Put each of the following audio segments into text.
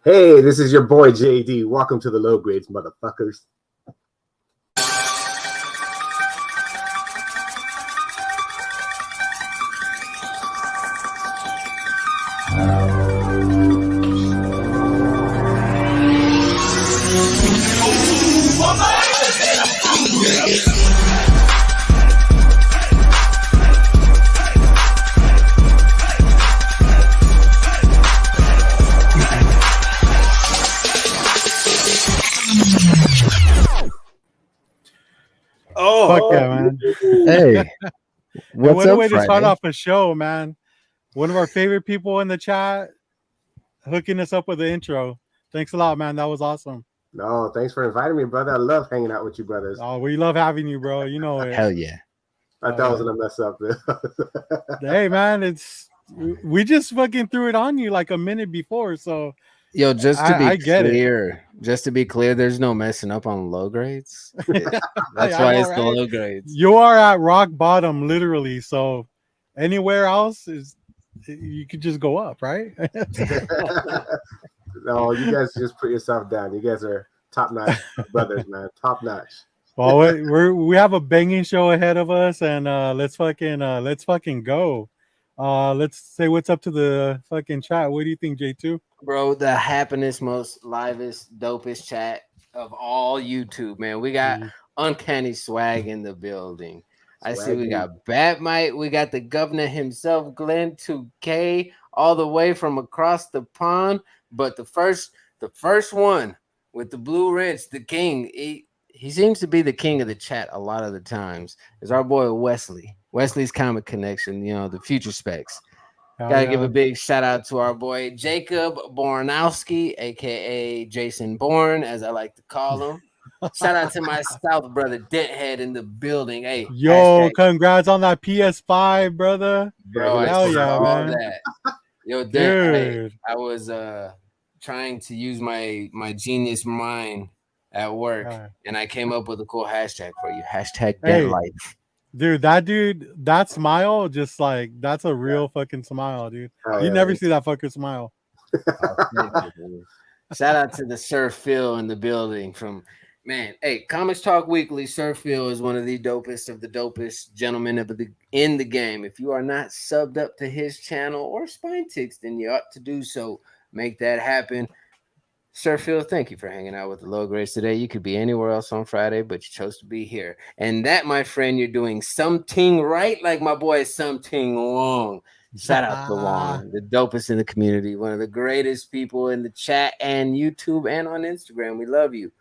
Hey, this is your boy JD. Welcome to the low grades, motherfuckers. Fuck yeah, man. Hey, what's what a up, way to start Friday? off a show, man. One of our favorite people in the chat hooking us up with the intro. Thanks a lot, man. That was awesome. No, thanks for inviting me, brother. I love hanging out with you, brothers. Oh, we love having you, bro. You know it. Hell yeah. I thought I was going to mess up. Hey, man, we just fucking threw it on you like a minute before, so Yo, just to be clear, there's no messing up on low grades. That's why it's the low grades. You are at rock bottom, literally. So anywhere else you could just go up, right? No, you guys just put yourself down. You guys are top-notch brothers, man. Top-notch. Well, we have a banging show ahead of us, and let's fucking go. Let's say what's up to the fucking chat. What do you think, J2? Bro, the happiest, most livest, dopest chat of all YouTube, man. We got Uncanny Swag in the building. I see we got Batmite. We got the governor himself, Glenn 2K, all the way from across the pond. But the first one with the blue wrench, the king. He seems to be the king of the chat a lot of the times. Is our boy Wesley. Wesley's Comic Connection, the future specs. Gotta give a big shout out to our boy Jacob Bornowski, aka Jason Bourne, as I like to call him. Shout out to my South brother Denthead in the building. Hey, yo, congrats on that PS5, brother. Bro, hell yeah, man. That. Yo, dude, I was trying to use my genius mind at work, and I came up with a cool hashtag for you. Hashtag #DentLife. Dude, that smile, just like, that's a real fucking smile, dude. You never see that fucking smile. Shout out to the Sir Phil in the building from, man, hey, Comics Talk Weekly. Sir Phil is one of the dopest gentlemen in the game. If you are not subbed up to his channel or Spine Ticks, then you ought to do so. Make that happen. Sir Phil, thank you for hanging out with the low grades today. You could be anywhere else on Friday, but you chose to be here. And that, my friend, you're doing something right, like my boy something wrong. Shout out to Wong, the dopest in the community, one of the greatest people in the chat and YouTube and on Instagram. We love you.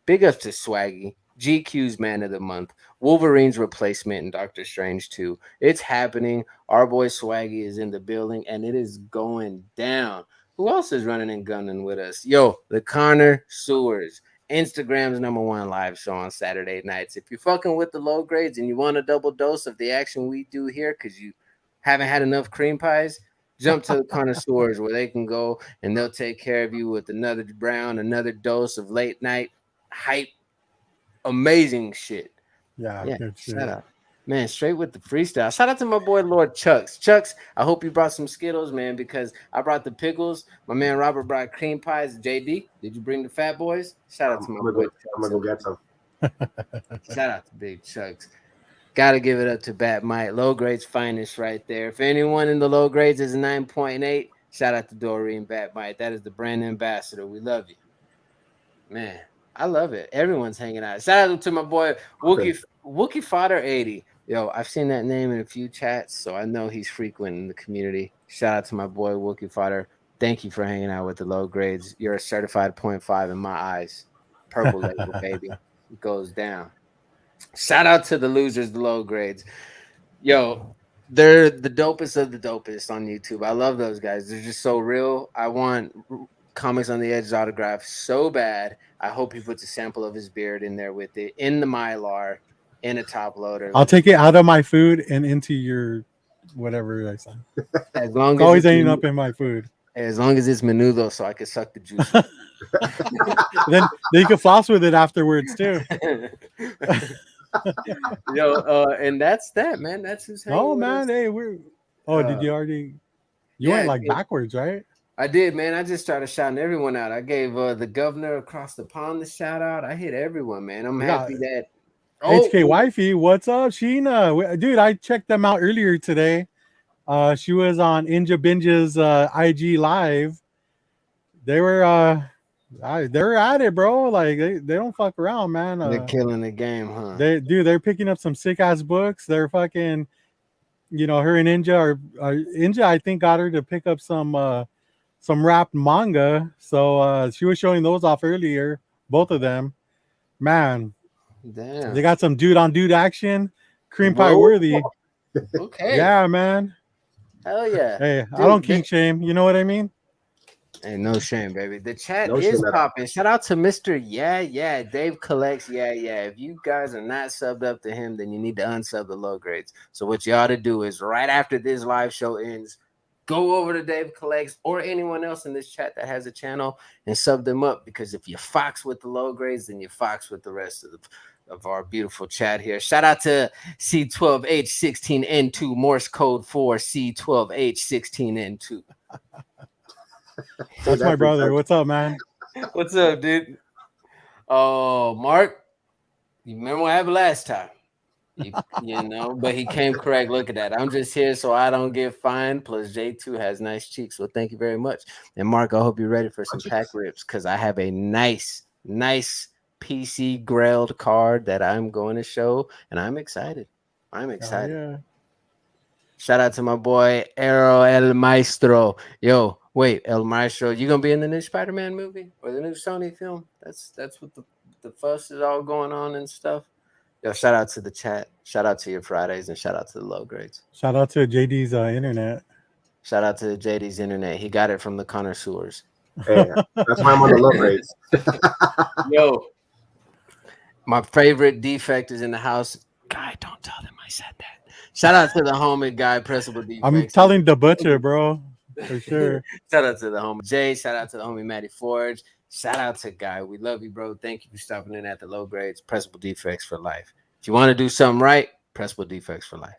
Big up to Swaggy, GQ's Man of the Month, Wolverine's replacement, and Doctor Strange 2. It's happening. Our boy Swaggy is in the building, and it is going down. Who else is running and gunning with us? Yo, the Connor Sewers, Instagram's #1 live show on Saturday nights. If you're fucking with the low grades and you want a double dose of the action we do here because you haven't had enough cream pies, jump to the Connoisseurs where they can go and they'll take care of you with another round, another dose of late night hype, amazing shit. Yeah, good shit. Shout out. Man, straight with the freestyle. Shout out to my boy Lord Chucks. Chucks, I hope you brought some Skittles, man, because I brought the pickles. My man Robert brought cream pies. JD, did you bring the Fat Boys? Shout out to my boy Chucks. I'm going to go get some. Shout out to Big Chucks. Got to give it up to Batmite. Low grades finest right there. If anyone in the low grades is a 9.8, shout out to Doreen Batmite. That is the brand ambassador. We love you. Man, I love it. Everyone's hanging out. Shout out to my boy Wookie Fodder 80. Yo, I've seen that name in a few chats, so I know he's frequent in the community. Shout out to my boy Wookie Fodder. Thank you for hanging out with the low grades. You're a certified 0.5 in my eyes. Purple label, baby. It goes down. Shout out to the losers, the low grades. Yo, they're the dopest of the dopest on YouTube. I love those guys. They're just so real. I want Comics on the Edge's autograph so bad. I hope he puts a sample of his beard in there with it, in the Mylar, in a top loader. I'll take it out of my food and into your whatever I said. As long as always ending up in my food. As long as it's menudo, so I can suck the juice. then you can floss with it afterwards too. Yo, and that's that, man. That's his. Oh man, hey, we're. Oh, did you already? You went like backwards, right? I did, man. I just started shouting everyone out. I gave the governor across the pond the shout out. I hit everyone, man. I'm We got happy that. HK Wifey. What's up, Sheena? Dude, I checked them out earlier today. She was on Inja Binja's IG live. They were at it, bro. Like they don't fuck around, man. They're killing the game, huh? They're picking up some sick ass books. They're fucking, her and Inja Inja, I think, got her to pick up some wrapped manga. So she was showing those off earlier, both of them. Man, damn, they got some dude on dude action, cream pie worthy. Okay, yeah, man. Hell yeah. Hey, dude, I don't kink shame. You know what I mean? Ain't no shame, baby. The chat is popping. Shout out to Mr. Yeah, Dave collects. Yeah. If you guys are not subbed up to him, then you need to unsub the low grades. So what you ought to do is right after this live show ends, go over to Dave collects or anyone else in this chat that has a channel and sub them up, because if you fox with the low grades, then you fox with the rest of our beautiful chat here. Shout out to C12H16N2 Morse code for C12H16N2. That's my brother. What's up, man? What's up, dude? Oh, Mark, you remember what happened last time? But he came correct. Look at that. I'm just here so I don't get fined. Plus, J2 has nice cheeks. So thank you very much. And Mark, I hope you're ready for some pack rips, because I have a nice PC grilled card that I'm going to show, and I'm excited. Yeah. Shout out to my boy Aero El Maestro. Yo, wait, El Maestro, you gonna be in the new Spider-Man movie or the new Sony film? That's what the fuss is all going on and stuff. Yo, shout out to the chat. Shout out to your Fridays, and shout out to the low grades. Shout out to JD's internet. Shout out to JD's internet. He got it from the connoisseurs. Hey, that's why I'm on the low grades. Yo, my favorite defect is in the house. Guy, don't tell them I said that. Shout out to the homie Guy, Pressable Defects. I'm telling the butcher, bro, for sure. Shout out to the homie Jay. Shout out to the homie Matty Forge. Shout out to Guy. We love you, bro. Thank you for stopping in at the low grades. Pressable Defects for life. If you want to do something right, Pressable Defects for life.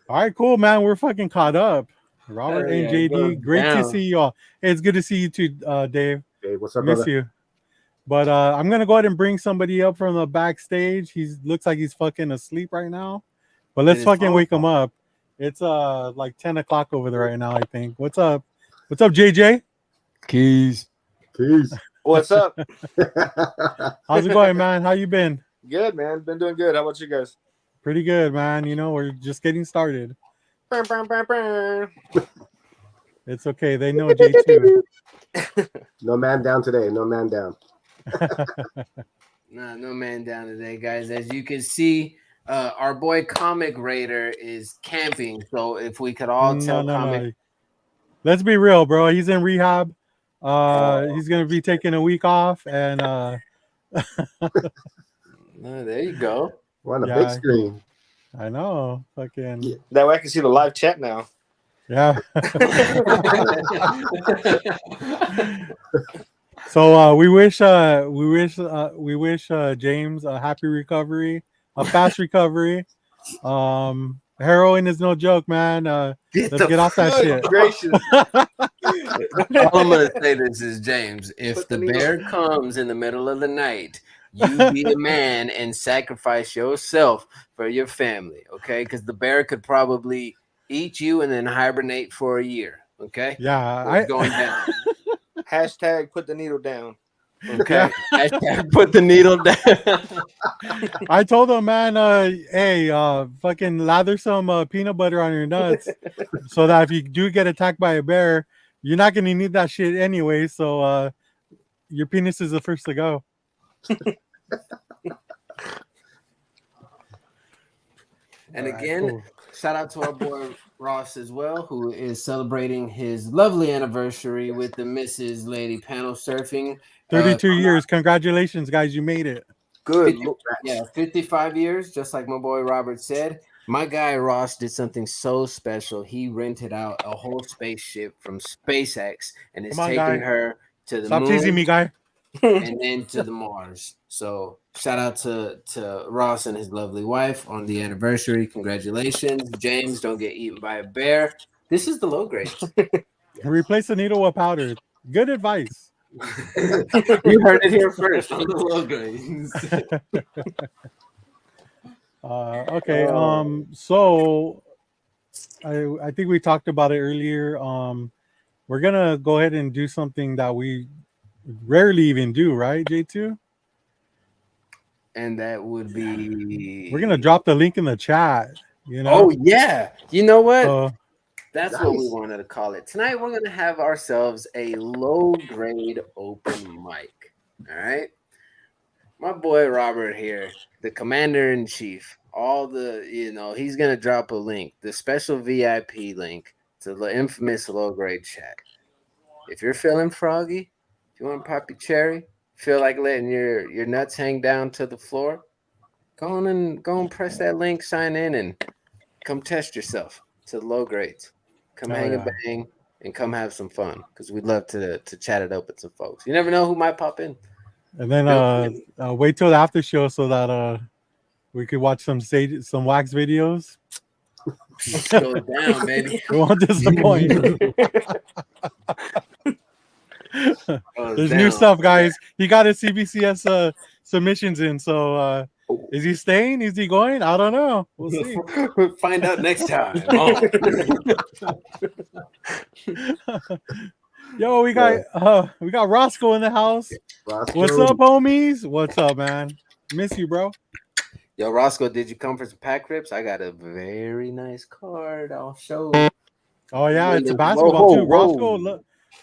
All right, cool, man. We're fucking caught up. Robert and JD, great to see you all. Hey, it's good to see you too, Dave. Hey, what's up, Miss brother? you. But I'm gonna go ahead and bring somebody up from the backstage. He looks like he's fucking asleep right now. But let's fucking wake him up. It's like 10 o'clock over there right now, I think. What's up? What's up, JJ? Keys. What's up? How's it going, man? How you been? Good, man. Been doing good. How about you guys? Pretty good, man. We're just getting started. It's okay. They know J2. No man down today. No man down. No man down today, guys. As you can see, our boy Comic Raider is camping. So if we could all tell Comic. No. Let's be real, bro. He's in rehab. He's gonna be taking a week off, and there you go. We're on the big screen. I know. Fucking. Yeah. That way I can see the live chat now. Yeah. So we wish James a happy recovery, a fast recovery. Heroin is no joke, man. Let's get off that shit. All I'm gonna say this is, James, if the bear comes in the middle of the night, you be the man and sacrifice yourself for your family, okay? Because the bear could probably eat you and then hibernate for a year, okay? Yeah, it's going down. Hashtag put the needle down. Okay. Hashtag put the needle down. I told him, man, hey, fucking lather some peanut butter on your nuts so that if you do get attacked by a bear, you're not gonna need that shit anyway. So your penis is the first to go. And again, cool. Shout out to our boy Ross as well, who is celebrating his lovely anniversary with the Mrs. Lady Panel Surfing. 32 years. Congratulations, guys. You made it. Good. 55 years, just like my boy Robert said. My guy Ross did something so special. He rented out a whole spaceship from SpaceX and is taking her to the moon. Stop teasing me, guy. And then to the Mars. So shout out to Ross and his lovely wife on the anniversary. Congratulations. James, don't get eaten by a bear. This is the low grade. Replace the needle with powder. Good advice. You heard it here first on the low grades. Okay. So I think we talked about it earlier. We're gonna go ahead and do something that we rarely even do, right, J2? And that would be. We're gonna drop the link in the chat. You know. Oh yeah. You know what? That's Nice. what we wanted to call it. Tonight we're gonna have ourselves a low grade open mic. All right. My boy Robert here, the commander in chief. All the he's gonna drop a link, the special VIP link to the infamous low grade chat. If you're feeling froggy, if you want to pop your cherry, feel like letting your nuts hang down to the floor, go and press that link, sign in, and come test yourself to the low grades. Come hang and bang and come have some fun because we'd love to chat it up with some folks. You never know who might pop in. And then wait till the after show so that we could watch some wax videos. Go down, baby. We won't disappoint. There's new stuff, guys. He got his CBCS submissions in. So is he staying? Is he going? I don't know. We'll see. We'll find out next time. Yo, we got Roscoe in the house. Roscoe. What's up, homies? What's up, man? Miss you, bro. Yo, Roscoe, did you come for some pack rips? I got a very nice card. I'll show you. Oh yeah, it's a basketball too.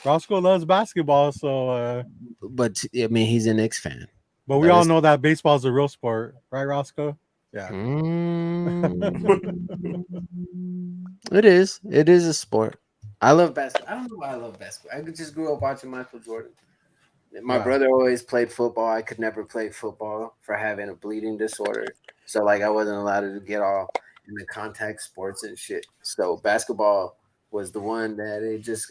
Roscoe loves basketball, so but I mean he's an Knicks fan. But we all know that baseball is a real sport, right, Roscoe? Yeah. It is. It is a sport. I love basketball. I don't know why I love basketball. I just grew up watching Michael Jordan. My brother always played football. I could never play football for having a bleeding disorder. So like I wasn't allowed to get all in the contact sports and shit. So basketball was the one that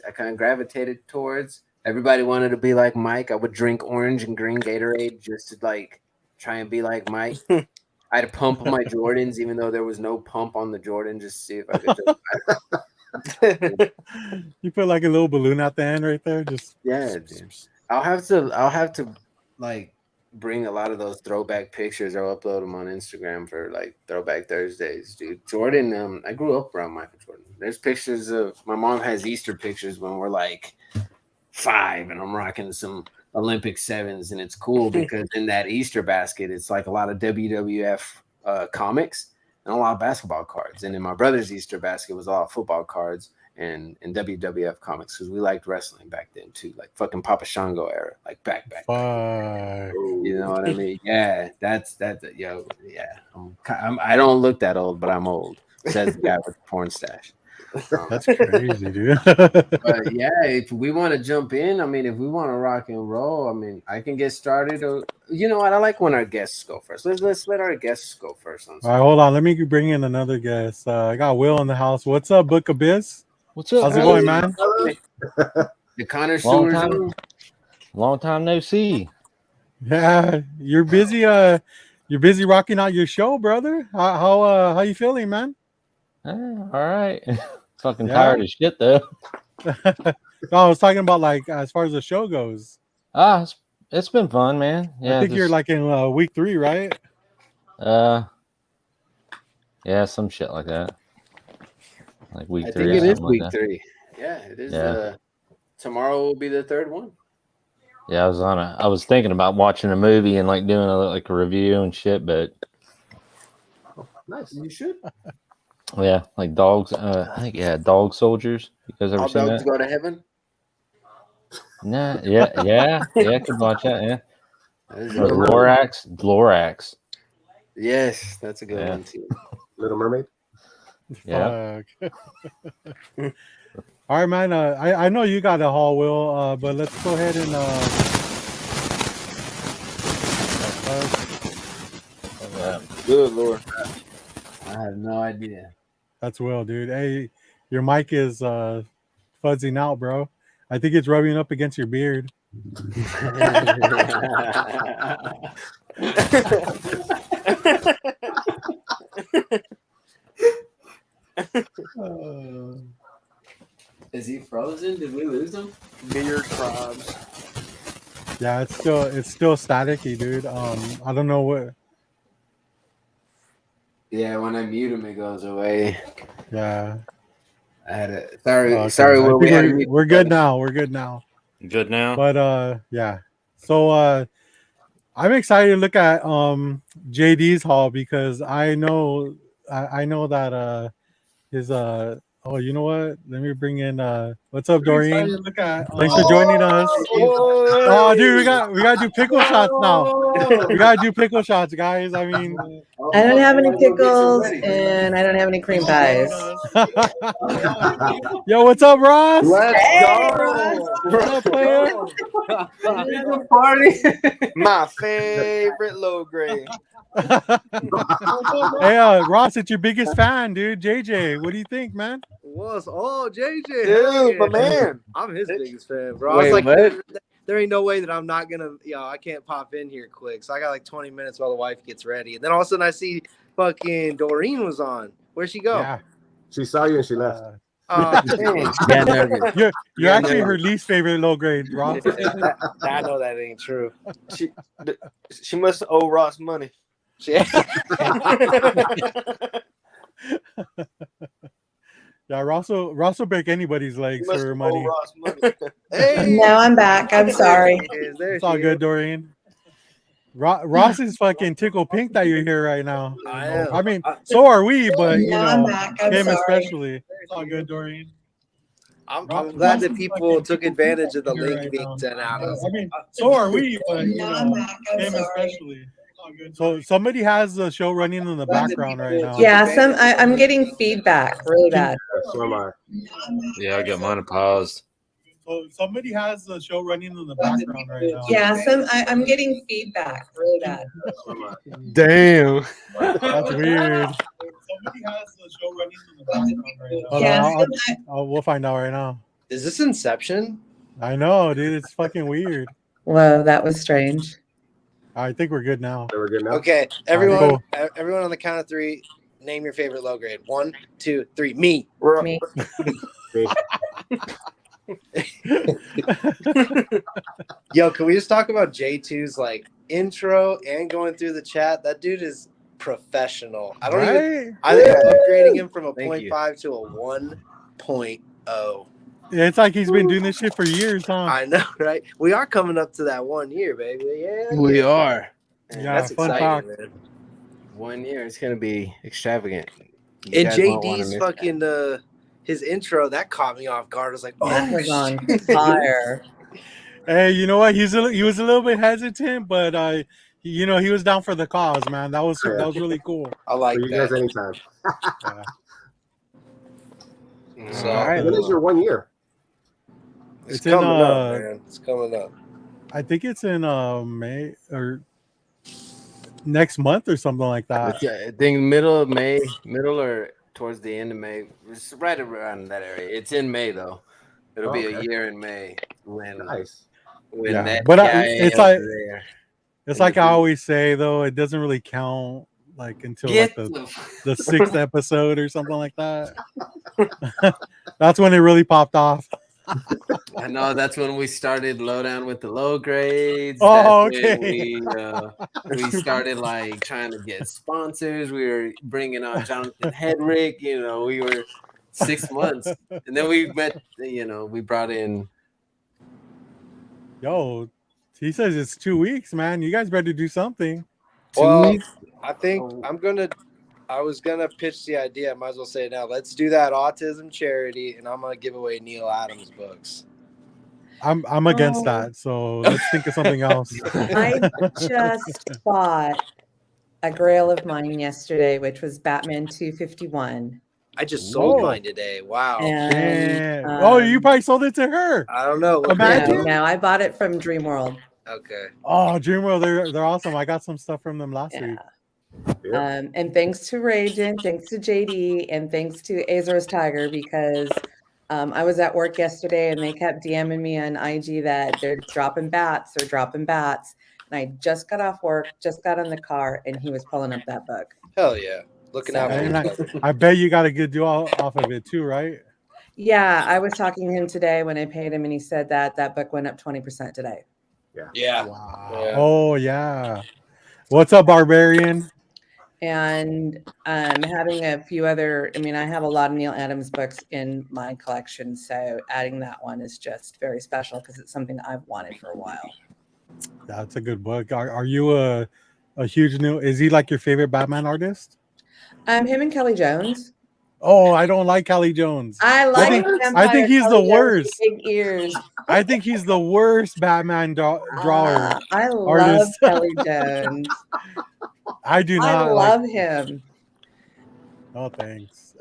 I kind of gravitated towards. Everybody wanted to be like Mike. I would drink orange and green Gatorade just to like try and be like Mike. I'd pump my Jordans even though there was no pump on the Jordan just to see if I could. You put like a little balloon at the end right there. Just dude. I'll have to like bring a lot of those throwback pictures or upload them on Instagram for like Throwback Thursdays, dude. Jordan, I grew up around Michael Jordan. There's pictures of my mom has Easter pictures when we're like 5 and I'm rocking some Olympic 7s, and it's cool because in that Easter basket it's like a lot of WWF comics and a lot of basketball cards, and in my brother's Easter basket was all football cards and WWF comics because we liked wrestling back then too, like fucking Papa Shango era, like back. You know what I mean? Yeah, that's yo. Yeah, I don't look that old, but I'm old. Says the guy with the porn stash. That's crazy, dude. But yeah, if we want to jump in, I mean, if we want to rock and roll, I mean, I can get started. Or you know what? I like when our guests go first. Let's let our guests go first. All right, hold on. Let me bring in another guest. I got Will in the house. What's up, Book Abyss? What's up? How's it going, man? The Connor Stewart. Long time no see. Yeah, you're busy. You're busy rocking out your show, brother. How you feeling, man? All right. Fucking tired of shit though. No, I was talking about like as far as the show goes. It's been fun, man. Yeah, I think you're like in week 3, right? Yeah, some shit like that. Like week 3. I think it is week 3. Yeah, it is. Yeah. Tomorrow will be the 3rd one. Yeah, I was thinking about watching a movie and like doing a review and shit, but nice. You should. Yeah, like dogs. I think Dog Soldiers. You guys ever All seen dogs that? go to heaven. Nah, yeah. I could watch that. Yeah. Lorax. Yes, that's a good one too. Little Mermaid. Yeah. All right, man. I know you got a haul, Will, but let's go ahead and Good Lord. I have no idea. That's Will, dude. Hey, your mic is fuzzing out, bro. I think it's rubbing up against your beard. frozen? Did we lose them? Beard tribes. Yeah, it's still staticky, dude. I don't know what. Yeah, when I mute him, it goes away. Yeah. I had it. Sorry, Okay. sorry. I Will, think we had to mute we're the good button. now. We're good now. Good now. But yeah. So I'm excited to look at JD's haul because I know that his oh, you know what? Let me bring in what's up, Doreen? Thanks for joining us. Oh, dude, we gotta do pickle shots now. We gotta do pickle shots, guys. I mean, I don't have any pickles and I don't have any cream pies. yo, what's up, Ross? Let's Hey, go. What's up, player? Party. My favorite low grade. Hey, Ross, it's your biggest fan, dude. JJ, what do you think, man? What's JJ? Dude, my man. I'm his biggest fan, bro. Wait, I was like, what? there ain't no way that I'm not gonna, I can't pop in here quick. So I got like 20 minutes while the wife gets ready, and then all of a sudden I see fucking Doreen was on. Where'd she go? Yeah. She saw you and she left. Dang. Yeah, nervous. You're Yeah, actually no. her least favorite low grade, Ross. I know that ain't true. She must owe Ross money. Yeah, Ross will break anybody's legs for money. Ross money. Hey, Now I'm back. I'm sorry. There It's all good, Doreen. Ross is fucking tickle pink that you're here right now. I am. I mean, so are we, but you Now I'm know, back. I'm him sorry. especially. It's all good, Doreen. I'm glad that people took advantage of the link being sent out. I mean, so are we, but you Now I'm know, back. I'm him sorry. especially. So somebody has the show running in the background right now. Yeah, I'm getting feedback really bad. So am I. Yeah, I got mine paused. So somebody has the show running in the background right now. Yeah, I'm getting feedback really bad. So am I. Damn. That's weird. Somebody has the show running in the background right now. Yeah, We'll find out right now. Is this Inception? I know, dude. It's fucking weird. Whoa, that was strange. I think we're good now. So we're good now. Okay, everyone, Cool. everyone on the count of three, name your favorite low grade. 1, 2, 3. Me. Me. Yo, can we just talk about J2's like intro and going through the chat? That dude is professional. I think I'm upgrading him from a Thank 0.5 to a 1.0. Yeah, it's like he's been doing this shit for years, huh? I know, right? We are coming up to that 1 year, baby. Yeah, We are. Yeah, that's fun exciting, fact. man. 1 year. It's gonna be extravagant. You And guys won't wanna JD's miss fucking his intro that caught me off guard. I was like, That oh, was on shit. fire. Hey, you know what? He was a little bit hesitant, but he was down for the cause, man. That was really cool. I like For you guys that. anytime. Yeah. So, All right. When is your 1 year? It's It's in, coming up, man. It's coming up. I think it's in May or next month or something like that. I think middle of May, middle or towards the end of May. It's right around that area. It's in May though. It'll be a Okay. year in May when Nice. Yeah, that but guy it's over like there. it's like I always say though, it doesn't really count like until Get like the the 6th episode or something like that. That's when it really popped off. I know that's when we started lowdown with the low grades. Oh, That's when okay. we started like trying to get sponsors. We were bringing on Jonathan Hedrick. You know, we were 6 months, and then we met. You know, we brought in. Yo, he says it's 2 weeks, man. You guys better do something. Well, weeks? I think I was gonna pitch the idea. I might as well say it now. Let's do that autism charity, and I'm gonna give away Neil Adams books. I'm against that. So let's think of something else. I just bought a grail of mine yesterday, which was Batman 251. I just sold Whoa. mine today. Wow. And Damn. Oh, you probably sold it to her. I don't know. Imagine. no, I bought it from Dreamworld. Okay. Oh, Dreamworld, they're awesome. I got some stuff from them last week. Yeah. And thanks to Rajan, thanks to JD, and thanks to Azor's Tiger, because I was at work yesterday and they kept DMing me on IG that they're dropping bats. And I just got off work, just got in the car, and he was pulling up that book. Hell yeah. Looking out for And you. I bet you got a good deal off of it too, right? Yeah, I was talking to him today when I paid him, and he said that book went up 20% today. Yeah. Wow. Yeah. Oh yeah. What's up, Barbarian? And having a few other, I mean, I have a lot of Neil Adams books in my collection, so adding that one is just very special because it's something I've wanted for a while. That's a good book. Are you a huge new? Is he like your favorite Batman artist? Him and Kelly Jones. Oh, I don't like Kelly Jones. I like I think he's the worst. Big ears. I think he's the worst Batman drawer. I love artist. Kelly Jones. I do I not love him. Oh, thanks.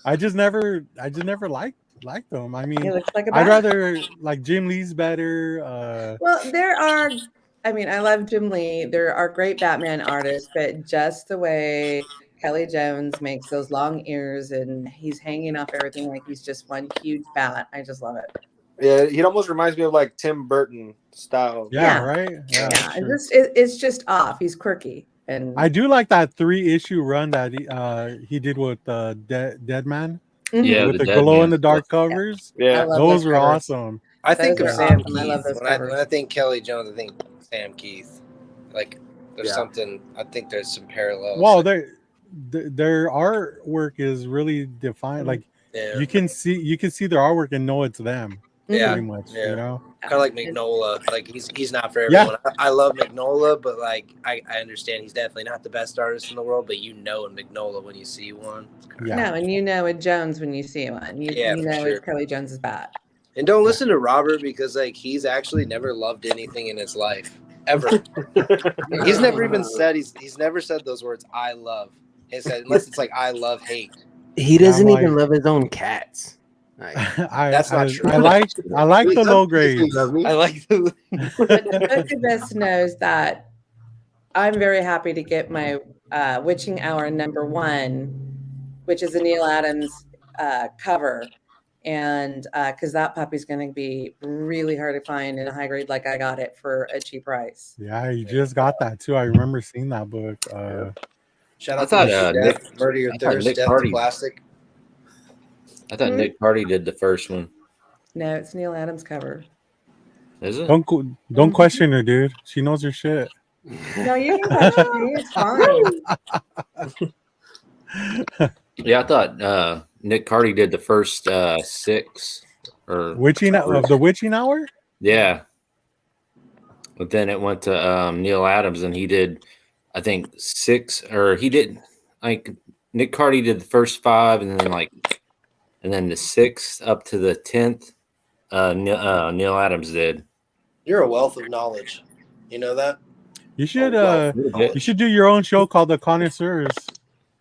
I just never liked them. I He mean, looks like a I'd bat. rather like Jim Lee's better. Well, there are. I mean, I love Jim Lee. There are great Batman artists, but just the way Kelly Jones makes those long ears and he's hanging off everything like he's just one huge bat. I just love it. Yeah, he almost reminds me of like Tim Burton style. Yeah, right. Yeah, that's true. it's just off. He's quirky, and I do like that 3-issue run that he did with Dead Man. Yeah, with the Dead glow Man in the dark stuff. covers. Yeah. I love Those were covers. awesome. I think Those of are Sam awesome. I Keith. love those When I covers. think Kelly Jones, I think Sam Keith. Like there's something. I think there's some parallels. Well, their artwork is really defined. Like yeah. you can see their artwork and know it's them. Yeah. Pretty much. Yeah. You know. Kind of like Mignola. Like he's not for everyone. I love Mignola, but like I understand he's definitely not the best artist in the world. But you know in Mignola when you see one. Yeah. No, and you know a Jones when you see one. You know it's Kelly Jones's bat. And don't listen to Robert because like he's actually never loved anything in his life ever. He's never even said he's never said those words. I love. He said unless it's like I love hate. He doesn't even love his own cats. Like, that's not true. I like the low grades. I like the. But both of us knows that I'm very happy to get my Witching Hour #1, which is a Neil Adams cover. And because that puppy's going to be really hard to find in a high grade, like I got it for a cheap price. Yeah, you just got that too. I remember seeing that book. Shout I out thought to Nick, Murder Your I thought Thirst, Nick Death Hardy. to Plastic. I thought Nick Hardy did the first one. No, it's Neil Adams cover. Is it? Don't question her, dude. She knows her shit. No, you can question me. It's fine. Yeah, I thought Nick Hardy did the first 6 or Witching of the Witching Hour. Yeah, but then it went to Neil Adams, and he did, I think 6, or he did like Nick Hardy did the first 5, and then the 6th up to the 10th. Neil Adams did. You're a wealth of knowledge. You know that? You should do your own show called The Connoisseurs.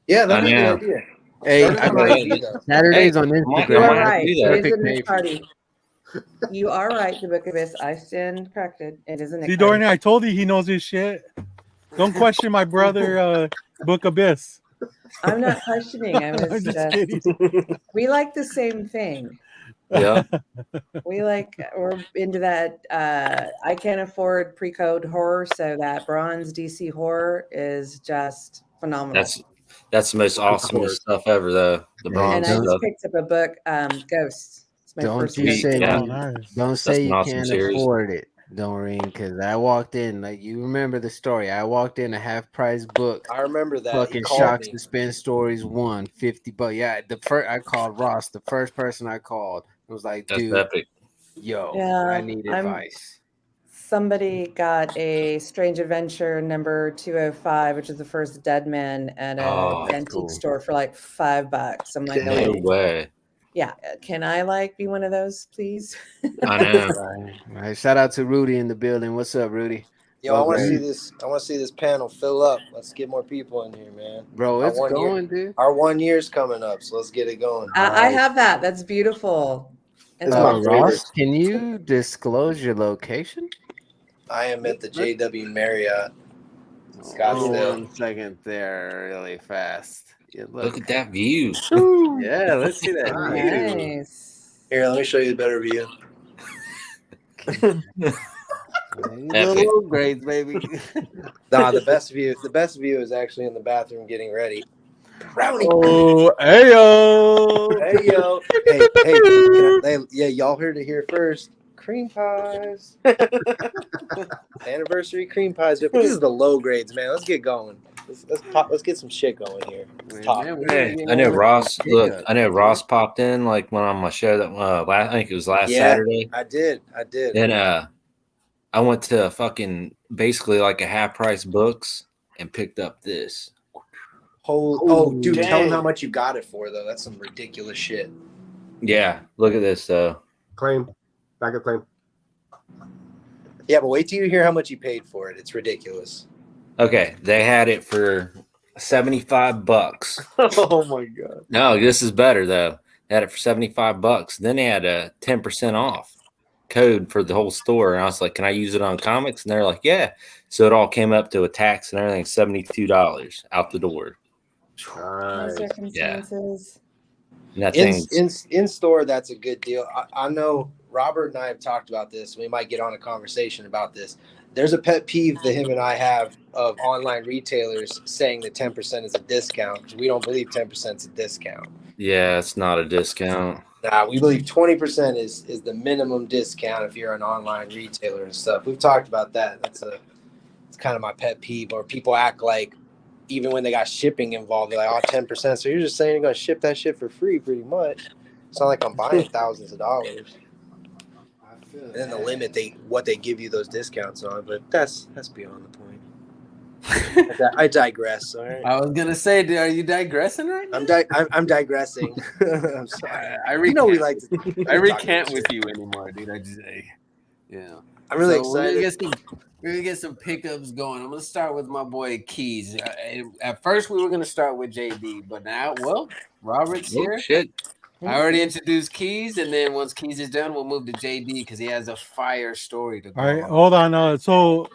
Yeah, that'd be a good idea. Hey, Saturdays on Instagram. You are right. It is a Nick Hardy. You are right. The Book Abyss. I stand corrected. It is a Nick See, Hardy. Dorney, I told you he knows his shit. Don't question my brother, Book Abyss. I'm not questioning. I was I'm just kidding. We like the same thing. Yeah. We're into that. I can't afford pre-code horror, so that bronze DC horror is just phenomenal. That's the most awesome stuff ever, though. The bronze and I just stuff. picked up a book, Ghosts. It's my first read. Don't say you awesome can't series. afford it, Doreen, because I walked in, like, you remember the story. I walked in a half-price book. I remember that. Fucking Shock Suspense Stories $150. Yeah, I called Ross, the first person I called. It was like, That's dude, epic. Yo, Yeah, I need advice. Somebody got a Strange Adventure #205, which is the first Dead Man at an antique store for like $5. I'm like, No way. Yeah, can I like be one of those, please? I know. All right, shout out to Rudy in the building. What's up, Rudy? Yo, I want to see this. I want to see this panel fill up. Let's get more people in here, man. Bro, it's going, dude. Our 1 year's coming up, so let's get it going. I have that. That's beautiful. And Ross, can you disclose your location? I am at the JW Marriott, Scottsdale. 1 second there, really fast. Look at that view. Yeah, let's see that view. Nice. Here, let me show you the better view. Low grades, baby. Nah, the best view is actually in the bathroom getting ready. Brownie. Oh, ayo. Hey yo. Yeah, y'all heard it here first. Cream pies. Anniversary cream pies. But this is the low grades, man. Let's get going. Let's get some shit going here. Let's talk. Man, Hey, I know Ross. Look, I know Ross popped in like when on my show that I think it was last Saturday. I did. And I went to fucking basically like a half price books and picked up this. Dude, dang. tell them how much you got it for though. That's some ridiculous shit. Yeah, look at this though. Claim. Back at claim. Yeah, but wait till you hear how much you paid for it. It's ridiculous. Okay, they had it for $75. Oh my god. No, this is better though. They had it for $75. Then they had a 10% off code for the whole store, and I was like, "Can I use it on comics?" And they're like, "Yeah." So it all came up to a tax and everything, $72 out the door. No Nice. circumstances. And that thing's In store, that's a good deal. I know Robert and I have talked about this. We might get on a conversation about this. There's a pet peeve that him and I have of online retailers saying that 10% is a discount. We don't believe 10% is a discount. yeah, it's not a discount. Nah, we believe 20% is the minimum discount if you're an online retailer and stuff. We've talked about that. It's kind of my pet peeve. Or people act like even when they got shipping involved, they're like, "Oh, 10%." So you're just saying you're gonna ship that shit for free, pretty much. It's not like I'm buying thousands of dollars. And then the limit what they give you those discounts on, but that's beyond the point. I digress. All right. I was gonna say, are you digressing right now? I'm digressing. I'm sorry. I recant. You know we like to. I recant with you anymore, dude. I just say, yeah. I'm really So excited. We're gonna get some pickups going. I'm gonna start with my boy Keys. At first, we were gonna start with JB, but now, well, Robert's Oh, here. shit. I already introduced Keys, and then once Keys is done, we'll move to JB because he has a fire story to go. All right, hold on. So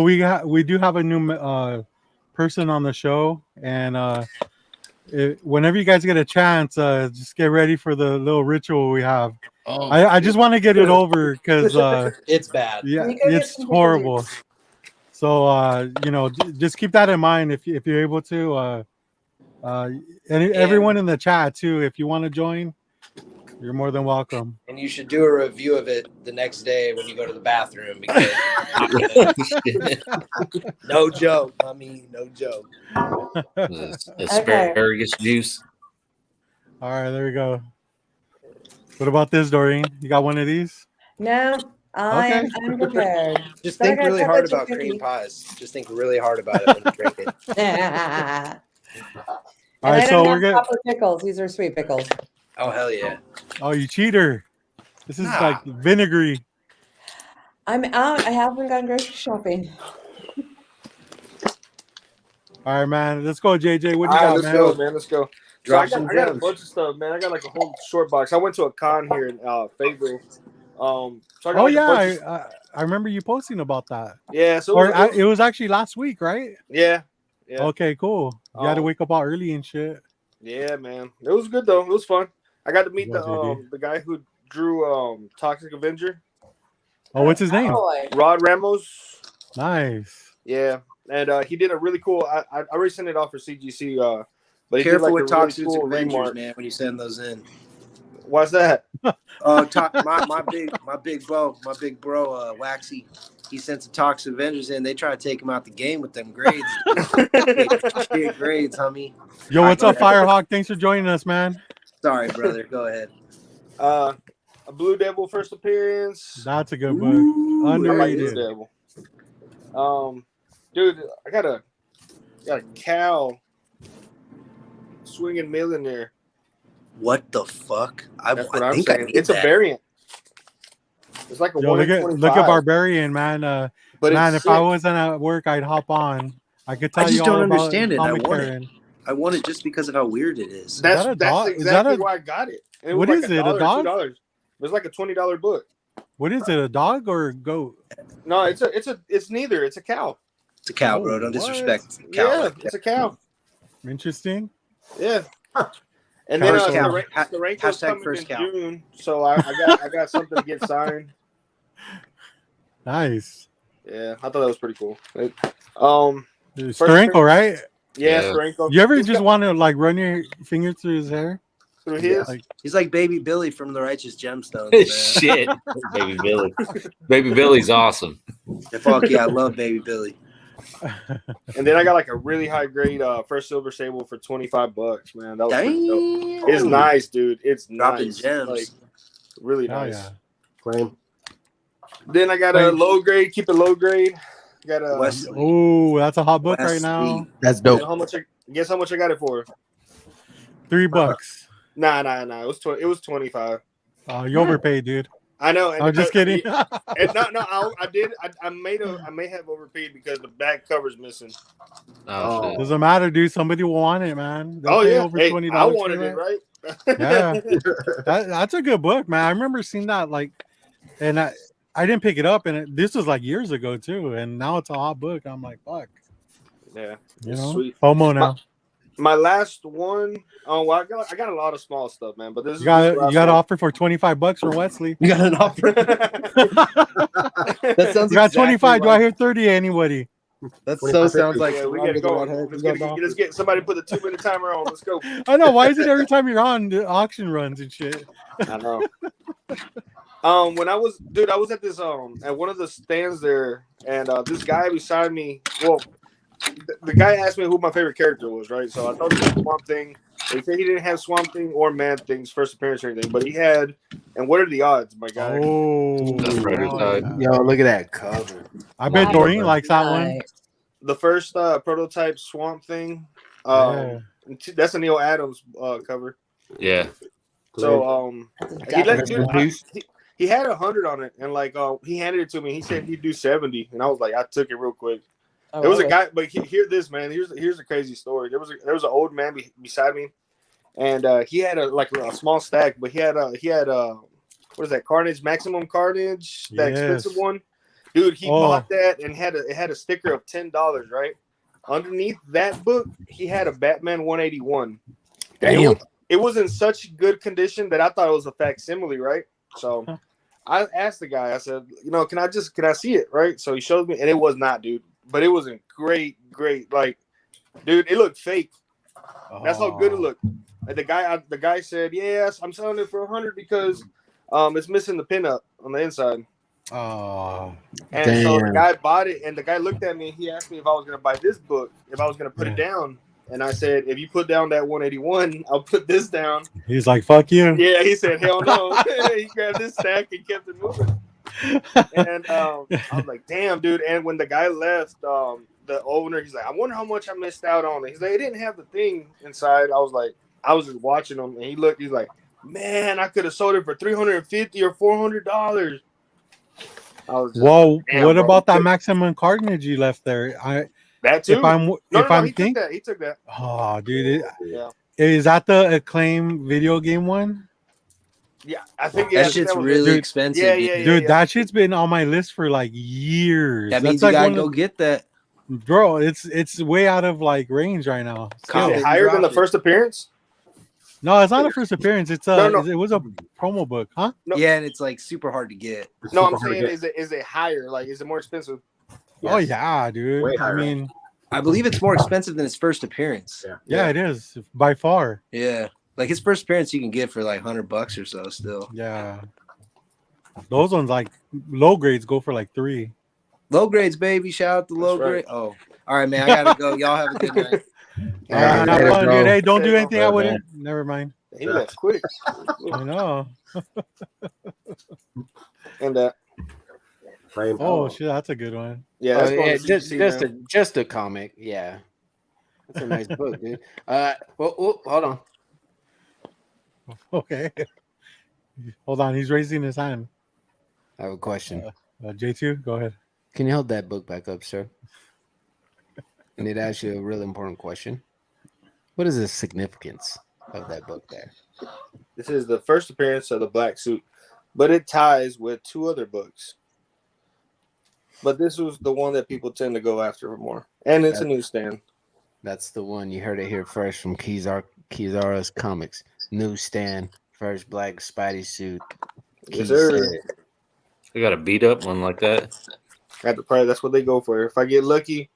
we do have a new person on the show, and whenever you guys get a chance, just get ready for the little ritual we have. Oh, I just want to get it over because It's bad. yeah, We gotta get it's some horrible. So just keep that in mind if you're able to. And everyone in the chat too, if you want to join, you're more than welcome. And you should do a review of it the next day when you go to the bathroom because no joke. I mean, no joke. Asparagus juice. All right, there we go. What about this, Doreen? You got one of these? No, I'm prepared. Just But I think got really hard chocolate chip about cream cookie. pies. Just think really hard about it when you drink it. All And right, I so don't we're have good. proper pickles. These are sweet pickles. Oh hell yeah! Oh, you cheater! This is like vinegary. I'm out. I haven't gone grocery shopping. All right, man. Let's go, JJ. What do you All right, got, let's man? go, man. Let's go. Drop I some got a gems. bunch of stuff, man. I got like a whole short box. I went to a con here in Fayetteville. So I got Oh like a yeah, bunch of, I remember you posting about that. yeah. So It was actually last week, right? yeah. Okay, cool. You had to wake up all early and shit. Yeah, man. It was good though. It was fun. I got to meet It was, the guy who drew Toxic Avenger, Oh, what's his name? Boy. Rod Ramos. Nice. Yeah, and he did a really cool. I already sent it off for CGC. But he Careful did with like a really Toxic cool Avengers, remark. man. When you send those in. Why's that? My big bro, Waxy. He sent some Toxic Avengers in. They try to take him out the game with them grades. Shit grades, homie. Yo, what's up, Firehawk? Thanks for joining us, man. Sorry, brother. Go ahead. A Blue Devil first appearance. That's a good book. Ooh, I like Blue Underrated. Devil. Dude, I got a cow swinging millionaire. What the fuck? That's what I I'm think saying. I need It's a that. variant. It's like a Yo, 1 in 25. look at Barbarian, man. But Man, it's if I sick. wasn't at work, I'd hop on. I could tell I just you all don't about understand it. I comic want it. Karen. I want it just because of how weird it is. That's that a dog? Is exactly that a- why I got it. And it What was is like it, a $1 dog? or $2. It was like a $20 book. What is it? A dog or a goat? No, it's neither. It's a cow. It's a cow, bro. Oh, Don't what? disrespect cow. Yeah, like it's that. a cow. Interesting. Yeah. And Cow then first cow. the Ranko's Hashtag coming first in cow. June, so I got something to get signed. Nice. Yeah, I thought that was pretty cool. Starenko, right? Yeah, Yeah. Steranko. You ever He's just got- want to like run your finger through his hair? through his? Like, He's like Baby Billy from the Righteous Gemstones, man. Shit, Baby Billy. Baby Billy's awesome. Fuck yeah, I love Baby Billy. And then I got like a really high grade first silver sable for $25, man. That was pretty dope. Damn. It's nice, dude. It's Dropping nice. gems. Like really hell nice. yeah. Flame. Then I got a low grade, keep it low grade. Got a Wesley. Oh, that's a hot book right Wesley. now. That's guess dope. how much guess how much I got it for? $3. Nah. It was 25. You overpaid, dude. I know. And I'm just kidding. And I may have overpaid because the back cover's missing. Oh, shit. Doesn't matter, dude. Somebody will want it, man. They'll Oh pay yeah, over hey, $20 I for wanted it, that. right? Yeah. That's a good book, man. I remember seeing that, like, and I didn't pick it up, and this was like years ago too, and now it's a hot book. I'm like, fuck, Yeah, you it's know, sweet. FOMO now. My last one, well, I got a lot of small stuff, man. But this You got this an offer for $25 from Wesley. You got an offer. That sounds You got exactly 25. Do I like- hear 30? Anybody? That so sounds like Yeah, we Ron gotta with the go. red hair. Let's get somebody put the 2-minute timer on. Let's go. I know. Why is it every time you're on the auction runs and shit? I know. When I was at this at one of the stands there, and this guy beside me, well, the guy asked me who my favorite character was, right? So I told him Swamp Thing. He said he didn't have Swamp Thing or Man Thing's first appearance or anything, but he had. And what are the odds, my guy? Oh, The prototype. Yo, look at that cover. I bet Nice. Doreen likes that one. Nice. The first prototype Swamp Thing. Yeah. That's a Neil Adams cover. Yeah. So That's a he let definite- dude, he had 100 on it, and like he handed it to me. He said he'd do 70, and I was like, I took it real quick. Oh, There was a okay. guy, but hear this, man. Here's a crazy story. There was an old man beside me, and he had a small stack, but he had what is that? Carnage, Maximum Carnage, that Yes. expensive one, dude. He Oh. bought that and it had a sticker of $10, right? Underneath that book, he had a Batman 181. Damn. It was in such good condition that I thought it was a facsimile, right? So I asked the guy, I said, can I see it, right? So he showed me, and it was not, dude. But it was in great, like, dude, it looked fake. That's how good it looked. And the guy said, yes, I'm selling it for 100 because it's missing the pinup on the inside. Oh, And so the Damn. guy bought it, and the guy looked at me. He asked me if I was going to buy this book, if I was going to put it down. And I said, if you put down that 181, I'll put this down. he's like, fuck you. Yeah, he said, hell no. He grabbed this stack and kept it moving. And I was like, damn, dude. And when the guy left, the owner, he's like, I wonder how much I missed out on it. He's like, it didn't have the thing inside. I was like, I was just watching him, and he looked, he's like, man, I could have sold it for $350 or $400. I was just, Well, damn, what bro. about that Maximum Carnage you left there? that too? If I'm He thinking, took that. He took that. oh, dude, Yeah. is that the Acclaim video game one? Yeah, I think That shit's was really Dude, expensive. Yeah, dude. yeah, Dude, that shit's been on my list for like years. That means That's you like gotta one go get that. bro, it's way out of like range right now. Cop Is it. it higher than the Drop it. first appearance? No, it's not a first appearance. It's No. it was a promo book, huh? No. Yeah, and it's like super hard to get. No, I'm saying is it higher? Like, is it more expensive? Oh yeah, dude. Way I higher. mean, I believe it's more expensive than his first appearance. yeah, it is by far. Yeah. Like his first appearance you can get for like $100 or so still. Yeah. Those ones like low grades go for like $3. Low grades, baby. Shout out to low That's right. grade. Oh. All right, man. I gotta go. Y'all have a good night. Have later, fun, bro. dude. Hey, don't do Later, anything I wouldn't. Never mind. He left quick. I know. And Flame. Oh shit, that's a good one. yeah, Oh, that's going yeah, to CGC, just a comic. Yeah, that's a nice book, dude. Well, hold on. Okay. Hold on, he's raising his hand. I have a question. J2, go ahead. Can you hold that book back up, sir? I need to ask you a really important question. What is the significance of that book there? This is the first appearance of the Black Suit, but it ties with 2 other books. But this was the one that people tend to go after more, and it's a newsstand. That's the one. You heard it here first from Kizara's Comics. Newsstand, first black Spidey suit. Yes, sir. I got a beat up one like that. At the price, that's what they go for. If I get lucky,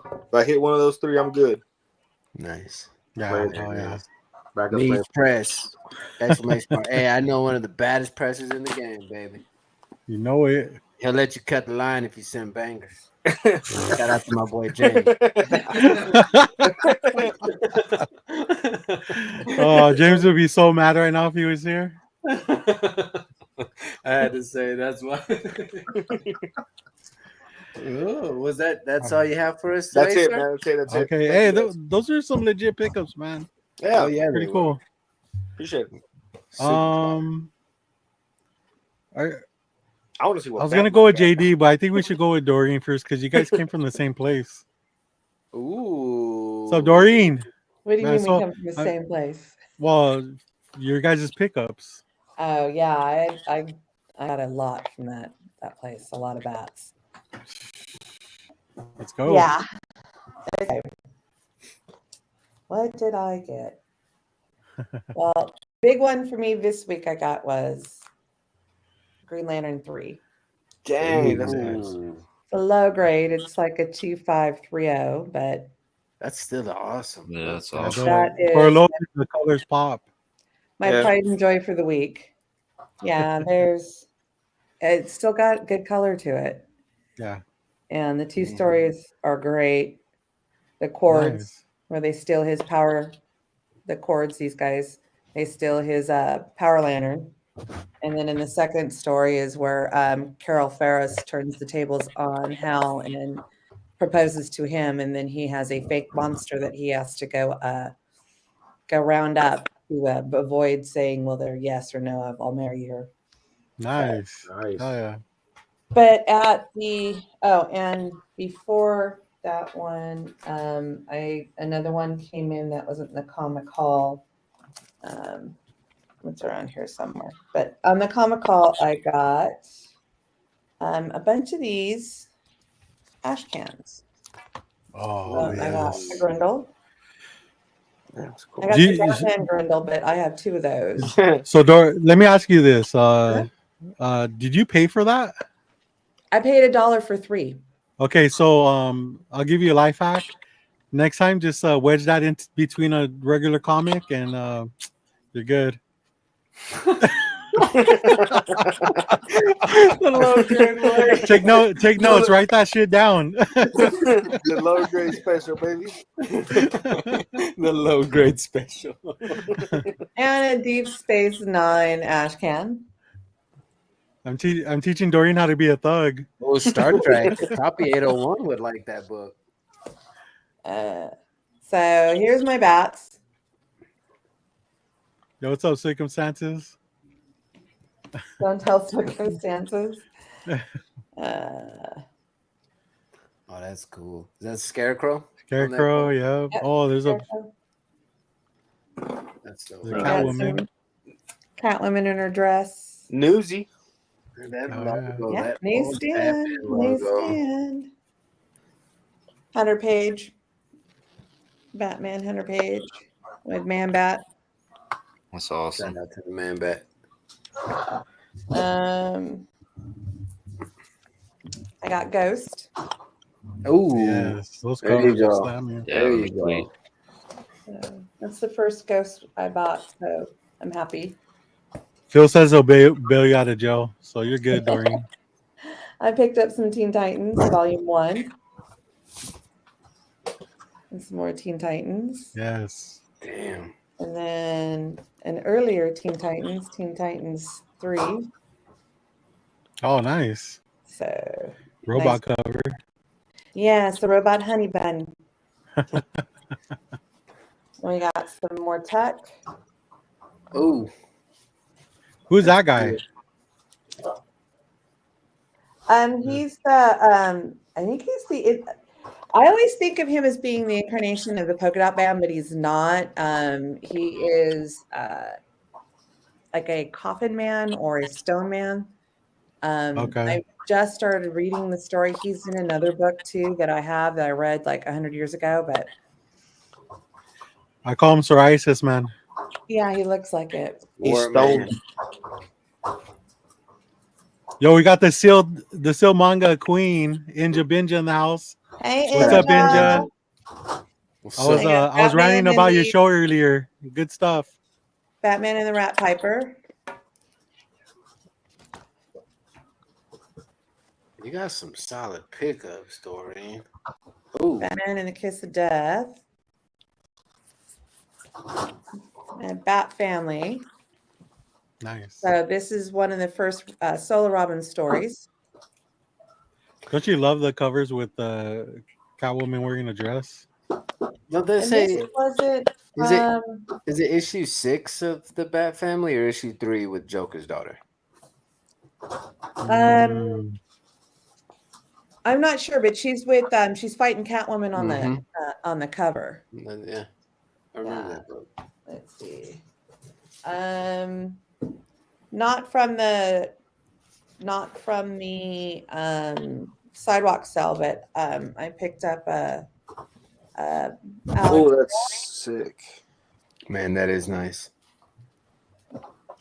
if I hit one of those 3, I'm good. Nice. Yeah, Flame oh yeah. Back up Needs flame. press. Exclamation mark. Hey, I know one of the baddest presses in the game, baby. You know it. He'll let you cut the line if you send bangers. Shout out to my boy James. Oh, James would be so mad right now if he was here. I had to say that's why. Oh, was that's all you have for us today, That's it, sir? man. That's it. Okay, Thank hey, you, guys. those are some legit pickups, man. Yeah, Oh yeah, Pretty they cool. appreciate it. Super I I want to see what. was gonna go with JD, but I think we should go with Doreen first because you guys came from the same place. Ooh. So Doreen, What do you Man, mean so we come from the same place? well, your guys' pickups. Oh yeah, I got a lot from that place. A lot of bats. Let's go. Yeah. Okay. What did I get? Well, big one for me this week I got was Green Lantern 3. Dang, that's nice. It's a low grade. It's like a 2530, but That's still awesome. Yeah, that's Yeah, awesome. that for a is low, the colors pop. my Yeah. pride and joy for the week. Yeah, it's still got good color to it. Yeah. And the two stories are great. The chords, Nice. where they steal his power, the chords, these guys, they steal his power lantern. And then in the second story is where Carol Ferris turns the tables on Hal and proposes to him, and then he has a fake monster that he has to go round up to avoid saying whether yes or no, I'll marry her. Nice. Nice. Oh yeah. But and before that one, another one came in that wasn't in the comic haul. It's around here somewhere. But on the comic haul, I got a bunch of these ash cans. Oh I got yes. a Grindel. That's I got the Batman Grindel, but I have two of those. So let me ask you this. Did you pay for that? I paid $1 for 3. Okay, so I'll give you a life hack. Next time, just wedge that in between a regular comic, and you're good. Take notes. Write that shit down. The low grade special, baby. The low grade special. And a Deep Space Nine ash can. I'm teaching Doreen how to be a thug. Oh, Star Trek. Copy 801 would like that book. So here's my bats. Yo, what's up, circumstances? Don't tell circumstances. Oh, that's cool. Is that Scarecrow? Scarecrow, yeah. Yep, Oh, there's Scarecrow. That's the We dope. got Catwoman. some Catwoman in her dress. Newsy. That Oh, logo, Yeah, that new old stand. Batman New logo. stand. 100-page. Batman 100-page with Man Bat. That's awesome. Shout out to the Man Bat. I got Ghost. Oh, Yes, those there you colors are go. slamming. Yeah, There that's you sweet. go. So that's the first Ghost I bought, so I'm happy. Phil says he'll bail you out of jail, so you're good, Doreen. I picked up some Teen Titans, Volume 1. And some more Teen Titans. Yes. Damn. And then an earlier Teen Titans 3. Oh, nice. So Robot nice. cover. Yeah, it's the Robot Honey Bun. We got some more tech. Oh, Who's that guy? He's the I think he's the I always think of him as being the incarnation of the Polka Dot Band, but he's not. He is like a coffin man or a stone man. Okay. I just started reading the story. He's in another book too that I read like 100 years ago, but I call him psoriasis man. yeah, he looks like it. He's War stoned. Man. Yo, we got the sealed manga queen, Inja Binja in the house. Hey, What's up, Inja. Inja? I was ranting Batman about and your the- show earlier. Good stuff. Batman and the Rat Piper. You got some solid pickups, Doreen. Ooh. Batman and the Kiss of Death. And Bat Family. Nice. So this is one of the first Solo Robin stories. Don't you love the covers with Catwoman wearing a dress? Don't they And say this wasn't is it issue 6 of the Bat Family or issue 3 with Joker's daughter? I'm not sure, but she's with she's fighting Catwoman on the cover. Yeah, I remember that book. Let's see. Not from the sidewalk sale, but I picked up Oh, that's sick. Man, that is nice.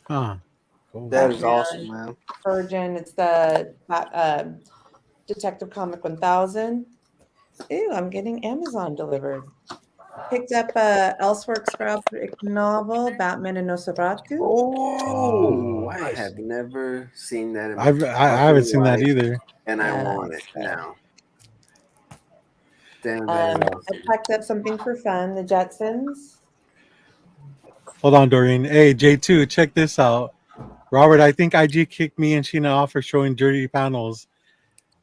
Huh. Cool. That is awesome, man. Virgin. It's the Detective Comic 1000. Ew, I'm getting Amazon delivered. Picked up Elseworks graphic novel, Batman and Nosferatu. Oh, I have never seen that. In I haven't seen that either. And I want it now. Damn, that is I awesome. picked up something for fun, the Jetsons. Hold on, Doreen. Hey, J2, check this out. Robert, I think IG kicked me and Sheena off for showing dirty panels.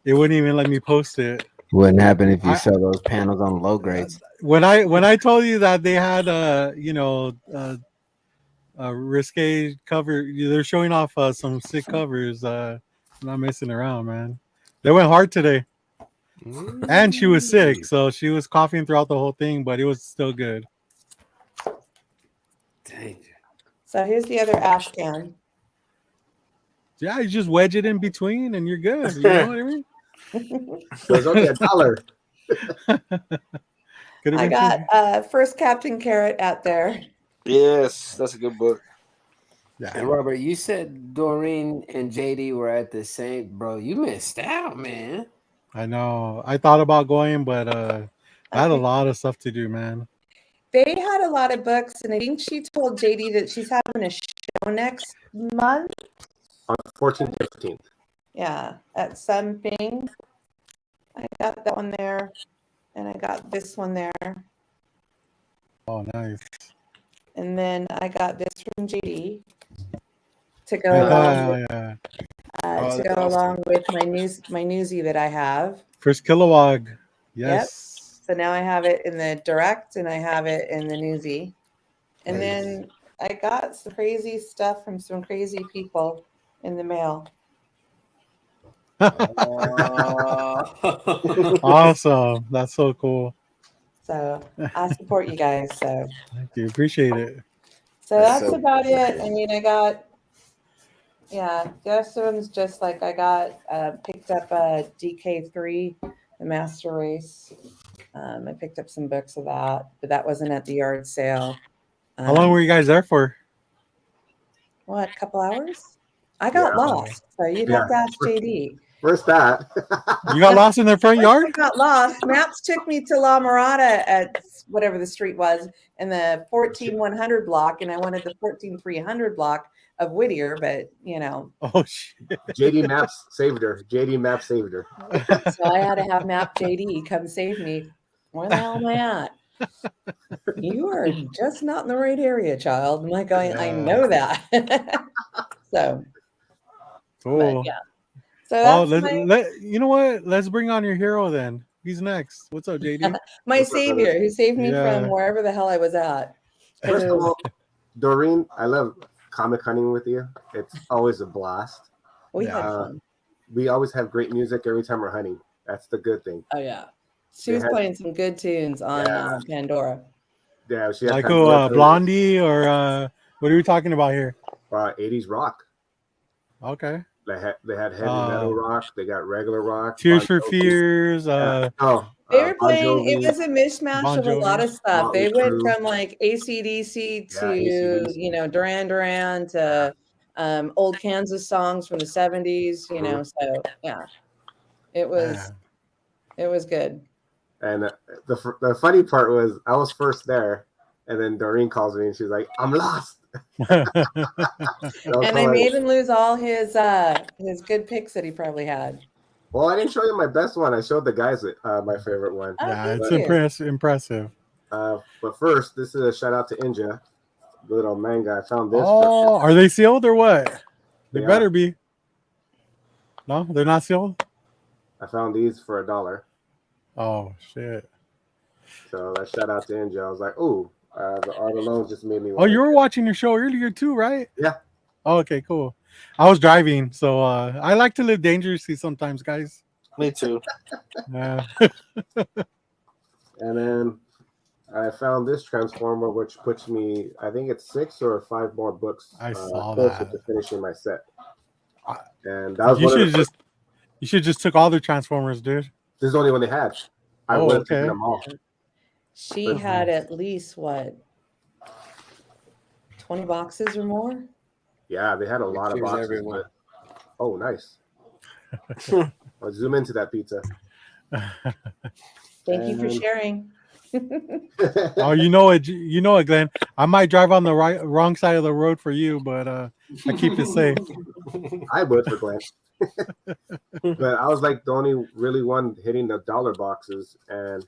It wouldn't even let me post it. Wouldn't happen if you sell those panels on low grades. When I told you that they had risque cover, they're showing off some sick covers. Not messing around, man. They went hard today. And she was sick, so she was coughing throughout the whole thing, but it was still good. Dang. So here's the other ash can. Yeah, you just wedge it in between and you're good. You know what I mean? It was only $1. I got First Captain Carrot out there. Yes, that's a good book. Yeah. And Robert, you said Doreen and JD were at the same. Bro, you missed out, man. I know. I thought about going, but I had a lot of stuff to do, man. They had a lot of books, and I think she told JD that she's having a show next month. On 14th, 15th. Yeah, at something. I got that one there, and I got this one there. Oh, nice. And then I got this from JD to go along with, along with my newsie that I have. First Kilowog. Yes. Yep. So now I have it in the direct and I have it in the newsie. And then I got some crazy stuff from some crazy people in the mail. Awesome. That's so cool. So I support you guys. So Thank you. Appreciate it. So that's about it. I mean, I got, the rest of them's just like I got picked up a DK3, the Master Race. I picked up some books of that, but that wasn't at the yard sale. How long were you guys there for? What, a couple hours? I got lost, so you'd have to ask JD. Where's that? You got lost in the front yard? I got lost. Maps took me to La Mirada at whatever the street was in the 14100 block, and I wanted the 14300 block of Whittier, but Oh shit. JD Maps saved her. JD Maps saved her. So I had to have Map JD come save me. Where the hell am I at? You are just not in the right area, child. I'm like going, I know that. So Cool. but, so that's you know what? Let's bring on your hero then. He's next. What's up, JD? my savior who saved me from wherever the hell I was at. First of all, Doreen, I love comic hunting with you. It's always a blast. We had fun. We always have great music every time we're hunting. That's the good thing. Oh yeah. She was playing some good tunes on Pandora. Yeah, she had like Blondie or what are we talking about here? 80s rock. Okay. They had heavy metal rock. They got regular rock. Tears for Fears. They were playing. It was a mishmash of a lot of stuff. They went from like AC/DC to Duran Duran to old Kansas songs from the 70s. So yeah, it was good. And the funny part was I was first there, and then Doreen calls me and she's like, "I'm lost." And I made him lose all his good picks that he probably had. Well, I didn't show you my best one. I showed the guys my favorite one. Oh, Yeah, thank it's you. impressive. But first, this is a shout out to Inja, the little manga. I found this. Oh, are they sealed or what? They Yeah. better be. No, they're not sealed. I found these for $1. Oh shit! So that shout out to Inja. I was like, "Ooh, the art alone just made me." Oh, you were watching your show earlier too, right? Yeah. Oh, okay, cool. I was driving, so I like to live dangerously sometimes, guys. Me too. Yeah. And then I found this Transformer, which puts me, I think it's 6 or 5 more books. I saw closer that. to finishing my set. And that was You one of the should just took all the Transformers, dude. This is the only one they had. I Oh, would have okay. taken them all. She had at least what, 20 boxes or more? Yeah, they had a lot of Here's boxes. everyone. But, oh, nice. Let's zoom into that pizza. Thank you for And- sharing. Oh, you know it, Glenn. I might drive on the wrong side of the road for you, but I keep it safe. I would for Glenn. But I was like the only really one hitting the dollar boxes, and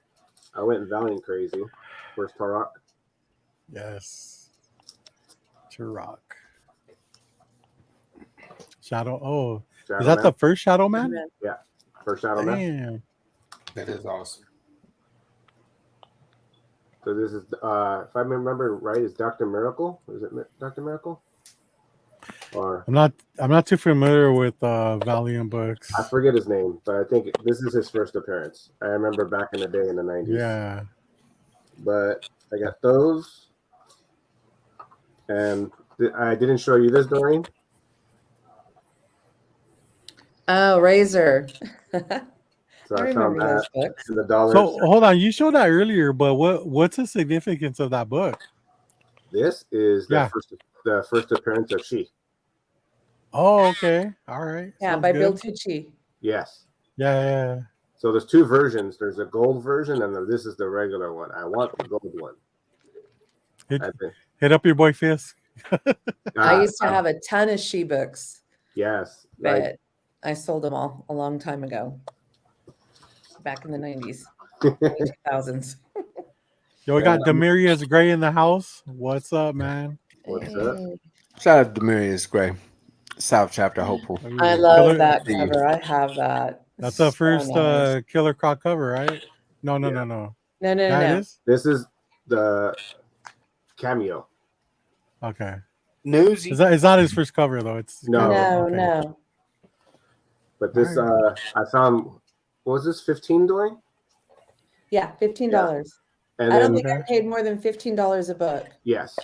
I went Valiant crazy. First Turok. Yes. Turok. Shadow. Oh, Shadow is that Man. the first Shadow Man? First Shadow Man. Damn. That is awesome. So this is, if I remember right, is Dr. Miracle? Is it Dr. Miracle? Or I'm not too familiar with Valiant books. I forget his name, but I think this is his first appearance. I remember back in the day in the 90s. Yeah. But I got those. And I didn't show you this, Doreen. Oh, Razor. So I I found remember those that books. in the dollar. So hold on, you showed that earlier, but what's the significance of that book? This is the first appearance of She. Oh, okay. All right. Yeah, Sounds by good. Bill Tucci. Yes. Yeah. So there's 2 versions. There's a gold version, and this is the regular one. I want the gold one. Hit up your boy Fisk. I used to have a ton of She books, Yes. but I sold them all a long time ago. Back in the 90s, 2000s. Yo, we got Demarius Gray in the house. What's up, man? What's up? Shout out to Demarius Gray, South Chapter hopeful. I love Killer- that cover. I have that. That's the So first nice. Killer Croc cover, right? No. No. That No. is? This is the cameo. Okay. Newsy. It's not his first cover though. It's No. okay. No. But this, I found, what was this, 15, Doreen? Yeah, $15. And I don't then, think I paid more than $15 a book yes.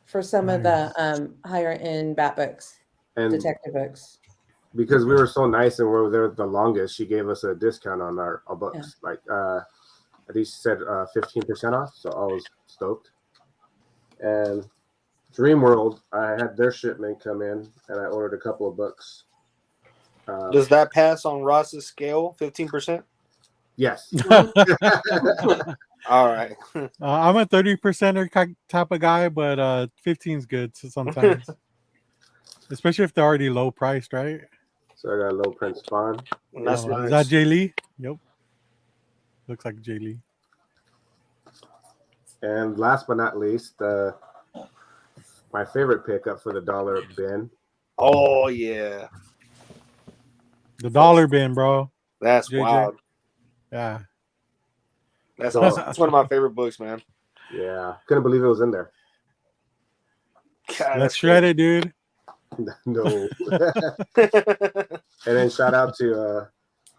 for some of the higher end bat books, And detective books. because we were so nice and we were there the longest, she gave us a discount on our books. Yeah. Like, I think she said 15% off. So I was stoked. And Dream World, I had their shipment come in and I ordered a couple of books. Does that pass on Ross's scale? 15%. Yes. All right. I'm a 30% type of guy, but 15's good sometimes. Especially if they're already low priced, right? So I got a low print Spawn. That's nice. Is that Jay Lee? Yep. Looks like Jay Lee. And last but not least, my favorite pickup for the dollar bin. Oh yeah, The dollar bin, bro. that's JJ. wild. Yeah. That's awesome. It's one of my favorent books, man. Yeah. Couldn't believe it was in there. God, Let's shred it, dude. No. it. And then shout out to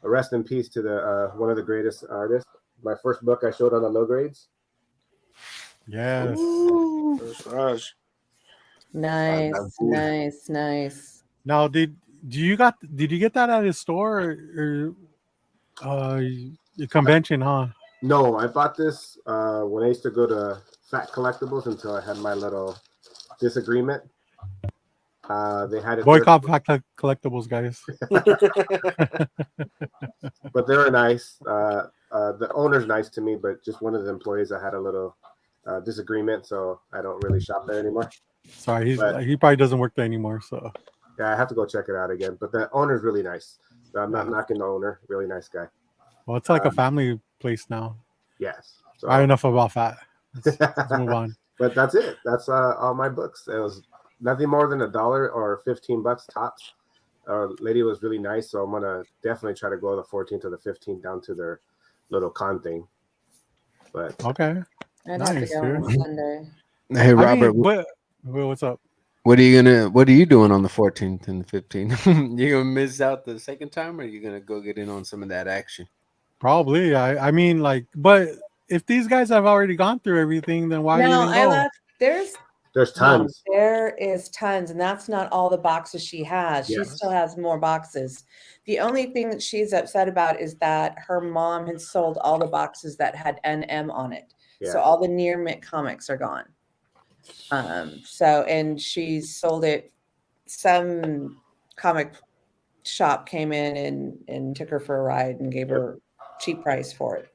rest in peace to the one of the greatest artists. My first book I showed on the low grades. Yes. Gosh. Nice. Now, did you get that at his store or your convention, huh? No, I bought this when I used to go to Fat Collectibles until I had my little disagreement. They had it there, Boycott collectibles, guys. but they were nice. The owner's nice to me, but just one of the employees, I had a little disagreement, so I don't really shop there anymore. Sorry, But- he probably doesn't work there anymore. So Yeah, I have to go check it out again. But the owner's really nice. I'm not knocking the owner. Really nice guy. well, it's like a family place now. Yes. So, All right, enough about that. Let's move on. But that's it. That's all my books. It was nothing more than $1 or $15 tops. Lady was really nice, so I'm gonna definitely try to go the 14th or the 15th down to their little con thing. But Okay. I'd have to Nice, go on dude. Sunday. Hey Robert, What's up? what are you doing on the 14th and the 15th? You gonna miss out the second time, or you gonna go get in on some of that action? Probably. I mean, like, but if these guys have already gone through everything, then why No, even I go? left. there's tons. There is tons, and that's not all the boxes she has. She Yes. still has more boxes. The only thing that she's upset about is that her mom had sold all the boxes that had NM on it. Yeah. So all the near mint comics are gone. And she sold it. Some comic shop came in and took her for a ride and gave her cheap price for it.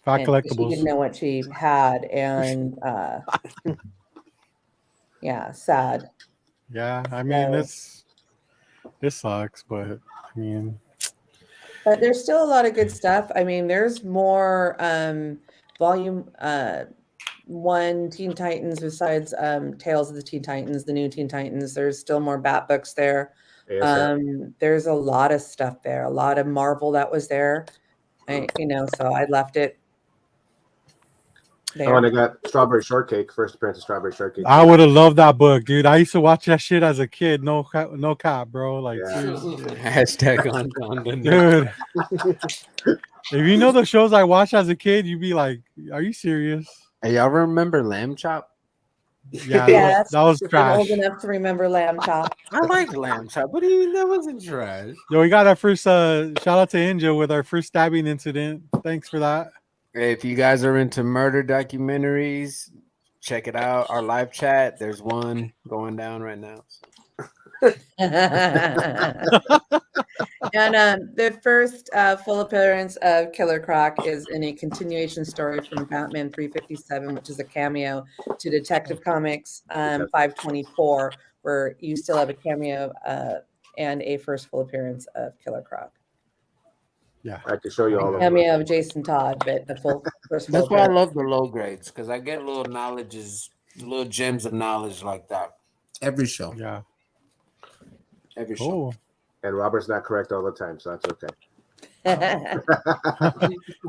Fat And she collectibles. didn't know what she had, and yeah, sad. Yeah, I mean, So- this sucks, but I mean, But there's still a lot of good stuff. I mean, there's more volume 1 Teen Titans besides Tales of the Teen Titans, the new Teen Titans. There's still more Bat books there. ASF. There's a lot of stuff there, a lot of Marvel that was there. So I left it there. Oh, and I got Strawberry Shortcake, first appearance of Strawberry Shortcake. I would have loved that book, dude. I used to watch that shit as a kid. No cap, bro. Like, Yeah. seriously. Hashtag on the Dude. If you know the shows I watched as a kid, you'd be like, "Are you serious?" Hey, y'all remember Lamb Chop? Yeah, Yes, that was I'm trash. old enough to remember Lamb Chop. I like Lamb Chop. What do you mean that wasn't trash? Yo, we got our first shout out to Inja with our first stabbing incident. Thanks for that. If you guys are into murder documentaries, check it out. Our live chat, there's one going down right now. And the first full appearance of Killer Croc is in a continuation story from Batman 357, which is a cameo to Detective Comics 524, where you still have a cameo and a first full appearance of Killer Croc. Yeah, I can show you all of them. Cameo of Jason Todd, but the first full That's why I appearance. love the low grades, because I get little little gems of knowledge like that. Every show. yeah. Every show. Cool. And Robert's not correct all the time, so that's okay.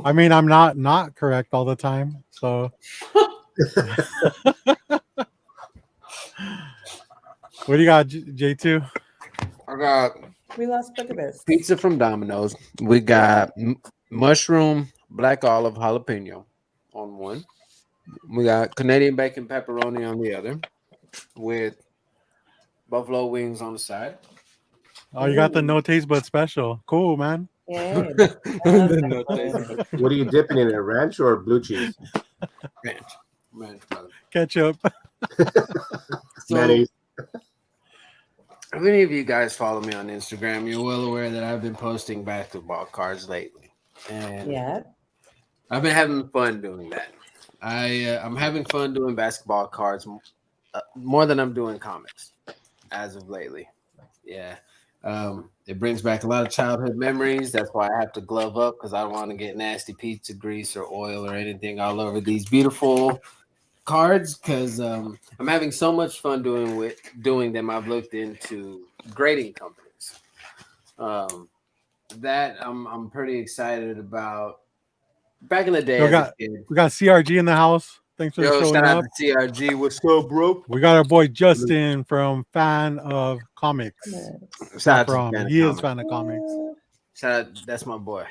I mean, I'm not correct all the time. So, what do you got, J2? I got We lost Bookabus. pizza from Domino's. We got mushroom, black olive, jalapeno on one. We got Canadian bacon pepperoni on the other, with buffalo wings on the side. Oh, you got the no taste but special. Cool, man. Yeah. What are you dipping in it? Ranch or blue cheese? Ranch, brother. Ketchup. So, Mayonnaise. if any of you guys follow me on Instagram, you're well aware that I've been posting basketball cards lately, and Yeah. I've been having fun doing that. I'm having fun doing basketball cards more than I'm doing comics as of lately. Yeah. It brings back a lot of childhood memories. That's why I have to glove up, because I don't want to get nasty pizza grease or oil or anything all over these beautiful cards, because I'm having so much fun doing them. I've looked into grading companies. That I'm pretty excited about. Back in the day, We as got a kid, CRG in the house. Thanks for showing shout out up. to CRG. What's up, bro? We got our boy Justin from Fan of Comics. Shout out to From Fan of he is Comics. Fan of Comics. Shout out, that's my boy.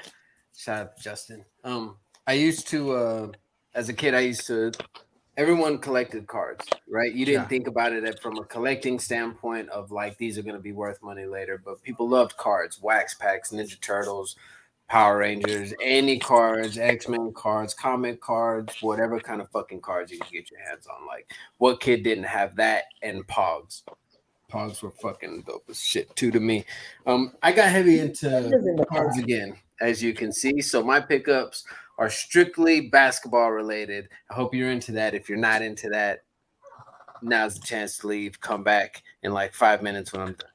Shout out to Justin. I used to, as a kid, everyone collected cards, right? You didn't think about it from a collecting standpoint of like, these are going to be worth money later, but people loved cards, wax packs, Ninja Turtles, Power Rangers, any cards, X-Men cards, comic cards, whatever kind of fucking cards you can get your hands on. Like, what kid didn't have that and Pogs? Pogs were fucking dope as shit too to me. I got heavy into cards again, as you can see. So my pickups are strictly basketball related. I hope you're into that. If you're not into that, now's the chance to leave. Come back in like 5 minutes when I'm done.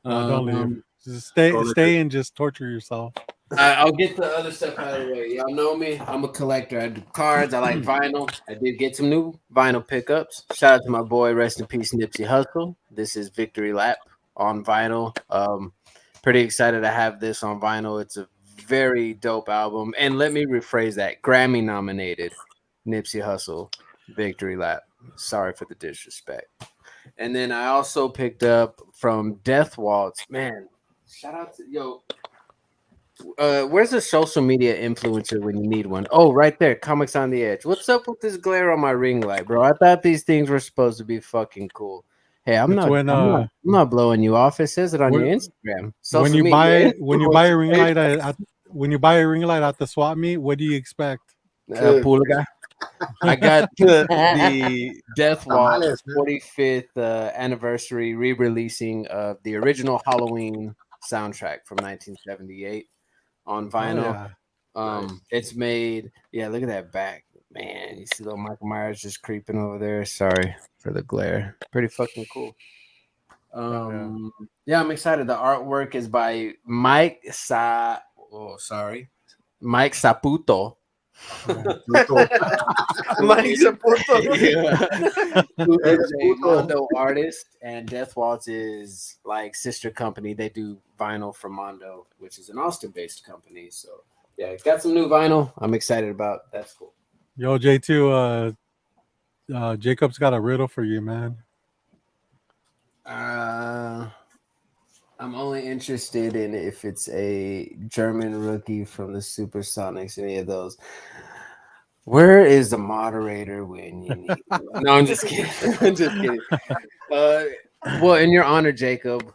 No, don't leave. Just stay and just torture yourself. I'll get the other stuff out of the way. Y'all know me. I'm a collector. I do cards. I like vinyl. I did get some new vinyl pickups. Shout out to my boy, rest in peace, Nipsey Hussle. This is Victory Lap on vinyl. Pretty excited to have this on vinyl. It's a very dope album. And let me rephrase that. Grammy nominated Nipsey Hussle, Victory Lap. Sorry for the disrespect. And then I also picked up from Death Waltz. Man, shout out to where's a social media influencer when you need one? Oh, right there, Comics on the Edge. What's up with this glare on my ring light, bro? I thought these things were supposed to be fucking cool. Hey, I'm not blowing you off. It says it on your Instagram. When you buy a ring light at the swap meet, what do you expect? Pool guy. I got the Death Waltz 45th anniversary re-releasing of the original Halloween soundtrack from 1978 on vinyl. It's made. Yeah, look at that back, man. You see little Michael Myers just creeping over there. Sorry for the glare. Pretty fucking cool. Yeah, I'm excited. The artwork is by Mike Saputo. Mike Saputo. Who is a Mondo artist, and Death Waltz is like sister company. They do vinyl for Mondo, which is an Austin-based company. So yeah, it's got some new vinyl. I'm excited about. That's cool. Yo, J2, Jacob's got a riddle for you, man. I'm only interested in if it's a German rookie from the Supersonics, any of those. Where is the moderator when you need one? No, I'm just kidding. I'm just kidding. Well, in your honor, Jacob,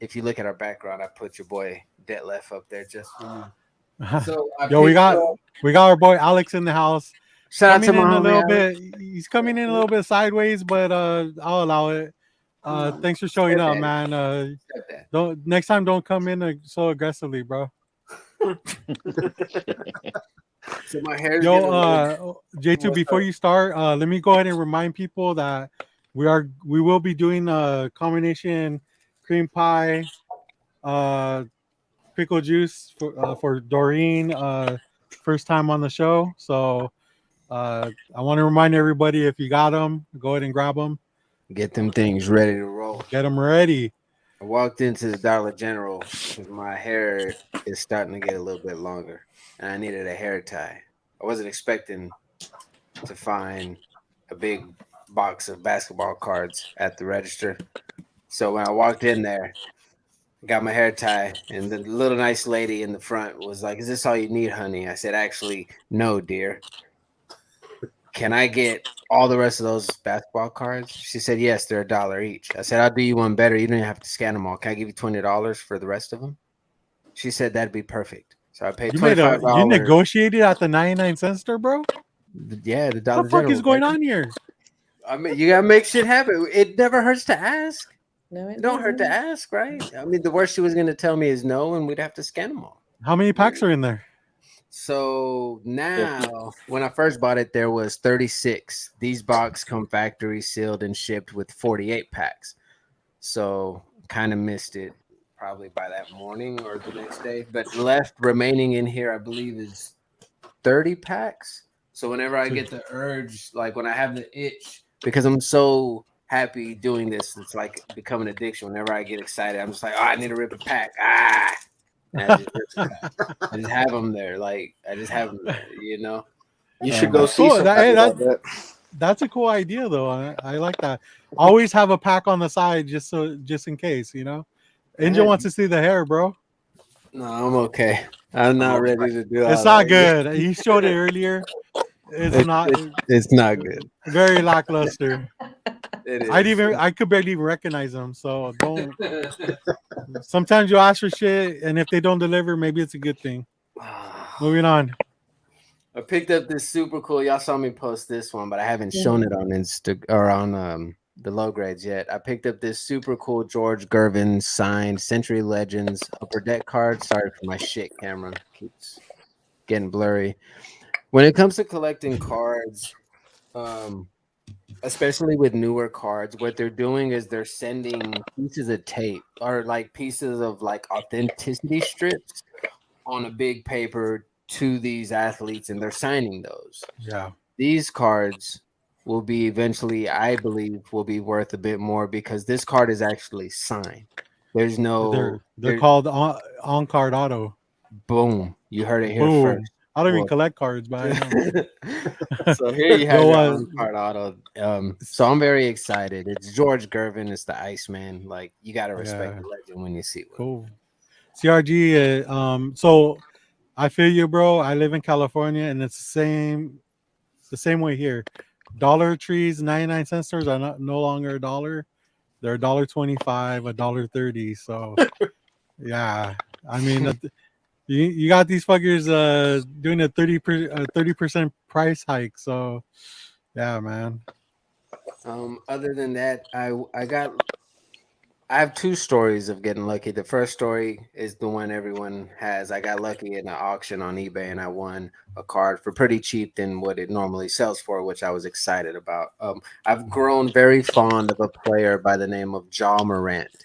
if you look at our background, I put your boy Detlef up there just for you. So we got our boy Alex in the house. Shout out to my homie Alex. He's coming in a little bit sideways, but I'll allow it. Thanks for showing up, man. Next time don't come in so aggressively, bro. So my hair's J2, before you start, let me go ahead and remind people that we will be doing a combination cream pie, pickle juice for Doreen, first time on the show. So I want to remind everybody, if you got them, go ahead and grab them. Get them things ready to roll. Get them ready. I walked into the Dollar General because my hair is starting to get a little bit longer, and I needed a hair tie. I wasn't expecting to find a big box of basketball cards at the register. So when I walked in there, got my hair tie, and the little nice lady in the front was like, "Is this all you need, honey?" I said, "Actually, no, dear. Can I get all the rest of those basketball cards?" She said, "Yes, they're $1 each." I said, "I'll do you one better. You don't even have to scan them all. Can I give you $20 for the rest of them?" She said, "That'd be perfect." So I paid $25. You negotiated at the 99-cent store, bro? Yeah, the Dollar What the fuck is going on here? I mean, you gotta make shit happen. It never hurts to ask. No, it don't hurt to ask, right? I mean, the worst she was gonna tell me is no, and we'd have to scan them all. How many packs are in there? So now, when I first bought it, there was 36. These boxes come factory sealed and shipped with 48 packs. So kind of missed it probably by that morning or the next day. But left remaining in here, I believe, is 30 packs. So whenever I get the urge, like when I have the itch, because I'm so happy doing this, it's like becoming an addiction. Whenever I get excited, I'm just like, oh, I need to rip a pack. I just have them there. Like I just have them there, you know. You should go see that's a cool idea, though. I like that. Always have a pack on the side just in case, you know. Angel wants to see the hair, bro. No, I'm okay. I'm not ready to do it. It's not good. He showed it earlier. It's not good. Very lackluster. It is. I could barely even recognize them. So don't. Sometimes you ask for shit, and if they don't deliver, maybe it's a good thing. Moving on. I picked up this super cool. Y'all saw me post this one, but I haven't shown it on Insta or on the low grades yet. I picked up this super cool George Girvin signed Century Legends Upper Deck card. Sorry for my shit camera. Keeps getting blurry. When it comes to collecting cards, especially with newer cards, what they're doing is they're sending pieces of tape or like pieces of like authenticity strips on a big paper to these athletes, and they're signing those. Yeah. These cards will be eventually, I believe, will be worth a bit more because this card is actually signed. There's no They're called on card auto. boom. You heard it here Boom. first. I don't even Well, collect cards, but I know. so here you have Go your on. on card auto. So I'm very excited. It's George Girvin. It's the Iceman. Like you gotta respect the legend when you see one. Cool. CRG. So I feel you, bro. I live in California, and it's the same way here. Dollar Trees, 99-cent stores are no longer $1. They're $1.25, $1.30. So yeah, I mean, you got these fuckers doing a 30% price hike. So yeah, man. Other than that, I have two stories of getting lucky. The first story is the one everyone has. I got lucky in an auction on eBay and I won a card for pretty cheap than what it normally sells for, which I was excited about. I've grown very fond of a player by the name of Ja Morant.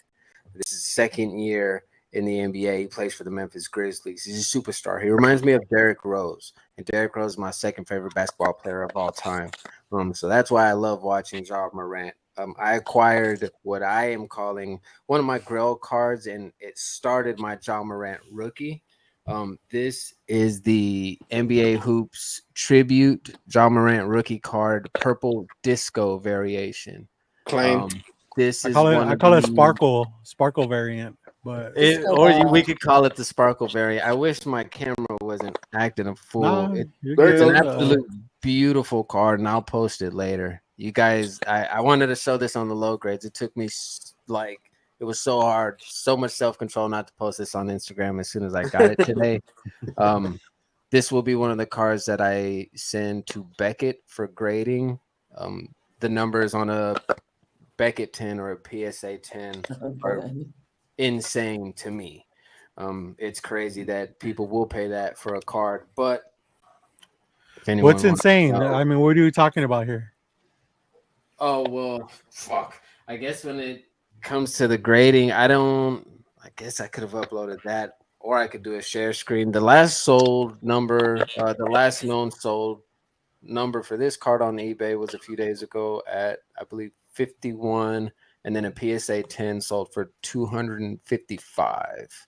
This is second year in the NBA. He plays for the Memphis Grizzlies. He's a superstar. He reminds me of Derrick Rose. And Derrick Rose is my second favorite basketball player of all time. So that's why I love watching Ja Morant. I acquired what I am calling one of my Grail cards, and it started my Ja Morant rookie. This is the NBA Hoops Tribute Ja Morant rookie card, purple disco variation. Claim. This I is call it sparkle variant, but we could call it the sparkle variant. I wish my camera wasn't acting a fool. nah, It's you're an good. absolute beautiful card, and I'll post it later. You guys, I wanted to show this on the low grades. It took me it was so hard, so much self-control not to post this on Instagram as soon as I got it today. This will be one of the cards that I send to Beckett for grading. The numbers on a Beckett 10 or a PSA 10 are insane to me. It's crazy that people will pay that for a card, but What's insane? I mean, what are you talking about here? Oh well, fuck. I guess when it comes to the grading, I guess I could have uploaded that, or I could do a share screen. The last sold number, the last known sold number for this card on eBay was a few days ago at, I believe, 51, and then a PSA 10 sold for 255.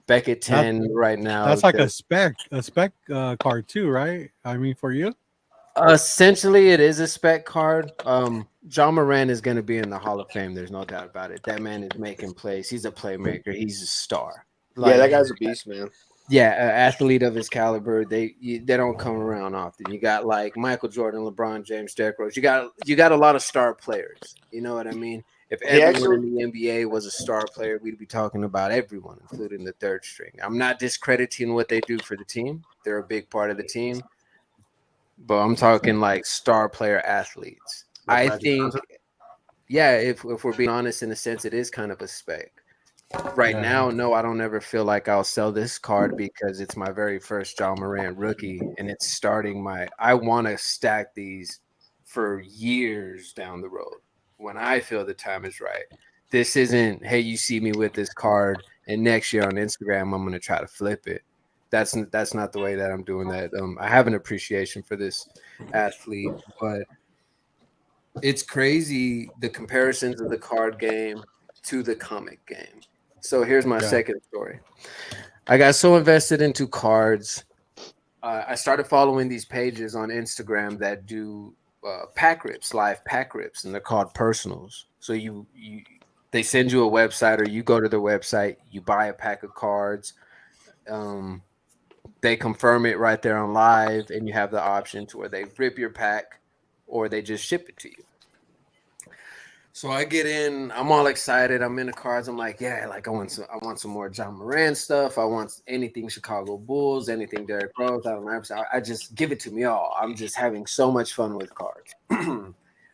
Beckett 10 right now. That's like a spec card too, right? I mean, for you. Essentially, it is a spec card. Ja Morant is going to be in the Hall of Fame. There's no doubt about it. That man is making plays. He's a playmaker. He's a star. Yeah, that guy's a beast, man. Yeah, an athlete of his caliber. They don't come around often. You got like Michael Jordan, LeBron James, Derrick Rose. You got a lot of star players. You know what I mean? If everyone in the NBA was a star player, we'd be talking about everyone, including the third string. I'm not discrediting what they do for the team. They're a big part of the team. But I'm talking like star player athletes. I think, yeah, if we're being honest, in a sense, it is kind of a spec. Right now, no, I don't ever feel like I'll sell this card because it's my very first Ja Morant rookie, and it's starting I want to stack these for years down the road when I feel the time is right. This isn't, hey, you see me with this card, and next year on Instagram, I'm going to try to flip it. That's not the way that I'm doing that. I have an appreciation for this athlete, but it's crazy the comparisons of the card game to the comic game. So here's my second story. I got so invested into cards. I started following these pages on Instagram that do pack rips, live pack rips, and they're called personals. So they send you a website, or you go to their website, you buy a pack of cards. They confirm it right there on live, and you have the option to where they rip your pack or they just ship it to you. So I get in, I'm all excited. I'm in the cards. I'm like, yeah, like I want some more Ja Morant stuff. I want anything Chicago Bulls, anything Derrick Rose. I just give it to me all. I'm just having so much fun with cards.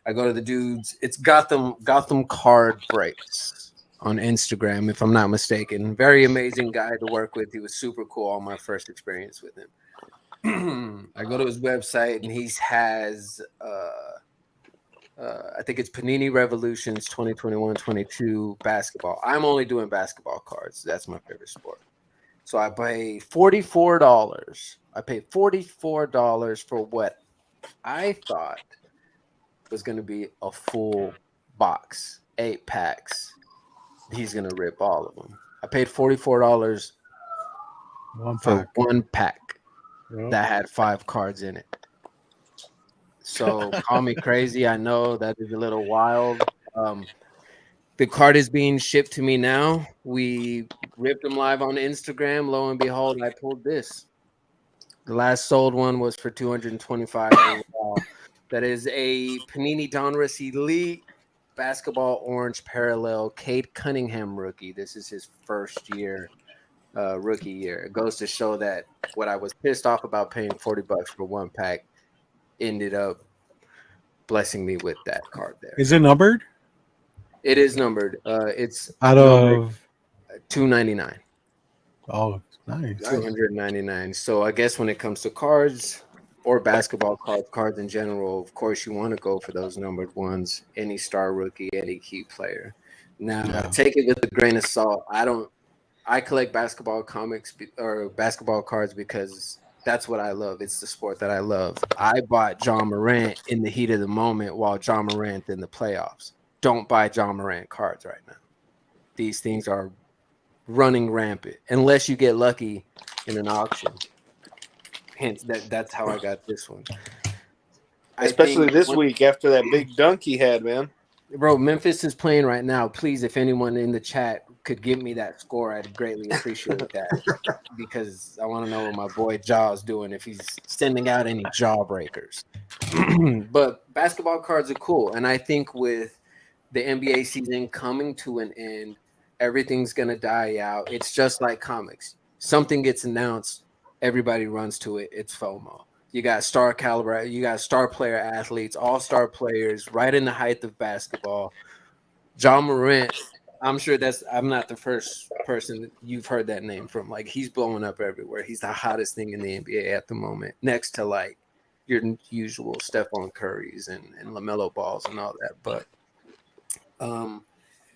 I go to the dudes. It's Gotham Card Breaks on Instagram, if I'm not mistaken. Very amazing guy to work with. He was super cool on my first experience with him. I go to his website and he has I think it's Panini Revolutions 2021-22 basketball. I'm only doing basketball cards. That's my favorite sport. So I pay $44. I paid $44 for what I thought was going to be a full box, 8 packs. He's going to rip all of them. I paid $44 for one pack that had 5 cards in it. So call me crazy. I know that is a little wild. The card is being shipped to me now. We ripped them live on Instagram. Lo and behold, I pulled this. The last sold one was for $225. That is a Panini Donruss Elite Basketball Orange Parallel Cade Cunningham rookie. This is his first year, rookie year. It goes to show that what I was pissed off about paying $40 for one pack ended up blessing me with that card there. Is it numbered? It is numbered. It's Out of $299. Oh, nice. $299. So I guess when it comes to cards or basketball cards in general, of course you want to go for those numbered ones. Any star rookie, any key player. Now take it with a grain of salt. I collect basketball comics or basketball cards because that's what I love. It's the sport that I love. I bought John Morant in the heat of the moment while John Morant in the playoffs. Don't buy John Morant cards right now. These things are running rampant unless you get lucky in an auction. Hence, that's how I got this one. Especially this week after that big dunk he had, man. Bro, Memphis is playing right now. Please, if anyone in the chat could give me that score, I'd greatly appreciate that because I want to know what my boy Jaw's doing, if he's sending out any jawbreakers. But basketball cards are cool. And I think with the NBA season coming to an end, everything's going to die out. It's just like comics. Something gets announced, everybody runs to it. It's FOMO. You got star caliber, you got star player athletes, all-star players, right in the height of basketball. John Morant, I'm sure I'm not the first person you've heard that name from. Like, he's blowing up everywhere. He's the hottest thing in the NBA at the moment, next to like your usual Stephon Currys and LaMelo Balls and all that. But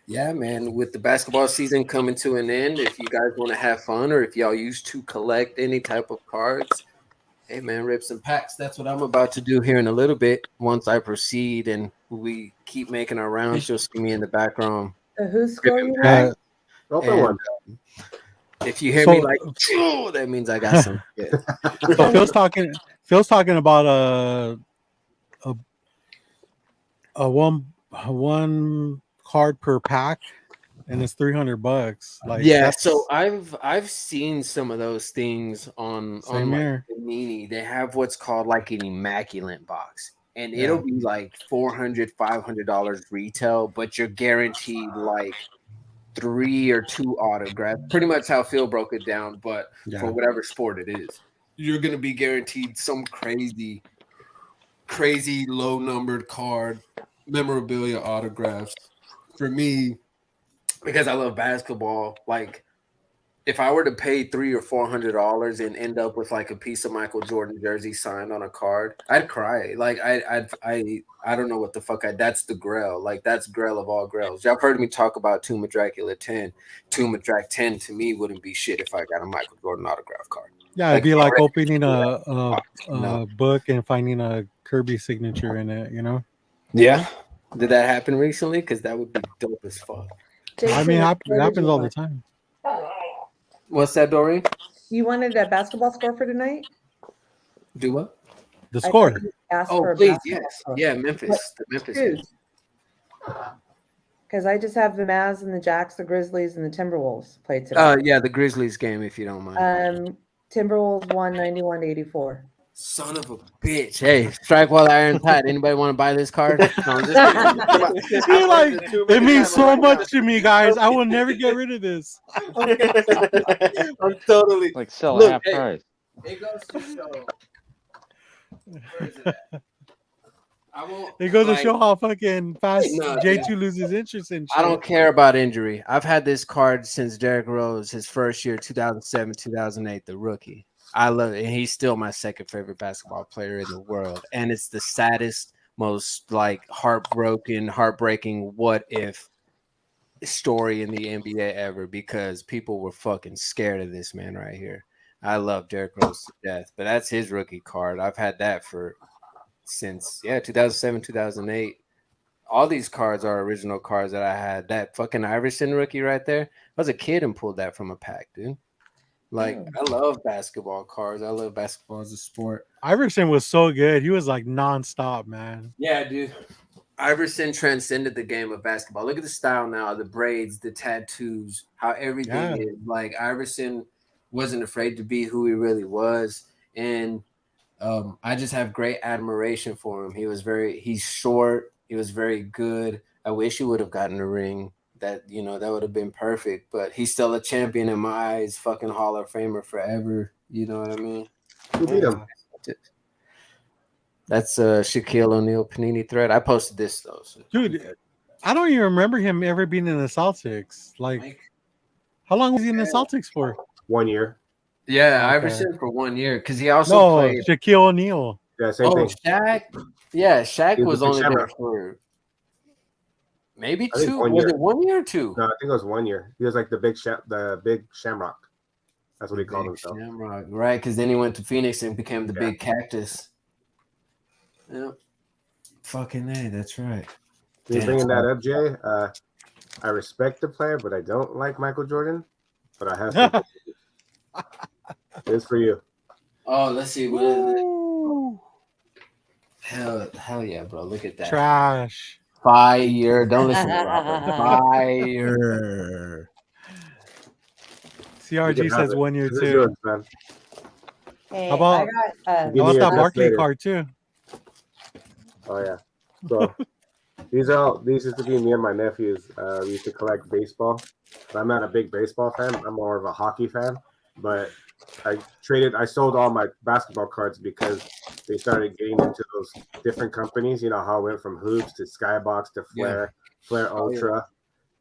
yeah, man, with the basketball season coming to an end, if you guys want to have fun or if y'all used to collect any type of cards, hey, man, rip some packs. That's what I'm about to do here in a little bit. Once I proceed and we keep making our rounds, you'll see me in the background. Whose score you have? Open one. If you hear me like, that means I got some shit. So Phil's talking about a one card per pack, and it's $300. Like, yeah, so I've seen some of those things on like Panini. They have what's called like an immaculate box, and it'll be like $400, $500 retail, but you're guaranteed like 3 or 2 autographs. Pretty much how Phil broke it down, but for whatever sport it is, you're gonna be guaranteed some crazy low numbered card, memorabilia autographs. For me, because I love basketball, like if I were to pay $300 or $400 and end up with like a piece of Michael Jordan jersey signed on a card, I'd cry. Like I don't know what the fuck. That's the Grail. Like that's Grail of all Grails. Y'all heard me talk about Tomb of Dracula 10. Tomb of Drac 10 to me wouldn't be shit if I got a Michael Jordan autograph card. Yeah, it'd be like opening a book and finding a Kirby signature in it. You know? Yeah. Did that happen recently? Because that would be dope as fuck. I mean, it happens all the time. What's that, Doreen? You wanted a basketball score for tonight? Do what? The score. Oh, please, yes. Score. Yeah, Memphis. The Memphis. Because I just have the Mavs and the Jacks, the Grizzlies, and the Timberwolves played today. Yeah, the Grizzlies game, if you don't mind. Timberwolves won 91-84. Son of a bitch. Hey, strike while iron's hot. Anybody want to buy this card? No, I'm just it means so much to me, guys. I will never get rid of this. I'm totally like sell half price. It goes to show. Where is it at? I won't. It goes to like, show how fucking fast No, J2 dude. loses interest in shit. I don't care about injury. I've had this card since Derrick Rose, his first year, 2007, 2008, the rookie. I love it. And he's still my second favorite basketball player in the world. And it's the saddest, most like heartbreaking what if story in the NBA ever because people were fucking scared of this man right here. I love Derrick Rose to death, but that's his rookie card. I've had that since 2007, 2008. All these cards are original cards that I had. That fucking Iverson rookie right there. I was a kid and pulled that from a pack, dude. Like, I love basketball cards. I love basketball as a sport. Iverson was so good. He was like nonstop, man. Yeah, dude. Iverson transcended the game of basketball. Look at the style now, the braids, the tattoos, how everything is. Like, Iverson wasn't afraid to be who he really was. And I just have great admiration for him. He's short. He was very good. I wish he would have gotten a ring. That would have been perfect. But he's still a champion in my eyes. Fucking Hall of Famer forever. You know what I mean? Who beat him? That's Shaquille O'Neal Panini thread. I posted this though. So. Dude, I don't even remember him ever being in the Celtics. Like, how long was he in the Celtics for? 1 year. Yeah, Okay. Iverson for 1 year because he also played. Shaquille O'Neal. Yeah, same thing. Shaq. Yeah, Shaq He was was the only there Shamrock. for maybe I think 2. 1 Was year. it 1 year or 2? No, I think it was 1 year. He was like the big Shamrock. That's what he called himself. Shamrock, right? Because then he went to Phoenix and became the big cactus. Yep. Fucking A, that's right. You bringing that up, Jay? I respect the player, but I don't like Michael Jordan. But I have to. It's for you. Oh, let's see. What is it? Hell yeah, bro. Look at that. Trash. Fire. Don't listen to Robert. Fire. CRG says 1 year This is too. yours, man. Hey, How about- I Give How me about your that best Barkley later. card too? Oh yeah. So these used to be me and my nephews. We used to collect baseball. But I'm not a big baseball fan. I'm more of a hockey fan. But I sold all my basketball cards because they started getting into those different companies. You know how it went from Hoops to Skybox to Flair, Flair Ultra.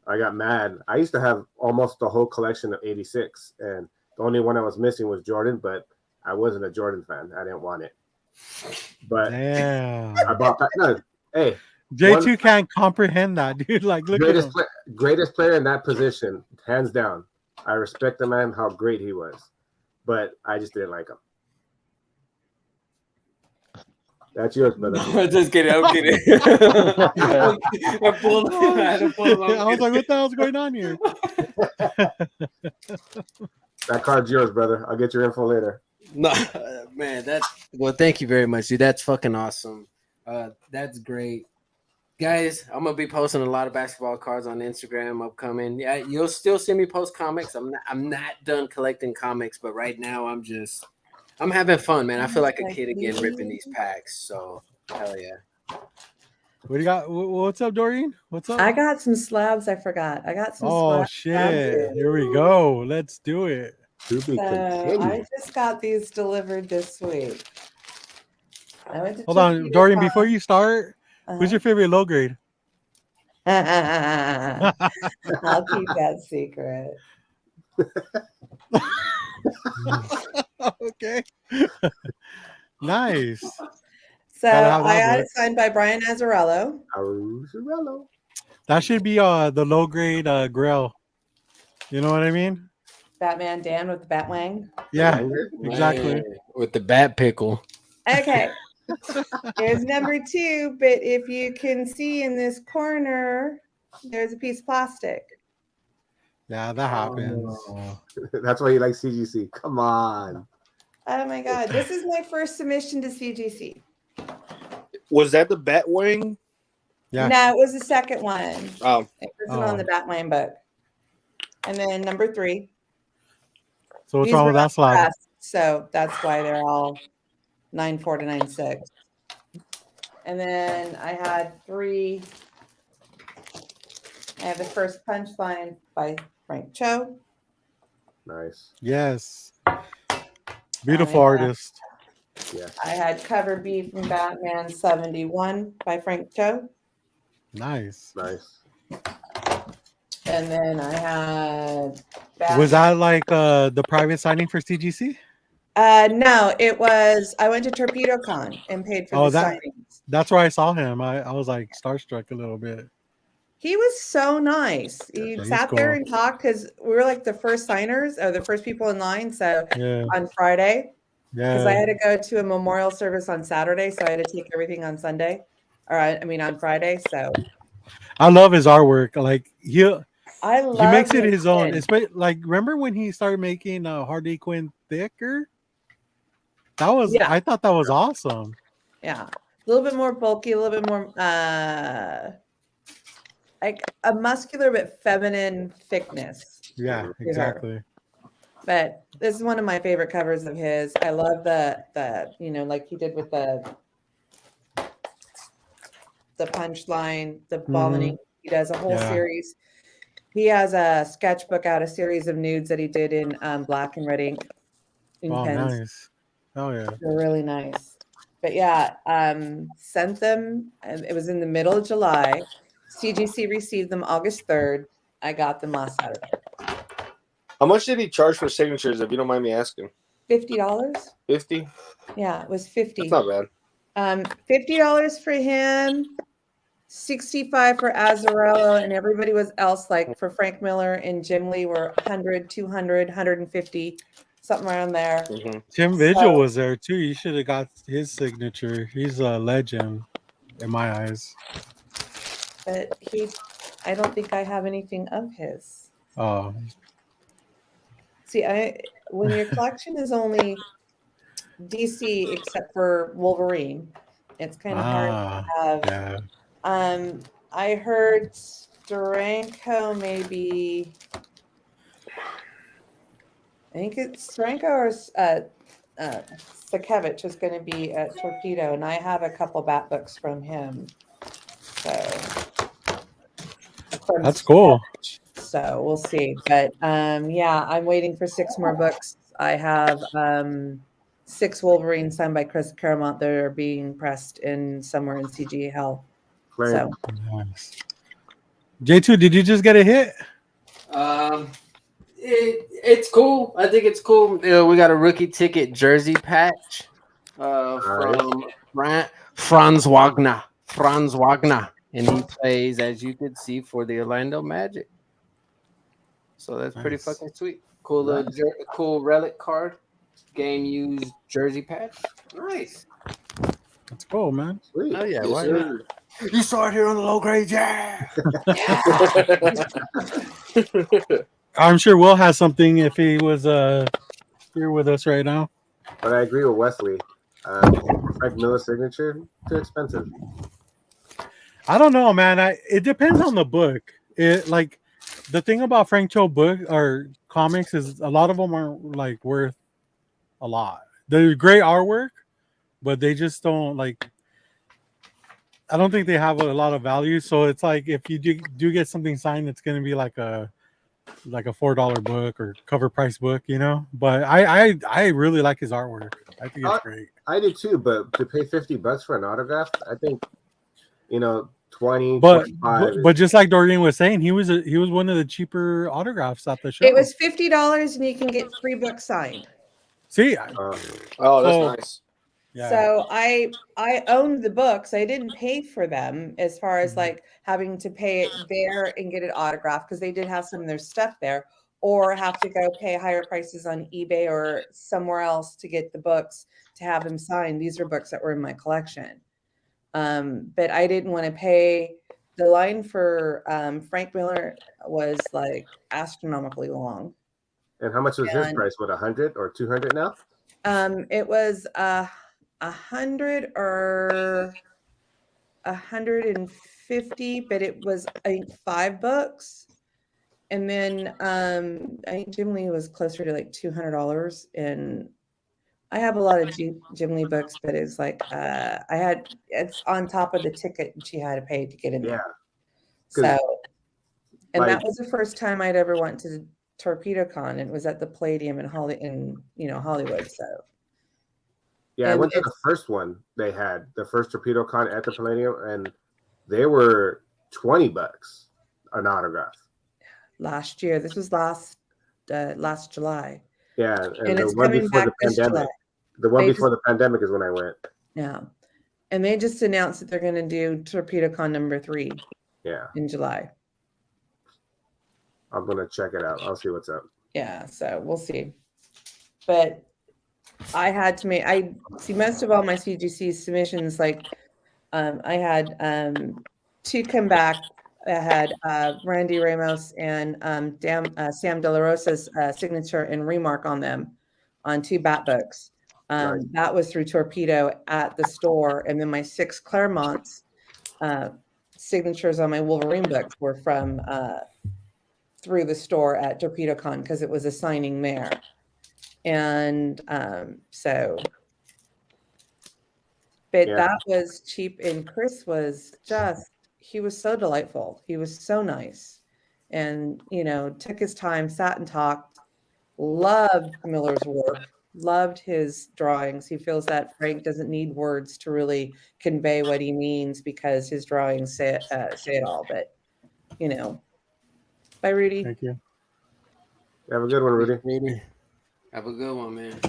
I got mad. I used to have almost the whole collection of 86, and the only one I was missing was Jordan, but I wasn't a Jordan fan. I didn't want it. But Damn. I bought that. No, hey, J2 can't comprehend that, dude. Like, look at him. greatest player in that position, hands down. I respect the man, how great he was, but I just didn't like him. That's yours, brother. Just kidding. I'm kidding. I I was like, what the hell's going on here? That card's yours, brother. I'll get your info later. No, man, well, thank you very much, dude. That's fucking awesome. That's great. Guys, I'm gonna be posting a lot of basketball cards on Instagram upcoming. Yeah, you'll still see me post comics. I'm not done collecting comics, but right now I'm having fun, man. I feel like a kid again ripping these packs. So hell yeah. What do you got? What's up, Doreen? What's up? I got some slabs. I forgot. I got some. Oh slabs. shit! Here we go. Let's do it. To be I continued. just got these delivered this week. I went to Hold on, Chiquita Dorian. Farm. Before you start, who's your favorite low grade? I'll keep that secret. Okay. Nice. So Gotta have I that had book. it signed by Brian Azzarello. Aruzarello. That should be the low grade grill. You know what I mean? Batman Dan with the Batwang. Yeah, exactly. Man, with the bat pickle. Okay. Here's number 2, but if you can see in this corner, there's a piece of plastic. Yeah, that happens. That's why you like CGC. Come on. Oh my God. This is my first submission to CGC. Was that the Batwing? Yeah. No, it was the second one. Oh, It wasn't on the Batman book. And then number 3. So what's These wrong were with that not slab? pressed, so that's why they're all 9.4 to 9.6. And then I had 3. I have the first punchline by Frank Cho. Nice. Yes. Beautiful yeah. artist. Yes. I had cover B from Batman 71 by Frank Cho. Nice. Nice. And then I had Was that like the private signing for CGC? No, it was I went to Torpedo Con and paid for the signings. That's where I saw him. I was like starstruck a little bit. He was so nice. He sat there and talked because we were like the first signers or the first people in line. So on Friday, because I had to go to a memorial service on Saturday, so I had to take everything on Sunday, or I mean on Friday. So I love his artwork. Like he makes it his own. It's like remember when he started making Harley Quinn thicker? That was I thought that was awesome. Yeah, a little bit more bulky, a little bit more like a muscular but feminine thickness. Yeah, exactly. But this is one of my favorite covers of his. I love the like he did with the punchline, the vomiting. He does a whole series. He has a sketchbook out, a series of nudes that he did in black and red ink. Oh, pens. nice. Oh yeah. They're really nice. But yeah, sent them. It was in the middle of July. CGC received them August 3rd. I got them last Saturday. How much did he charge for signatures, if you don't mind me asking? $50. 50? Yeah, it was $50. That's not bad. $50 for him, $65 for Azzarello, and everybody was else like for Frank Miller and Jim Lee were $100, $200, $150, something around there. Mm-hmm. Tim Vigil was there too. You should have got his signature. He's a legend in my eyes. But I don't think I have anything of his. Oh. See, when your collection is only DC except for Wolverine, it's kind of hard to have. Yeah. I heard Steranko maybe. I think it's Steranko or Sakevich is going to be at Torpedo, and I have a couple bat books from him. So that's cool. So we'll see. But yeah, I'm waiting for 6 more books. I have 6 Wolverines signed by Chris Claremont that are being pressed in somewhere in CG Hell. So nice. J2, did you just get a hit? It's cool. I think it's cool. We got a rookie ticket jersey patch from Franz Wagner. And he plays, as you could see, for the Orlando Magic. So that's pretty fucking sweet. Cool little cool relic card. Game used jersey patch. Nice. That's cool, man. Sweet. Oh yeah, why not? You saw it here on the low grade, yeah. I'm sure Will has something if he was here with us right now. But I agree with Wesley. Frank Miller's signature, too expensive. I don't know, man. It depends on the book. It like the thing about Frank Cho book or comics is a lot of them are like worth a lot. They're great artwork, but they just don't like. I don't think they have a lot of value. So it's like if you do get something signed, it's going to be like a $4 book or cover price book, you know. But I really like his artwork. I think it's great. I do too, but to pay $50 for an autograph, I think 20, but 25. But just like Dorian was saying, he was one of the cheaper autographs at the show. it was $50 and you can get 3 books signed. See, that's nice. Yeah. So I owned the books. I didn't pay for them as far as like having to pay it there and get it autographed because they did have some of their stuff there, or have to go pay higher prices on eBay or somewhere else to get the books to have them signed. These are books that were in my collection. But I didn't want to pay. The line for Frank Miller was like astronomically long. And how much was his price? What, 100 or 200 now? It was 100 or 150, but it was I think 5 books, and then I think Jim Lee was closer to like $200. And I have a lot of Jim Lee books, but it's like it's on top of the ticket she had to pay to get in there. So, and that was the first time I'd ever went to Torpedo Con, and it was at the Palladium in Hollywood. So. Yeah, I And went to the first one they had, the first Torpedo Con at the Palladium, and they were $20 an autograph. last year, this was last July. Yeah, And and the it's one coming before back the this pandemic. July. The one They before just- the pandemic is when I went. Yeah. And they just announced that they're going to do Torpedo Con number 3 Yeah, in July. I'm gonna check it out. I'll see what's up. Yeah, so we'll see. But I had to make, I see most of all my CGC submissions, like I had 2 come back. I had Randy Ramos and Sam De La Rosa's signature and remark on them on 2 bat books. Nice. That was through Torpedo at the store. And then my 6 Claremonts signatures on my Wolverine books were from through the store at Torpedo Con because it was a signing there. And so, but Yeah. that was cheap. And Chris was just, he was so delightful. He was so nice and, you know, took his time, sat and talked, loved Miller's work, loved his drawings. He feels that Frank doesn't need words to really convey what he means because his drawings say it all. But, you know, bye, Rudy. Thank you. Have a good one, Rudy. Rudy. Have a good one, man.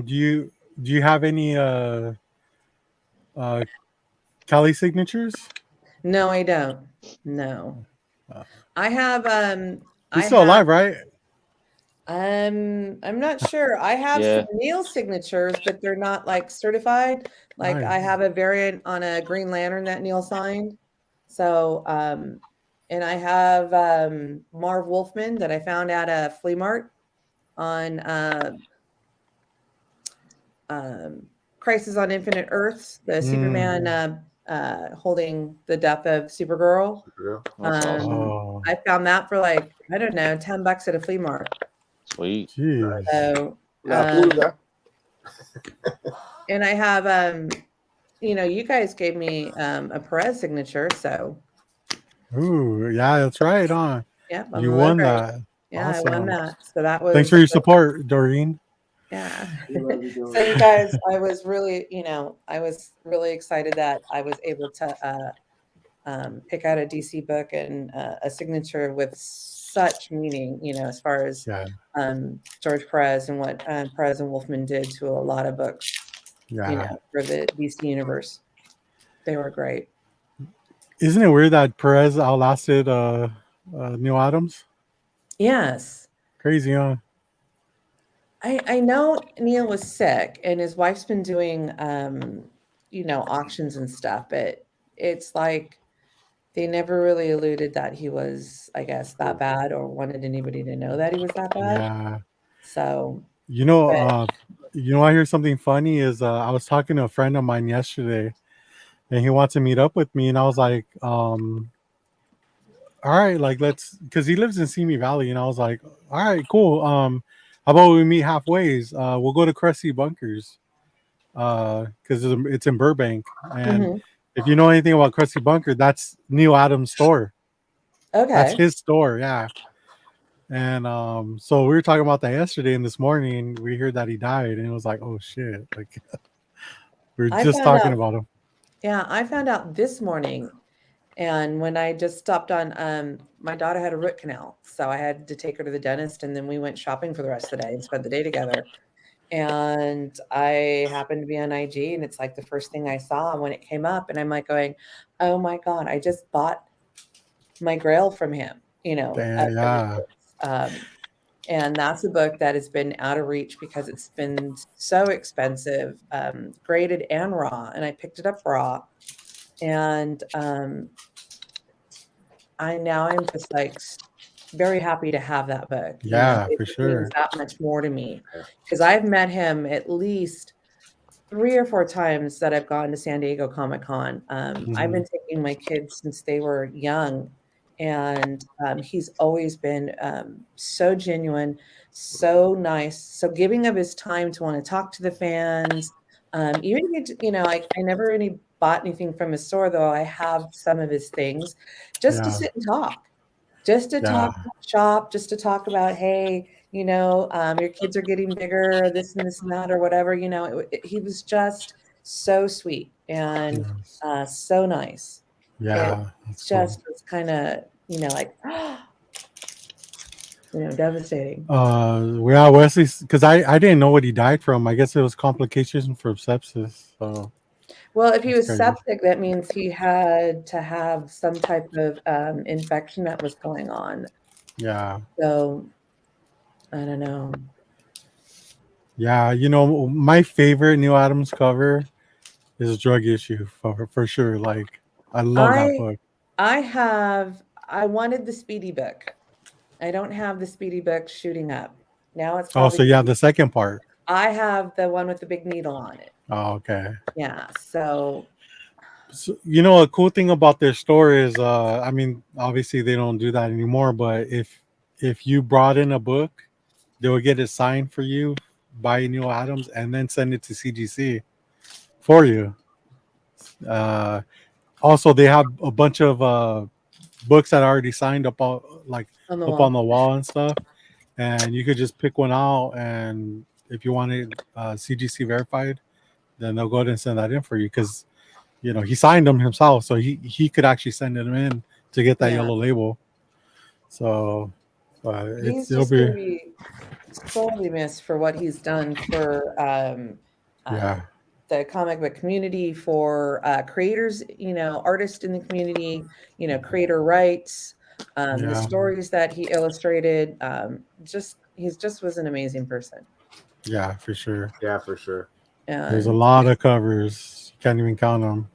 Do you have any Kelly signatures? No, I don't. No. I have He's still alive, right? I'm not sure. I have some Neil signatures, but they're not like certified. Like Nice. I have a variant on a Green Lantern that Neil signed. So and I have Marv Wolfman that I found at a flea mart on Crisis on Infinite Earths, the Superman holding the death of Supergirl. Oh, I found that for like, I don't know, $10 at a flea mart. Sweet. jeez. So, and I have, you know, you guys gave me a Perez signature, so Ooh, yeah, that's right. yeah, You won that. Yeah, Awesome. I won that. So that was. Thanks for your support, Doreen. Yeah. So you guys, I was really, you know, I was really excited that I was able to pick out a DC book and a signature with such meaning, you know, as far as George Perez and what Perez and Wolfman did to a lot of books, you know, for the DC universe. They were great. Isn't it weird that Perez outlasted Neil Adams? Yes. Crazy, huh? I know Neil was sick and his wife's been doing, you know, auctions and stuff, but it's like they never really alluded that he was, I guess, that bad or wanted anybody to know that he was that bad. Yeah. So, you know, I hear something funny is I was talking to a friend of mine yesterday and he wants to meet up with me. And I was like, all right, like because he lives in Simi Valley. And I was like, all right, cool. How about we meet halfway? We'll go to Crusty Bunkers because it's in Burbank. And if you know anything about Crusty Bunker, that's Neil Adams' store. Okay. That's his store, yeah. And so we were talking about that yesterday and this morning. We heard that he died, and it was like, oh shit! Like we were just talking about him. Yeah, I found out this morning, and when I just stopped on, my daughter had a root canal, so I had to take her to the dentist, and then we went shopping for the rest of the day and spent the day together. And I happened to be on IG, and it's like the first thing I saw when it came up, and I'm like going, "Oh my god, I just bought my Grail from him," you know. Yeah. And that's a book that has been out of reach because it's been so expensive, graded and raw. And I picked it up raw, and I'm just like very happy to have that book. Yeah, you know, for sure. Means that much more to me because I've met him at least 3 or 4 times that I've gone to San Diego Comic-Con. I've been taking my kids since they were young, and he's always been so genuine, so nice, so giving of his time to want to talk to the fans. Even, you know, I never really bought anything from his store, though I have some of his things just to sit and talk, just to talk shop, just to talk about, hey, your kids are getting bigger, this and this and that, or whatever. He was just so sweet and so nice. Yeah, that's cool. Just was kind of, like, devastating. Yeah, Wesley, because I didn't know what he died from. I guess it was complications from sepsis. So, well, if he that's was crazy. septic, that means he had to have some type of infection that was going on. Yeah. So, I don't know. Yeah, my favorite Neil Adams cover is Drug Issue for sure. Like, I love that book. I wanted the Speedy book. I don't have the Speedy book Shooting Up. Now it's Oh, probably so you have the second part. I have the one with the big needle on it. Oh, okay. Yeah. So, a cool thing about their store is, I mean, obviously they don't do that anymore, but if you brought in a book, they would get it signed for you by Neil Adams and then send it to CGC for you. Also, they have a bunch of books that are already signed up on on the up wall. on the wall and stuff, and you could just pick one out, and if you want it CGC verified, then they'll go ahead and send that in for you because he signed them himself, so he could actually send them in to get that yellow label. So He's it'll just going to be be sorely missed for what he's done for the comic book community, for creators, artists in the community, creator rights, the stories that he illustrated. He just was an amazing person. Yeah, for sure. Yeah, for sure. There's a lot of covers. Can't even count them.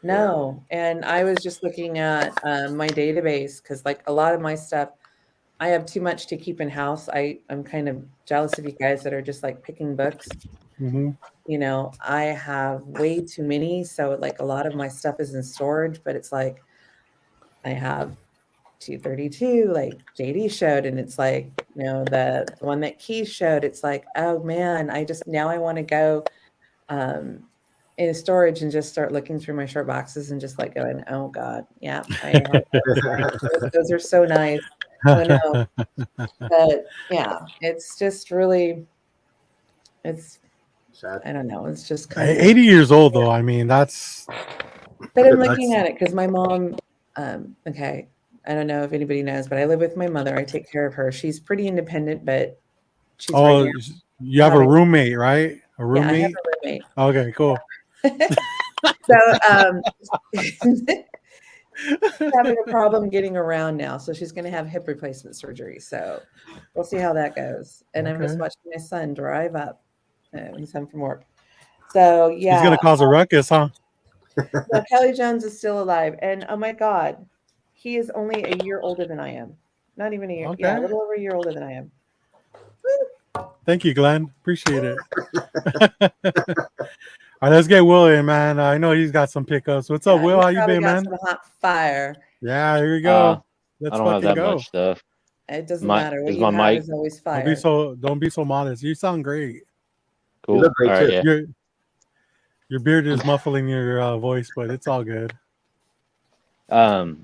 No, and I was just looking at my database because, like, a lot of my stuff, I have too much to keep in house. I'm kind of jealous of you guys that are just like picking books. Mm-hmm. I have way too many, so like a lot of my stuff is in storage, but it's like I have 232, like JD showed, and it's like, the one that Keith showed, it's like, oh man, now I want to go in storage and just start looking through my short boxes and just like going, oh God, yeah, those are so nice. I know. But yeah, it's just really, it's sad. I don't know. It's just kind of 80 years old though. I mean, that's. But I'm looking at it because my mom. Okay, I don't know if anybody knows, but I live with my mother. I take care of her. She's pretty independent, but she's. Oh, right, you have a roommate, right? A roommate. Yeah, I have a roommate. Okay, cool. So, having a problem getting around now, so she's going to have hip replacement surgery. So we'll see how that goes. And I'm just watching my son drive up. He's home from work. So yeah, he's going to cause a ruckus, huh? So Kelly Jones is still alive, and oh my God, he is only a year older than I am. Not even a year. Okay. Yeah, a little over a year older than I am. Thank you, Glenn. Appreciate it. All right, let's get Will in, man. I know he's got some pickups. What's up, Will? How you been, man? Some hot fire. Yeah, here we go. Let's I don't have that much stuff. It doesn't matter. What you have is always fire. Don't be so modest. You sound great. Cool. You look great too. Right, yeah. Your beard is muffling your voice, but it's all good. Yeah,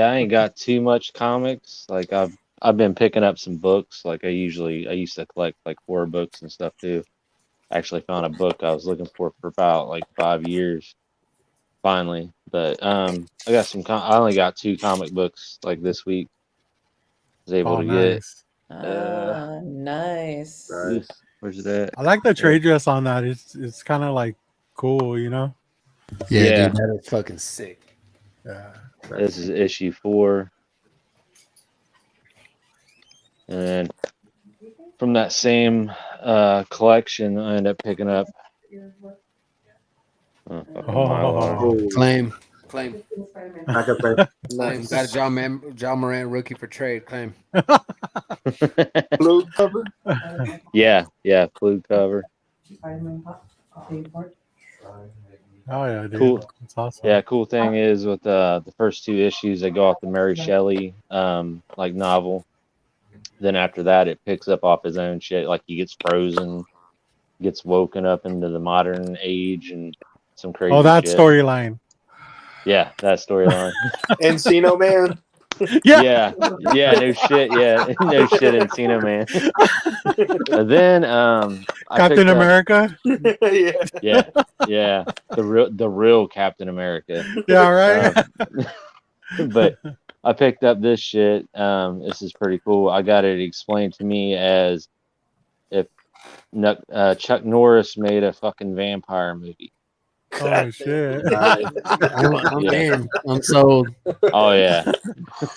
I ain't got too much comics. Like I've been picking up some books. Like I used to collect like horror books and stuff too. I actually found a book I was looking for about like 5 years, finally. But I got some. I only got 2 comic books like this week. I was able to nice. Get. Nice. Where's it at? I like the trade dress on that. It's kind of like cool, Yeah, dude, that is fucking sick. Yeah. This is issue 4. And then from that same collection, I ended up picking up. Claim. Got a John Morant rookie for trade. Claim. Blue cover. Yeah, blue cover. Oh yeah, dude. Cool. That's awesome. Yeah, cool thing is with the first 2 issues, they go off the Mary Shelley like novel. Then after that, it picks up off his own shit. Like he gets frozen, gets woken up into the modern age, and some crazy. Oh, that shit. storyline. Yeah, that storyline. Encino Man. Yeah, no shit. Yeah, no shit, Encino Man. And then I Captain picked up, America. yeah, the real Captain America. Yeah, right. But I picked up this shit. This is pretty cool. I got it explained to me as if Chuck Norris made a fucking vampire movie. Oh shit. I'm Yeah. in. I'm sold. Oh yeah.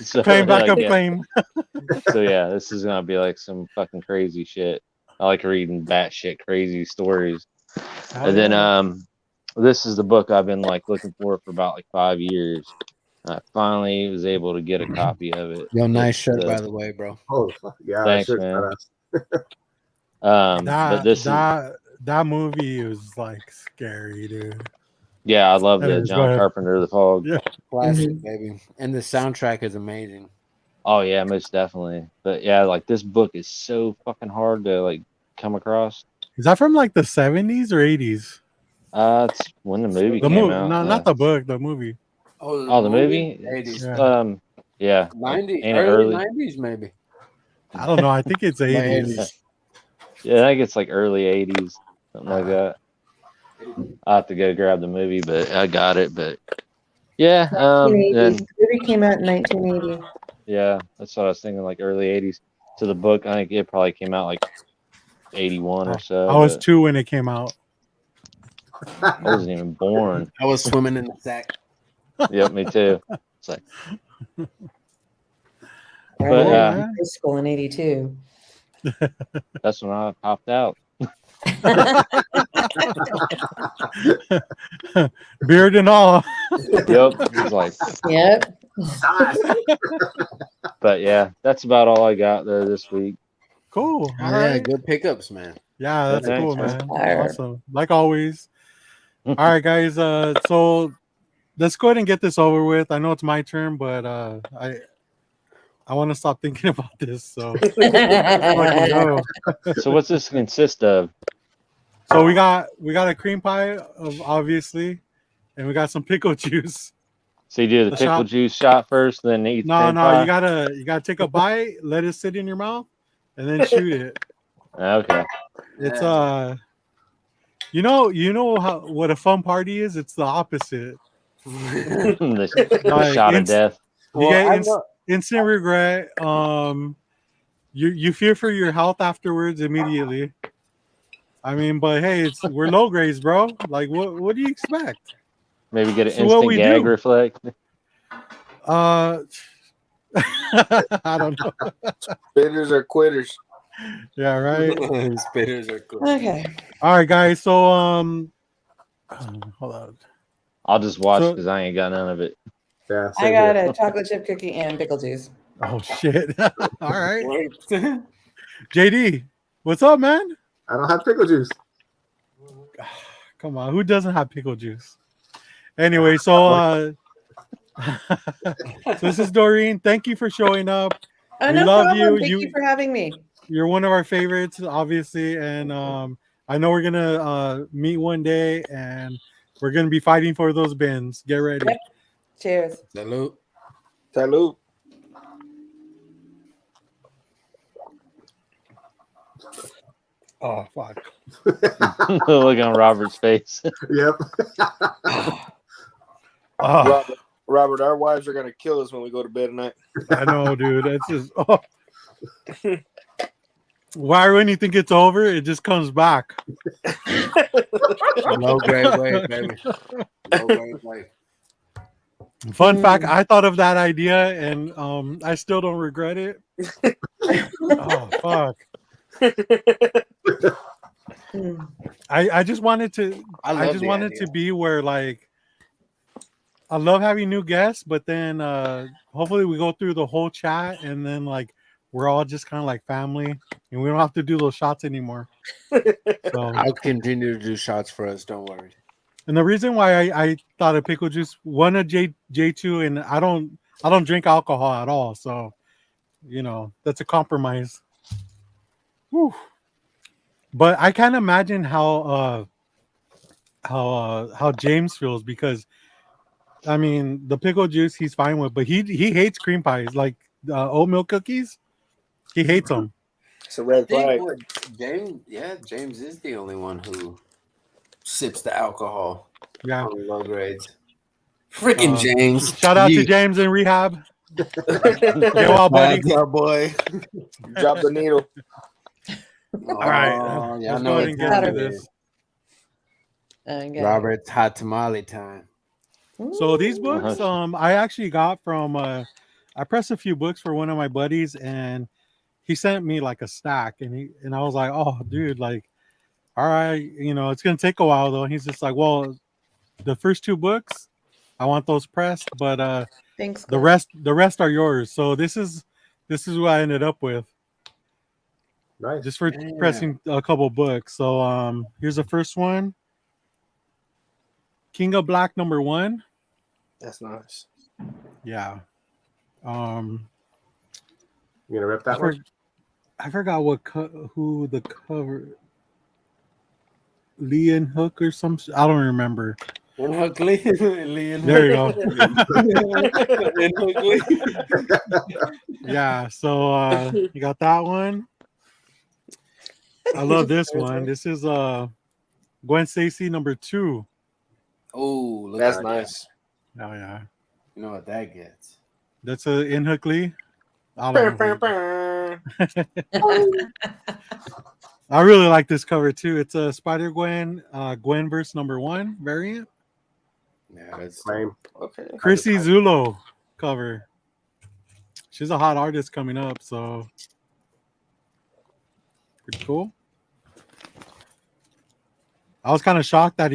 So, Claim back up yeah. claim. So yeah, this is gonna be like some fucking crazy shit. I like reading batshit crazy stories. Hell And then yeah. this is the book I've been like looking for about like 5 years. I finally was able to get a copy of it. Yo, nice It's shirt, by the way, bro. Oh, fuck. Yeah, that Thanks, shirt's man. badass. But this is That movie was like scary, dude. yeah, I love the Anyways, go John ahead. Carpenter The Fog. Yeah. Classic, baby. And the soundtrack is amazing. Oh yeah, most definitely. But yeah, like this book is so fucking hard to like come across. Is that from like the 70s or 80s? It's when the movie The came movie, out. no, not the book, the movie. Oh, the movie? 80s. Yeah. Yeah. 90s, Ain't it early early? 90s, maybe. I don't know. I think it's 80s. 80s. Yeah, I think it's like early 80s, something like that. I'll have to go grab the movie, but I got it. But yeah, 1980. then The movie came out in 1980. yeah, that's what I was thinking, like early 80s. To the book, I think it probably came out like 81 or so. I was but 2 when it came out. I wasn't even born. I was swimming in the sack. Yep, me too. It's like, I But, went uh, to high school in 82. that's when I popped out. Beard and all. Yep, it was like, Yep. but yeah, that's about all I got though this week. Cool. Oh, All yeah, right. good pickups, man. Yeah, that's Thanks, cool, man. man. Fire. Awesome. Like always. All right, guys. So let's go ahead and get this over with. I know it's my turn, but I want to stop thinking about this. So fucking go. So what's this consist of? So we got a cream pie of obviously, and we got some pickle juice. So you do the The pickle shot- juice shot first, then eat the No, cream no, pie? you gotta take a bite, let it sit in your mouth, and then shoot it. Okay. It's you know how what a fun party is? It's the opposite. the Like, shot of death. You get instant regret. You fear for your health afterwards immediately. I mean, but hey, we're low grades, bro. Like, what do you expect? Maybe get an So what instant we gag do? reflex. I don't know. Bitters or quitters. Yeah, right. Spitters are cool. Okay. All right, guys. So hold on. I'll just watch So- because I ain't got none of it. Yeah, I same got here. a chocolate chip cookie and pickle juice. Oh shit! All right, Wait. JD, what's up, man? I don't have pickle juice. Come on, who doesn't have pickle juice? Anyway, so so this is Doreen. Thank you for showing up. Oh, We no love problem. you. Thank You- you for having me. You're one of our favorites, obviously, and I know we're gonna meet one day, and we're gonna be fighting for those bins. Get ready. Yep. Cheers. Salute. Salute. Oh fuck! Look on Robert's face. Yep. Oh, Robert, our wives are gonna kill us when we go to bed tonight. I know, dude. That's just. Oh. Why, when you think it's over, it just comes back. No great way, baby. No great way. Fun fact: I thought of that idea, and I still don't regret it. Oh fuck! Mm. I just wanted to. I I love just the wanted idea. to be where like. I love having new guests, but then hopefully we go through the whole chat, and then like we're all just kind of like family, and we don't have to do those shots anymore. So, I'll continue to do shots for us. Don't worry. and the reason why I thought of pickle juice, one of J2, and I don't drink alcohol at all, so you know that's a compromise. Whew. But I can't imagine how James feels, because I mean, the pickle juice he's fine with, but he hates cream pies, like oatmeal cookies. He hates them. It's a red think flag. what James is the only one who sips the alcohol Yeah. on low grades. Freaking James. Shout out to Yeet. James in rehab. Get well, buddy. That's our boy. Drop the needle. All right. Oh, y'all Let's know go ahead what and get time into it this. is. Okay. Robert's hot tamale time. So these books, I actually got from I pressed a few books for one of my buddies, and he sent me like a stack, and I was like, oh, dude, like, all right, you know, it's gonna take a while though. And he's just like, well, the first two books, I want those pressed, but Thanks. the rest are yours. So this is what I ended up with. Nice. Just for pressing a couple books. So here's the first one. King of Black #1. That's nice. Yeah. You gonna rip that one? I forgot who the cover. Leon Hook or some. I don't remember. Leon. There you go. Leon. Yeah. So you got that one. I love this one. This is Gwen Stacy #2. Oh, That's nice. Oh yeah. You know what that gets? That's a In Hook Lee. I don't know. I really like this cover too. It's a Spider Gwen, Gwenverse #1 variant. Yeah, that's Same. Okay. Chrissy Zulo cover. She's a hot artist coming up, so pretty cool. I was kind of shocked that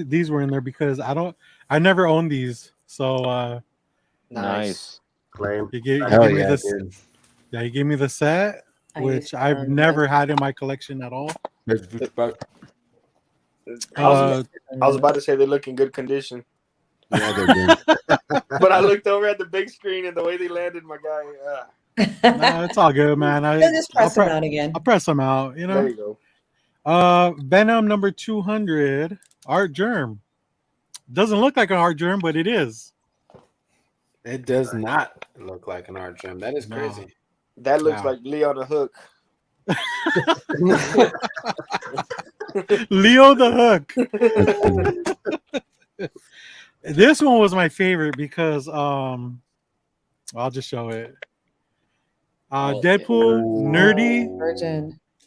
these were in there because I never owned these. So Nice. Claim. he gave Hell me yeah, this. dude. Yeah, he gave me the set, I which used to I've own never had in my collection at all. I was Uh, about to say they look in good condition, Yeah, they're good. but I looked over at the big screen and the way they landed, my guy. no, it's all good, man. They'll just press them out again. I'll press them out, you There know. you go. Venom #200, Art Germ. Doesn't look like an art germ, but it is. It does not look like an art gem. That is No. crazy. That looks Wow. like Lee on a hook. Leo the Hook. This one was my favorite because I'll just show it. Deadpool,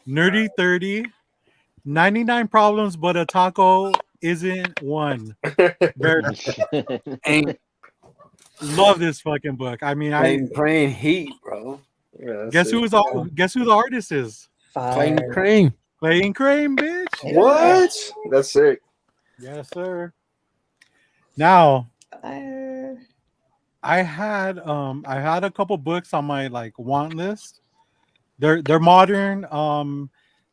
nerdy 30, 99 problems, but a taco isn't one. Ain't Love this fucking book. I mean, Crane heat, bro. Yeah, guess who the artist is? Fire. Crane. Clayton Crane, bitch. What? That's sick. Yes, sir. Now, Fire. I had a couple books on my like want list. They're modern.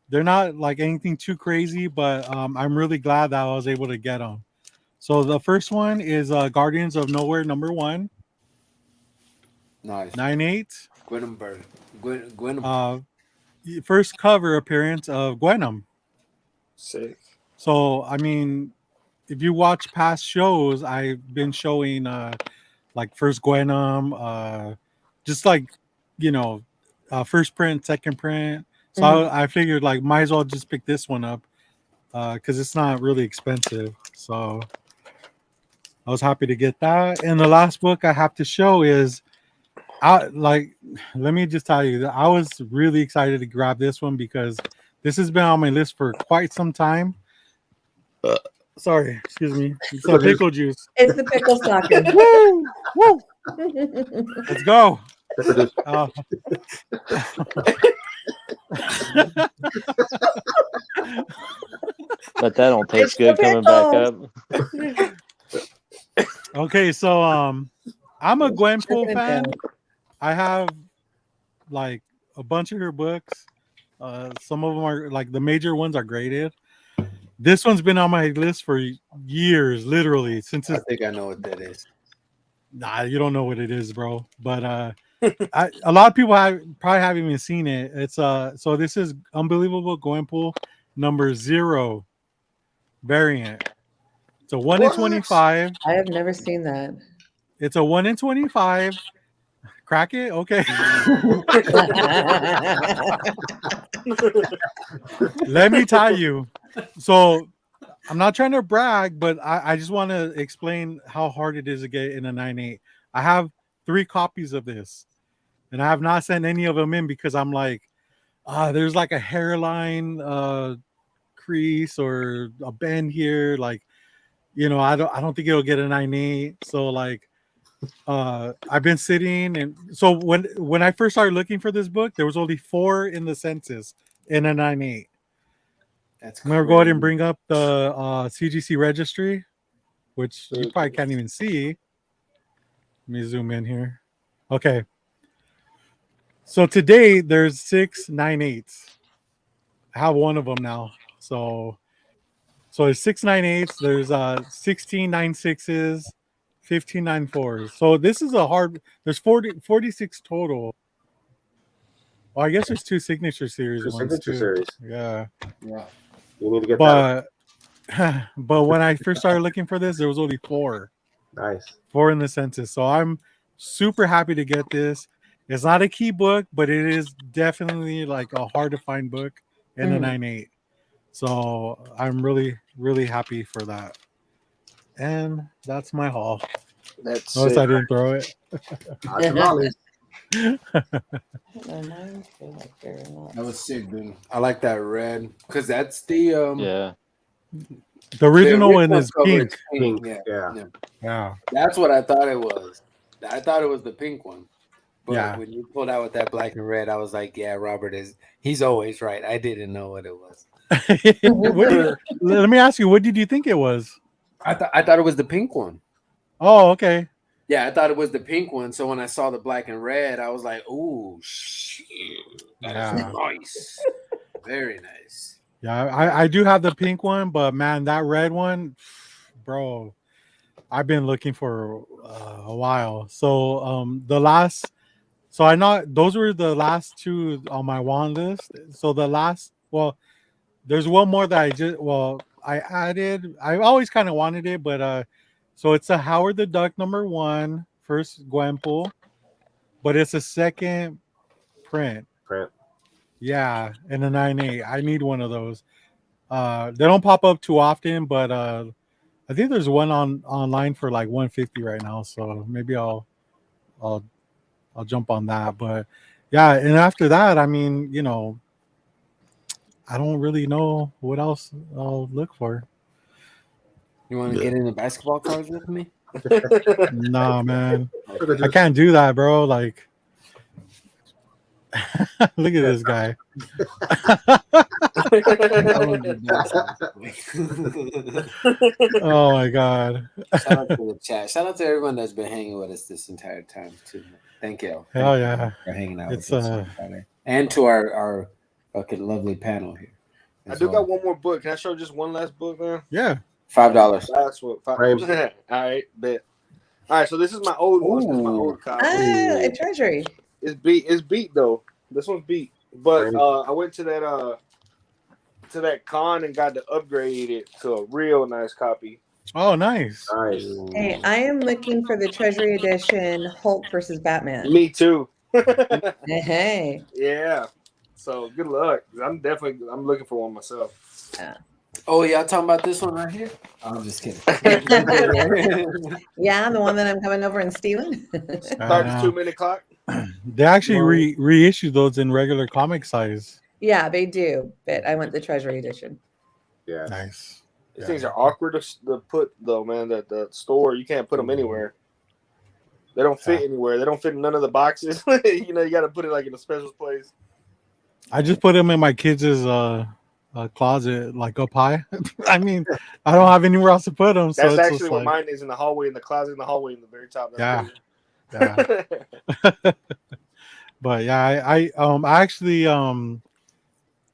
They're not like anything too crazy, but I'm really glad that I was able to get them. So the first one is Guardians of Nowhere #1, Nice. 9/8. Gwen. First cover appearance of Gwenom. Sick. So I mean, if you watch past shows, I've been showing like first Gwenom, just like first print, second print. So I figured like might as well just pick this one up because it's not really expensive. So I was happy to get that. And the last book I have to show is let me just tell you that I was really excited to grab this one because this has been on my list for quite some time. Sorry, excuse me. It's a pickle juice. It's the pickle stocking. Woo! Woo! Let's go. But that don't taste good coming back up. Okay, so I'm a Gwenpool Chicken fan. down. I have like a bunch of her books. Some of them are like the major ones are graded. This one's been on my list for years, literally since I think I know what that is. Nah, you don't know what it is, bro. But a lot of people probably haven't even seen it. It's so this is Unbelievable Gwenpool #0 variant. It's a 1 in What? 25. I have never seen that. It's a 1 in 25. Crack it, okay. Let me tell you. So I'm not trying to brag, but I just want to explain how hard it is to get in a 9.8. I have 3 copies of this, and I have not sent any of them in because I'm like, there's like a hairline crease or a bend here. Like, I don't think it'll get a 9.8. So like, I've been sitting, and so when I first started looking for this book, there was only 4 in the census in a 9.8. That's I'm gonna go ahead and bring up the CGC registry, which you probably can't even see. Let me zoom in here. Okay. So today there's 6 9.8s. I have one of them now. So there's 6 9.8s. There's 16 9.6s, 15 9.4s. So this is a hard. There's 46 total. Well, I guess there's 2 signature series Two ones signature too. series. Yeah. You need to get that. But when I first started looking for this, there was only 4. Nice. 4 in the census. So I'm super happy to get this. It's not a key book, but it is definitely like a hard to find book in a 9.8. So I'm really, really happy for that. And that's my haul. That's Notice sick. I didn't throw it. That was sick, dude. I like that red because that's the Yeah. The original one original is cover pink. is pink. Yeah. That's what I thought it was. I thought it was the pink one. But Yeah. when you pulled out with that black and red, I was like, yeah, Robert he's always right. I didn't know what it was. Let me ask you, what did you think it was? I thought it was the pink one. Oh, okay. Yeah, I thought it was the pink one. So when I saw the black and red, I was like, "Oh shit, that is nice, very nice." Yeah, I do have the pink one, but man, that red one, bro, I've been looking for a while. So I know those were the last 2 on my want list. So there's one more that I added. I always kind of wanted it, but so it's a Howard the Duck #1, first Gwenpool, but it's a second print. Yeah, in a 9.8. I need one of those. They don't pop up too often, but I think there's one online for like 150 right now. So maybe I'll jump on that. But yeah, and after that, I mean, I don't really know what else I'll look for. You want to get into basketball cards with me? Nah, man, I can't do that, bro. Like, look at this guy. Oh my god! Shout out to the chat. Shout out to everyone that's been hanging with us this entire time too. Thank you. Hell yeah! For hanging out It's with us, and to our fucking lovely panel here. I do got one more book. Can I show just one last book, man? Yeah. $5. That's what. All right, bet. All right, so this is my old one. This is my old copy. A treasury. It's beat though. This one's beat. But I went to that con and got to upgrade it to a real nice copy. Oh, nice. Hey, I am looking for the Treasury Edition Hulk versus Batman. Me too. Hey. Yeah. So good luck. I'm looking for one myself. Yeah. Oh, y'all talking about this one right here? I'm just kidding. Yeah, the one that I'm coming over and stealing. Start the 2-minute clock. They actually reissued those in regular comic size. Yeah, they do. But I want the Treasury Edition. Yeah. Nice. These things are awkward to put though, man. The store, you can't put them anywhere. They don't fit anywhere. They don't fit in none of the boxes. You got to put it like in a special place. I just put them in my kids' closet, like up high. I mean, I don't have anywhere else to put them. So That's it's actually just what like, mine is, in the hallway, in the closet, in the hallway, in the very top. Yeah. But yeah, I actually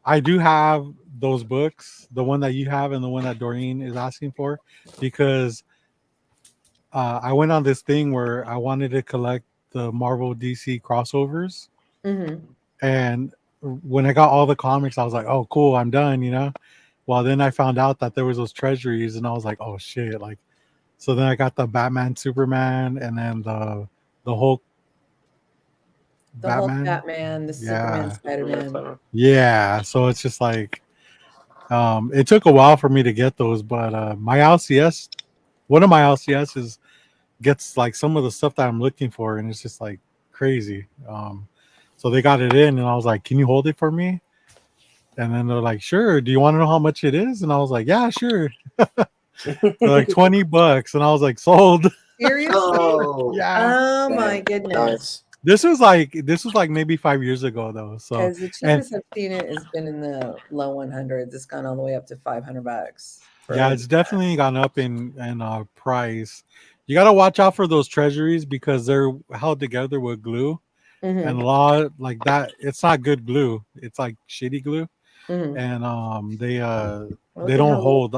I do have those books, the one that you have and the one that Doreen is asking for, because I went on this thing where I wanted to collect the Marvel DC crossovers. Mm-hmm. And when I got all the comics, I was like, oh, cool, I'm done, Well, then I found out that there was those treasuries, and I was like, oh shit! Like, so then I got the Batman, Superman, and then the Hulk, The Hulk, Batman. Batman, the Superman, Yeah, Spider-Man. yeah. So it's just like, it took a while for me to get those, but my LCS, one of my LCSs gets like some of the stuff that I'm looking for, and it's just like crazy. So they got it in, and I was like, "Can you hold it for me?" And then they're like, "Sure. Do you want to know how much it is?" And I was like, "Yeah, sure." They're like $20, and I was like, "Sold." Seriously? Oh, Yeah. Oh my Damn. goodness. Nice. This was like maybe 5 years ago though. So Because the and cheapest I've seen it has been in the low 100s. It's gone all the way up to $500. yeah, it's definitely gone up in price. You got to watch out for those treasuries because they're held together with glue, and a lot like that. It's not good glue. It's like shitty glue, and they don't hold.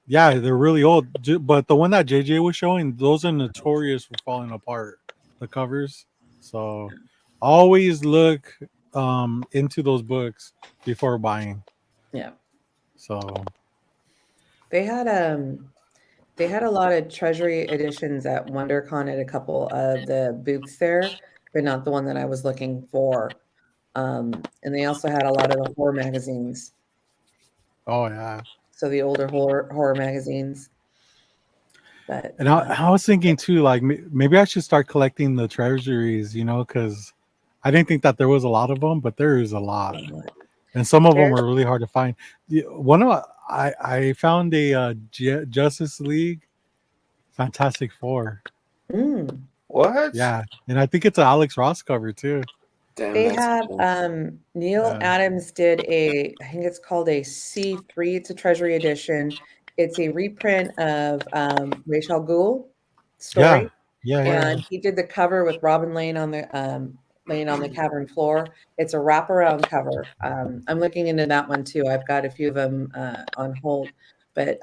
Yeah, they're really old. But the one that JJ was showing, those are notorious for falling apart. The covers. So always look into those books before buying. Yeah. So They had a lot of treasury editions at WonderCon at a couple of the booths there, but not the one that I was looking for. And they also had a lot of the horror magazines. oh yeah. So the older horror magazines. But And I was thinking too, like maybe I should start collecting the treasuries, because I didn't think that there was a lot of them, but there is a lot, and some of them there's are really hard to find. One of I found a Justice League Fantastic Four. What? Yeah, and I think it's an Alex Ross cover too. Damn, they that's have cool. Neil Adams did I think it's called a C3. It's a treasury edition. It's a reprint of Ra's al Ghul story. Yeah. And he did the cover with Robin laying on the cavern floor. It's a wraparound cover. I'm looking into that one too. I've got a few of them on hold, but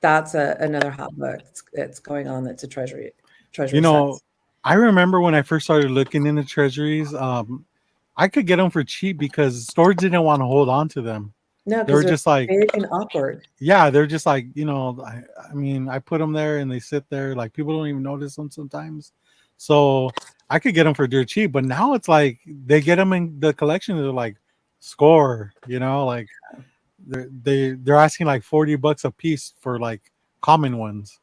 that's another hot book that's going on. That's a treasury. Size. I remember when I first started looking into treasuries, I could get them for cheap because stores didn't want to hold on to them. No, they were because just like big and awkward. Yeah, they're just like, I mean, I put them there and they sit there. Like people don't even notice them sometimes. So I could get them for dirt cheap, but now it's like they get them in the collection. They're like score, like they're asking like $40 a piece for like common ones.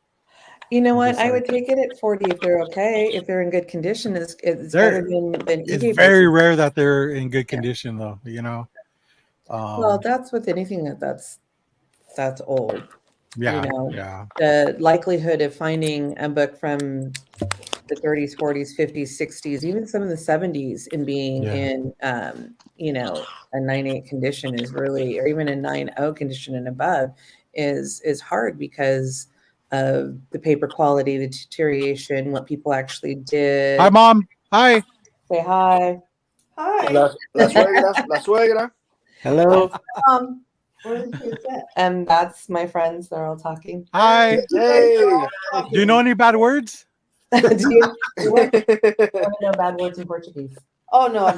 You know what? I would take it at 40 if they're okay. If they're in good condition, it's better than eBay. It's very rare that they're in good condition, though. Well, that's with anything that's old. Yeah, The likelihood of finding a book from the 30s, 40s, 50s, 60s, even some in the 70s, and being in a 9.8 condition is really, or even a 9.0 condition and above, is hard because of the paper quality, the deterioration, what people actually did. Hi, Mom. Hi. Say hi. Hi. La suegra. Hello. Where are the kids at? And that's my friends. They're all talking. Hi. Hey. Do you know any bad words? Do you want to know bad words in Portuguese? Oh, no.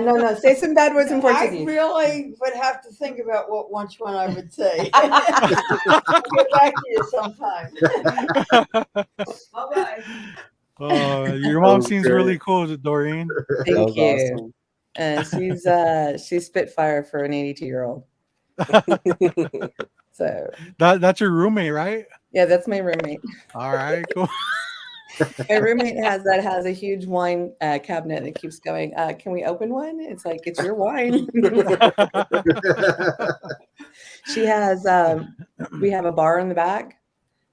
No. Say some bad words in Portuguese. I really would have to think about which one I would say. I'll get back to you sometime. Bye-bye. Your mom seems really cool, Doreen. Thank you. Awesome. She's Spitfire for an 82-year-old. So that's your roommate, right? Yeah, that's my roommate. All right, cool. My roommate has a huge wine cabinet that keeps going. Can we open one? It's like, it's your wine. She has. We have a bar in the back.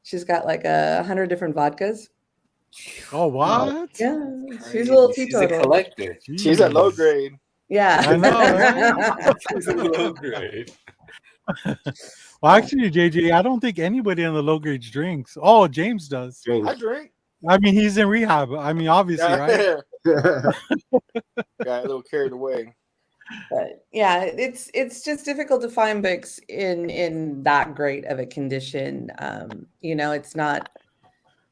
She's got like 100 different vodkas. Oh, what? Yeah, she's a little teetotal. She's a collector. Jeez. She's at low grade. Yeah, I know. Right? She's at low grade. Well, actually, JJ, I don't think anybody in the low grade drinks. Oh, James does. I drink. I mean, he's in rehab. I mean, obviously, right? Got a little carried away. But yeah, it's just difficult to find books in that great of a condition.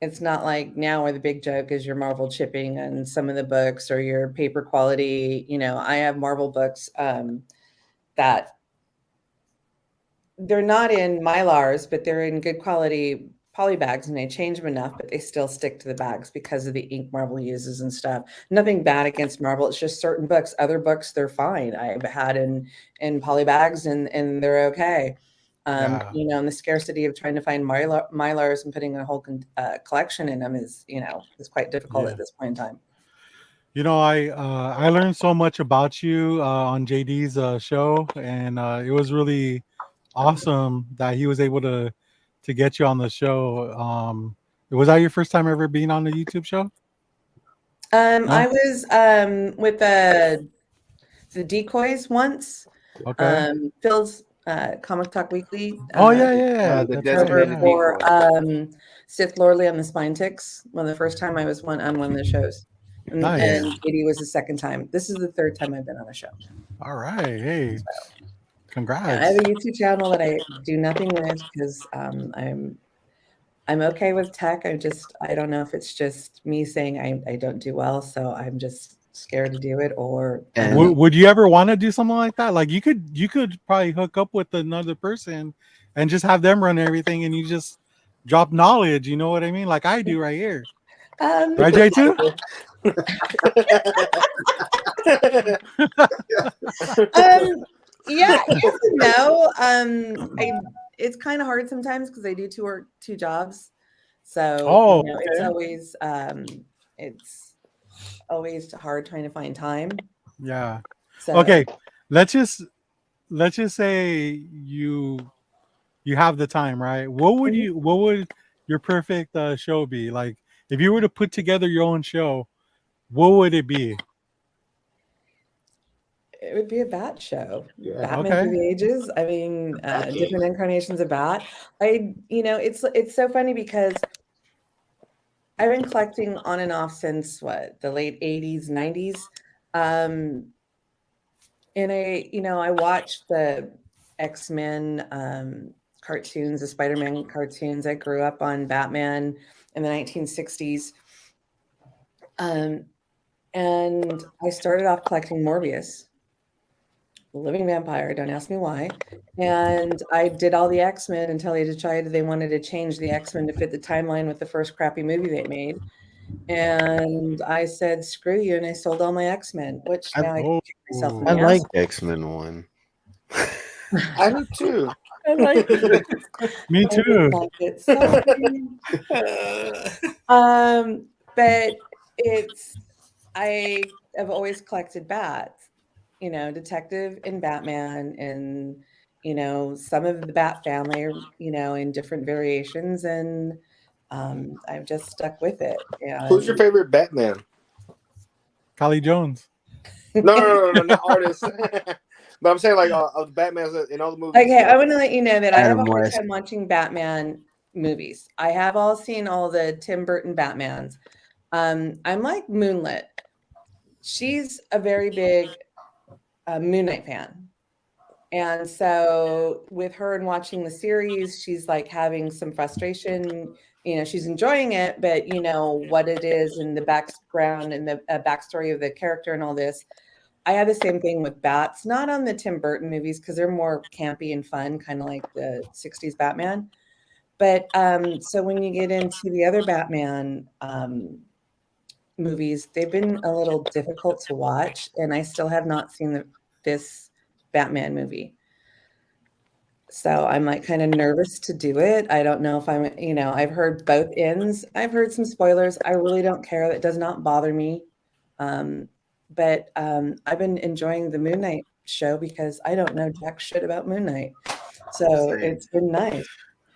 It's not like now where the big joke is your Marvel chipping on some of the books or your paper quality. I have Marvel books that they're not in Mylars, but they're in good quality poly bags, and they change them enough, but they still stick to the bags because of the ink Marvel uses and stuff. Nothing bad against Marvel. It's just certain books. Other books, they're fine. I've had in poly bags, and they're okay. Yeah. You know, and the scarcity of trying to find Mylars and putting a whole collection in them is, you know, is quite difficult at this point in time. You know, I learned so much about you on JD's show, and it was really awesome that he was able to get you on the show. Was that your first time ever being on the YouTube show? No? I was with the Decoys once. Okay. Phil's Comic Talk Weekly. Oh yeah. the That's right. Over designated for decoy. Sith Lordly on the Spine Ticks. One of the first time I was on one of the shows. And, Nice. and Katie was the second time. This is the third time I've been on a show. All right. Hey, congrats. Yeah, I have a YouTube channel that I do nothing with because I'm okay with tech. I don't know if it's just me saying I don't do well, so I'm just scared to do it, or Would you ever want to do something like that? Like you could probably hook up with another person and just have them run everything, and you just drop knowledge. You know what I mean? Like I do right here. Right, J2? Yeah, yes and no. It's kind of hard sometimes because I do two jobs, so you know, it's always hard trying to find time. Yeah. So, okay, let's just say you have the time, right? What would your perfect show be? Like if you were to put together your own show, what would it be? it would be a Bat show. Yeah. Batman through the ages. I mean, different incarnations of Bat. It's so funny because I've been collecting on and off since the late 80s, 90s. And I watched the X-Men cartoons, the Spider-Man cartoons. I grew up on Batman in the 1960s. And I started off collecting Morbius, living vampire. Don't ask me why. And I did all the X-Men until they decided they wanted to change the X-Men to fit the timeline with the first crappy movie they made. And I said, screw you. And I sold all my X-Men, which now I can kick myself in the I ass. like X-Men 1. I do too. I like it. Me too. I like it. But I have always collected bats, Detective and Batman, and some of the Bat family are, in different variations, and I've just stuck with it. And Who's your favorite Batman? Callie Jones. No, not artist. But I'm saying like of the Batman in all the movies. Okay, I want to let you know that I have a Adam hard West. time watching Batman movies. I have all seen all the Tim Burton Batmans. I'm like Moonlit. She's a very big Moon Knight fan. And so with her and watching the series, she's like having some frustration. She's enjoying it, but what it is and the background and the backstory of the character and all this. I have the same thing with bats, not on the Tim Burton movies because they're more campy and fun, kind of like the 60s Batman. But so when you get into the other Batman movies, they've been a little difficult to watch, and I still have not seen this Batman movie. So I'm like kind of nervous to do it. I don't know if I've heard both ends. I've heard some spoilers. I really don't care. That does not bother me. But I've been enjoying the Moon Knight show because I don't know jack shit about Moon Knight. So it's been nice.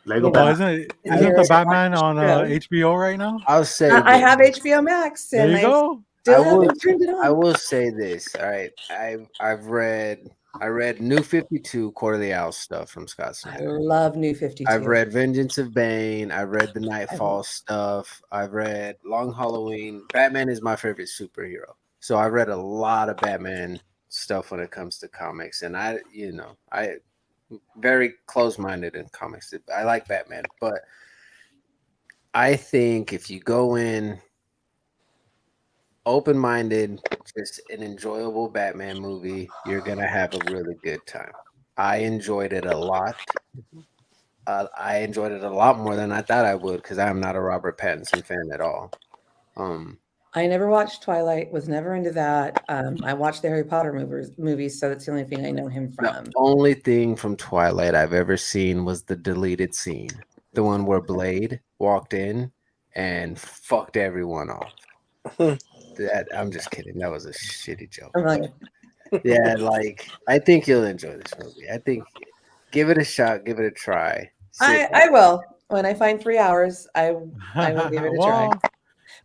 Isn't the Batman on HBO right now? I'll say I have HBO Max, and there you go. still haven't turned it on. I will say this. All right, I read New 52 Quarterly Owl stuff from Scott Snyder. I love New 52. I've read Vengeance of Bane. I read the Nightfall stuff. I've read Long Halloween. Batman is my favorite superhero. So I read a lot of Batman stuff when it comes to comics, and I very close-minded in comics. I like Batman, but I think if you go in open-minded, just an enjoyable Batman movie, you're gonna have a really good time. I enjoyed it a lot. I enjoyed it a lot more than I thought I would because I'm not a Robert Pattinson fan at all. I never watched Twilight, was never into that. I watched the Harry Potter movies, so that's the only thing I know him The from. only thing from Twilight I've ever seen was the deleted scene, the one where Blade walked in and fucked everyone off. That I'm just kidding. That was a shitty joke. I'm like, Yeah, like I think you'll enjoy this movie. I think give it a shot, give it a try. I will. When I find 3 hours, I will give it a try. Well,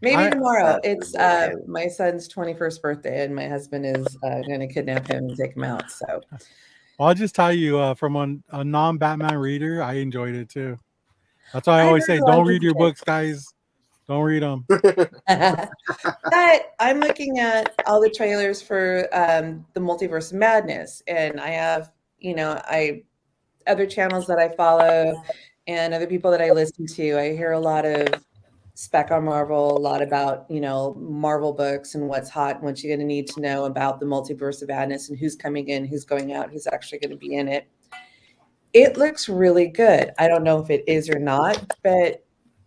Maybe tomorrow. That's It's okay. my son's 21st birthday, and my husband is going to kidnap him and take him out. So I'll just tell you, from a non-Batman reader, I enjoyed it too. That's why I I always say, really don't like read it. your books, guys. Don't read them. But I'm looking at all the trailers for the Multiverse of Madness, and I have, other channels that I follow and other people that I listen to. I hear a lot of spec on Marvel, a lot about, Marvel books and what's hot and what you're going to need to know about the Multiverse of Madness and who's coming in, who's going out, who's actually going to be in it. It looks really good. I don't know if it is or not, but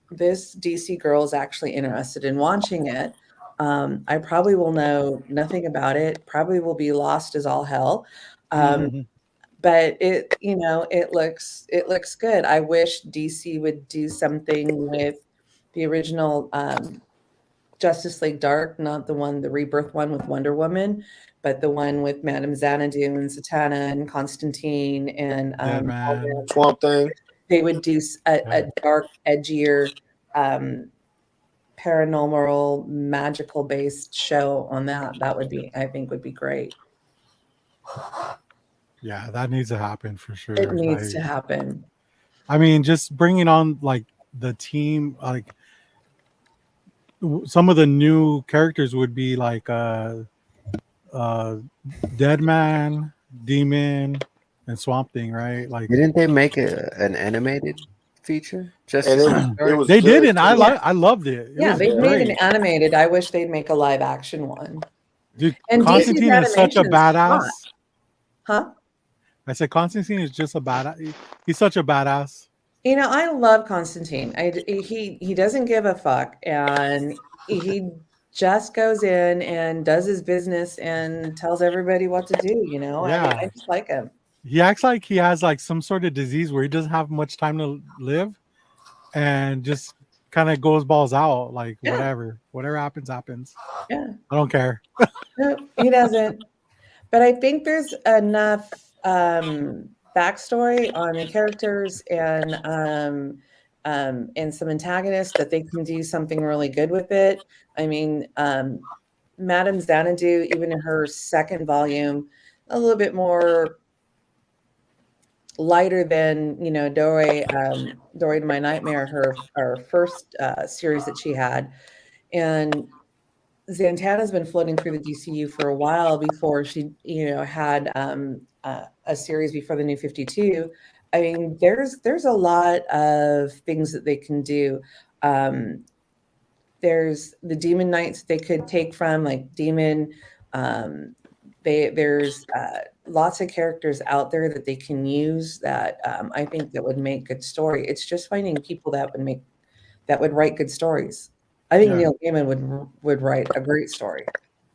this DC girl is actually interested in watching it. I probably will know nothing about it, probably will be lost as all hell. But it looks good. I wish DC would do something with the original Justice League Dark, not the Rebirth one with Wonder Woman, but the one with Madame Xanadu and Zatanna and Constantine and Man. Swamp Thing. they would do a dark, edgier, paranormal, magical based show on that. That would be, I think, would be great. Yeah, that needs to happen for sure. It needs to happen. I mean, just bringing on like the team, like some of the new characters would be like Dead Man, Demon, and Swamp Thing, right? Like, Didn't they make an animated feature? It was they good. did, and I loved it. Yeah, was they've made an great. animated. I wish they'd make a live action one. Dude, And Constantine DC's is such a animation's badass. hot. Huh? I said Constantine is just a badass. He's such a badass. I love Constantine. He doesn't give a fuck, and he just goes in and does his business and tells everybody what to do. I just like him. He acts like he has like some sort of disease where he doesn't have much time to live, and just kind of goes balls out. Like whatever happens. Yeah, I don't care. No, he doesn't. But I think there's enough backstory on the characters and some antagonists that they can do something really good with it. I mean, Madame Xanadu, even in her second volume, a little bit more lighter than Dory to My Nightmare, her first series that she had, and Zatanna's been floating through the DCU for a while before she, had a series before the New 52. I mean, there's a lot of things that they can do. There's the Demon Knights they could take from, like Demon. There's lots of characters out there that they can use that I think that would make good story. It's just finding people that would write good stories. I think Neil Gaiman would write a great story.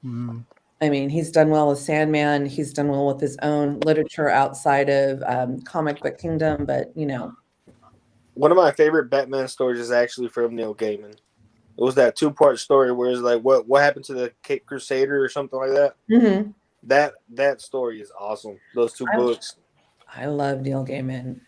I mean, he's done well with Sandman. He's done well with his own literature outside of comic book kingdom. But one of my favorite Batman stories is actually from Neil Gaiman. It was that 2-part story where it's like what happened to the Cape Crusader or something like that. Mm-hmm. That story is awesome. Those two books. I love Neil Gaiman.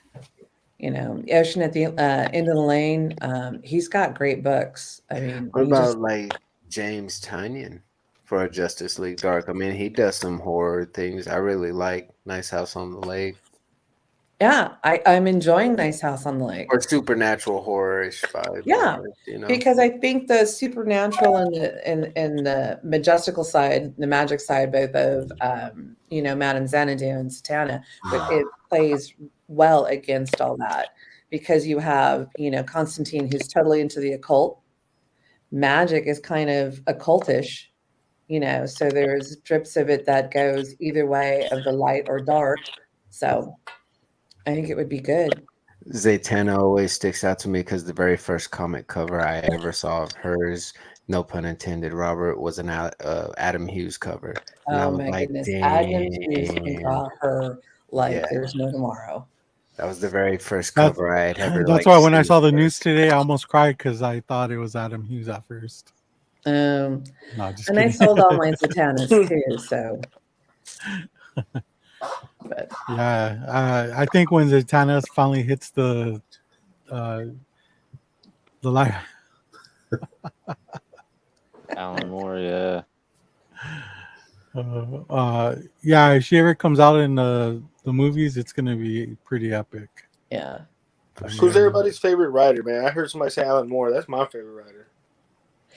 Ocean at the End of the Lane. He's got great books. I mean, what about like James Tynion for Justice League Dark? I mean, he does some horror things. I really like Nice House on the Lake. Yeah, I'm enjoying Nice House on the Lake. Or supernatural horror-ish vibe. Yeah, because I think the supernatural and the majestical side, the magic side, both of Madame Xanadu and Zatanna, but it plays well against all that because you have Constantine, who's totally into the occult. Magic is kind of occultish, so there's drips of it that goes either way of the light or dark. So I think it would be good. Zatanna always sticks out to me because the very first comic cover I ever saw of hers, no pun intended, Robert, was an Adam Hughes cover. And I Oh was my like, goodness. Adam Hughes can damn. draw her like Yeah, there's no tomorrow. that was the very first That's cover I had ever that's like why when I seen saw the of her. news today, I almost cried because I thought it was Adam Hughes at first. Um, No, just and I kidding. sold all my Zatannas too. So, but Yeah, I think when Zatanna finally hits the light, Alan Moore, yeah. yeah, if she ever comes out in the movies, it's gonna be pretty epic. yeah. For Who's sure. everybody's favorite writer, man? I heard somebody say Alan Moore. That's my favorite writer.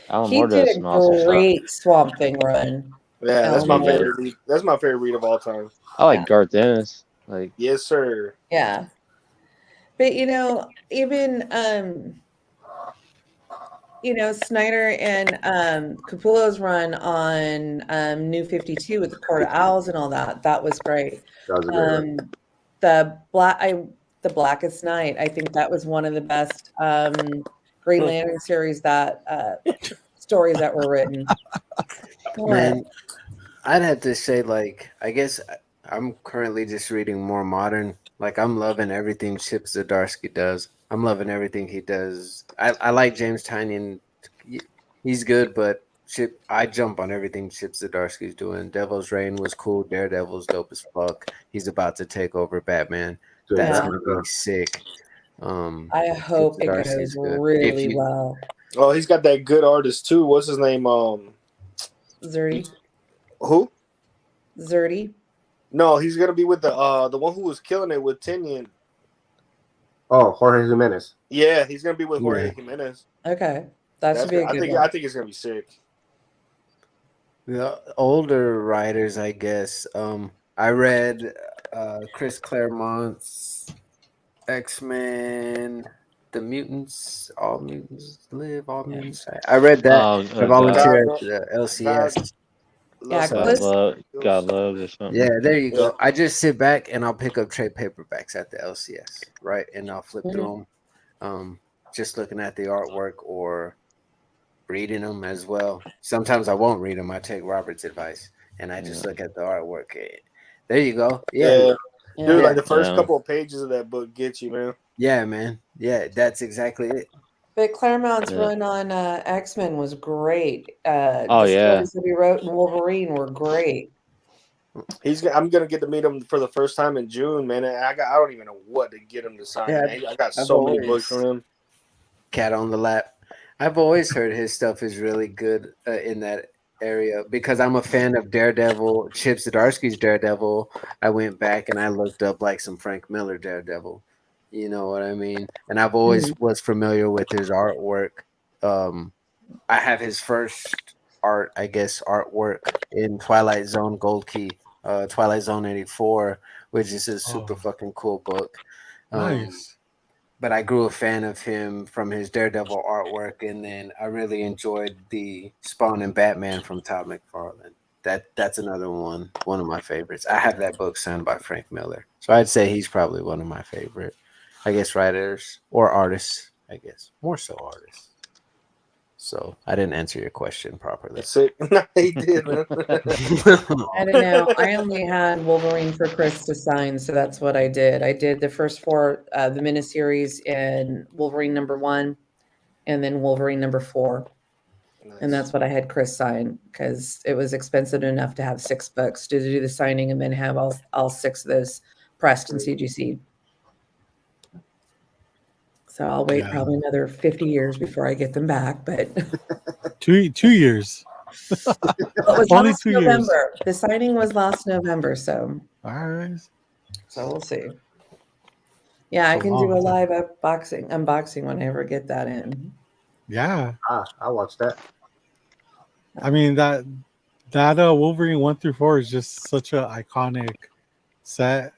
Alan He Moore did does a some awesome stuff. great Swamp Thing run. Yeah, that's Alan my He Moore. did. favorite read. That's my favorite read of all time. I like Garth Ennis. Like, Yes, sir. Yeah. But even Snyder and Capullo's run on New 52 with the Court of Owls and all that was great. That was a great one. The Blackest Night, I think that was one of the best Green Lantern series stories that were written. What? Man, I'd have to say, like, I guess I'm currently just reading more modern. Like, I'm loving everything Chip Zdarsky does. I'm loving everything he does. I like James Tynion. He's good, but I jump on everything Chip Zdarsky's doing. Devil's Reign was cool. Daredevil's dope as fuck. He's about to take over Batman. Dude, That's Yeah. gonna be sick. I hope it Zdarsky's goes good. really well. Oh, he's got that good artist too. What's his name? Zerdy. Who? Zerdy. No, he's gonna be with the one who was killing it with Tinian. Oh, Jorge Jimenez. Yeah, he's gonna be with Jorge Yeah. Jimenez. Okay. That should be a good one. I think it's gonna be sick. The older writers, I guess. I read Chris Claremont's X-Men, The Mutants, All Mutants Live, All Mutants Die. I read that. I volunteer at the LCS. Yeah, God loves or something. Yeah, there you go. I just sit back and I'll pick up trade paperbacks at the LCS, right? And I'll flip through them, just looking at the artwork or reading them as well. Sometimes I won't read them. I take Robert's advice and I just look at the artwork. There you go. Yeah. Dude, like the first couple of pages of that book gets you, man. Yeah, man. Yeah, that's exactly it. But Claremont's run on X-Men was great. The yeah. stories that he wrote in Wolverine were great. I'm gonna get to meet him for the first time in June, man. I don't even know what to get him to sign. Yeah, man. I got so many books from him. Cat on the lap. I've always heard his stuff is really good in that area because I'm a fan of Daredevil. Chip Zdarsky's Daredevil. I went back and I looked up like some Frank Miller Daredevil. You know what I mean? And I've always was familiar with his artwork. I have his first artwork in Twilight Zone Gold Key, Twilight Zone 84, which is a super fucking cool book. Nice. But I grew a fan of him from his Daredevil artwork, and then I really enjoyed the Spawn and Batman from Todd McFarlane. That's another one of my favorites. I have that book signed by Frank Miller, so I'd say he's probably one of my favorite, I guess, writers or artists. I guess more so artists. So I didn't answer your question properly. Sick. No, he did. I don't know. I only had Wolverine for Chris to sign, so that's what I did. I did the first four, the miniseries in Wolverine #1, and then Wolverine #4. Nice. And that's what I had Chris sign because it was expensive enough to have 6 books to do the signing and then have all 6 of those pressed in CGC. So I'll wait probably another 50 years before I get them back, but 2 years. Well, it was Only last 2 years. November. The signing was last November, all right. So we'll see. Yeah, I can do a live unboxing when I ever get that in. Yeah. I'll watch that. I mean that Wolverine 1 through 4 is just such an iconic set.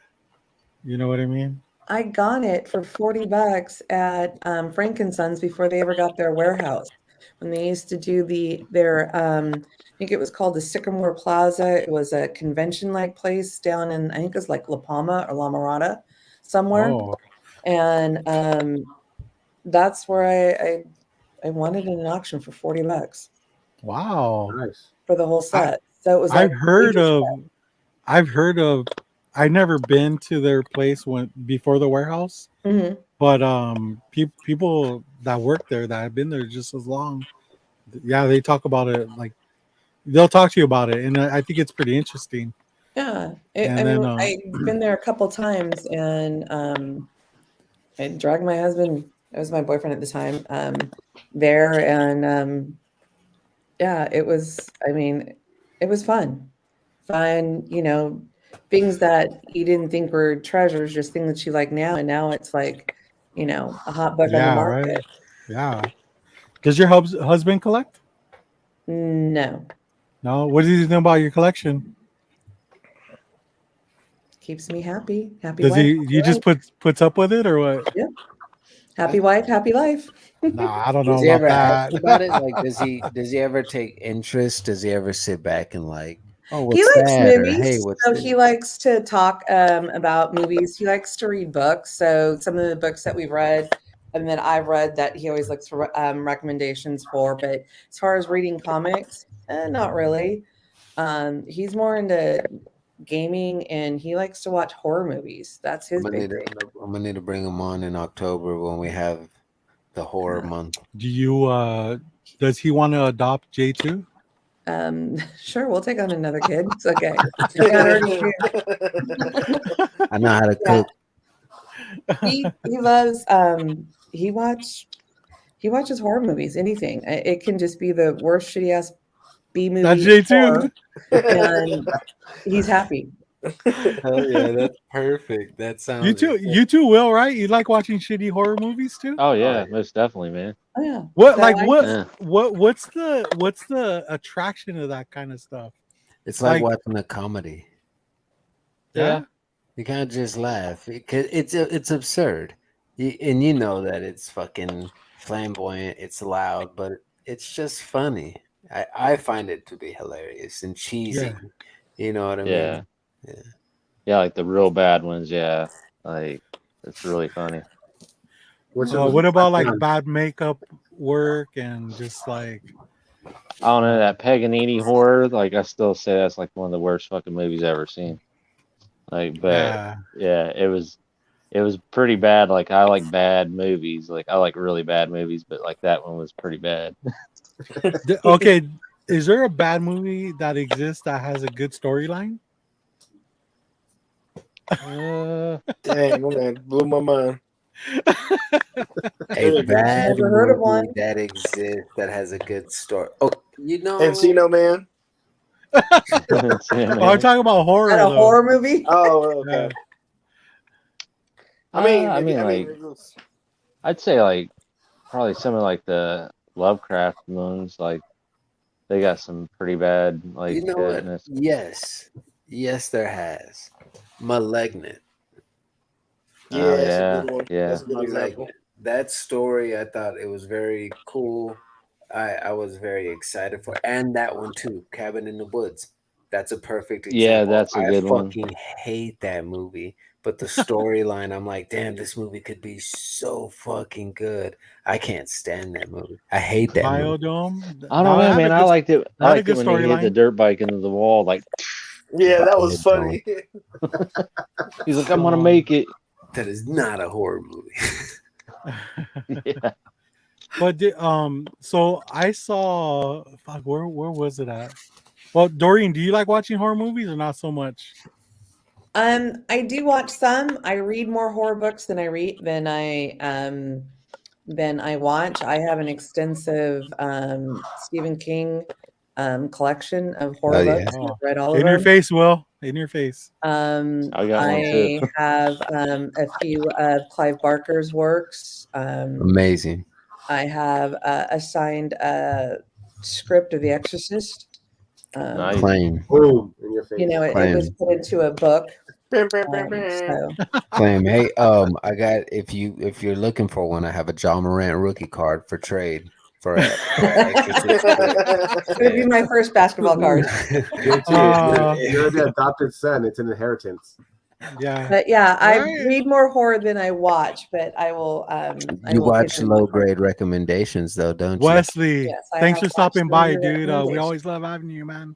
You know what I mean? I got it for $40 at Frank & Sons before they ever got their warehouse. when they used to do their I think it was called the Sycamore Plaza. It was a convention-like place down in, I think it was like La Palma or La Mirada somewhere. Oh, And that's where I wanted in an auction for $40 wow. Nice. for the whole set. So it was like I've heard of. I've never been to their place before the warehouse, hmm but people that work there that have been there just as long, yeah, they talk about it. Like they'll talk to you about it, and I think it's pretty interesting. Yeah. And I then mean, I've been there a couple times, and I dragged my husband, it was my boyfriend at the time, there, and yeah, it was, I mean, it was fun. Fun, things that you didn't think were treasures, just things that you like now, and now it's like, a hot book on the yeah, right, market. yeah. Does your husband collect? No, No. What do you know about your collection? keeps me happy. Happy Does wife, he? happy You just life. puts up with it, or what? Yeah. Happy wife, happy life. Nah, I don't know Does he about ever ask about it? that. Like, does he ever take interest? Does he ever sit back and like, oh, He what's likes that? Or hey, movies, what's so this? he likes to talk about movies. He likes to read books. So some of the books that we've read and that I've read that he always looks for recommendations for. But as far as reading comics, not really. He's more into gaming, and he likes to watch horror movies. That's his big thing. I'm gonna need to bring him on in October when we have the horror month. Do you? Does he want to adopt J2? Sure, we'll take on another kid. It's okay. I already do. I know how to Yeah. cook. He loves he watches horror movies. Anything. It can just be the worst shitty ass B movie. That's J2. horror, and he's happy. Hell yeah, that's perfect. That sounds. You too, Will, right? You like watching shitty horror movies too? Oh yeah, most definitely, man. Oh yeah. What So like I- what Yeah. what's the attraction of that kind of stuff? It's like like- watching a comedy. Yeah. You can't just laugh because it's absurd, and you know that it's fucking flamboyant. It's loud, but it's just funny. I find it to be hilarious and cheesy. Yeah. You know what I Yeah. mean? Yeah, like the real bad ones. Yeah, like it's really funny. Which What about like bad makeup work and just like I don't know that Paganini horror. Like I still say that's like one of the worst fucking movies I've ever seen. Like, but yeah, it was pretty bad. Like I like bad movies. Like I like really bad movies, but like that one was pretty bad. Okay, is there a bad movie that exists that has a good storyline? Dang, my man blew my mind. A bad Never heard of movie one. that exists that has a good story. Oh, you know, Encino Man. Oh, I'm talking about horror. Is that a though. horror movie? Oh, okay. I mean, it was- I'd say like probably some of like the Lovecraft ones. Like they got some pretty bad like. you know what? goodness. Yes, there has. Malignant. Yeah, Oh, that's yeah, a good one. yeah. That's a good example. Malignant. That story, I thought it was very cool. I was very excited for, and that one too, Cabin in the Woods. That's a perfect example. Yeah, that's a good I one. fucking hate that movie, but the storyline, I'm like, damn, this movie could be so fucking good. I can't stand that movie. I hate that movie. Biodome. I don't know, man. I liked it. I had a liked it good when he hit the storyline. dirt bike into the wall. Like Yeah, that was funny. he's like, I'm gonna make it. That is not a horror movie. Yeah. But so I saw. Fuck, where was it at? Well, Doreen, do you like watching horror movies or not so much? I do watch some. I read more horror books than I watch. I have an extensive Stephen King collection of horror Oh, yeah. books. I've read all of In them. your face, Will. In your face. I got one too. I have a few of Clive Barker's works. Amazing. I have a signed script of The Exorcist. Nice. Claim. Boom in your face. You know, it was put into a book. So Claim. Hey, I got if you're looking for one, I have a John Morant rookie card for trade. for an extra It's gonna be my first basketball card. You're the adopted son. It's an inheritance. Yeah. But yeah, I Right. read more horror than I watch, but I will. You watch low grade recommendations though, don't you? Wesley, Yes, I thanks have for stopping watched by, your dude. We recommendations. always love having you, man.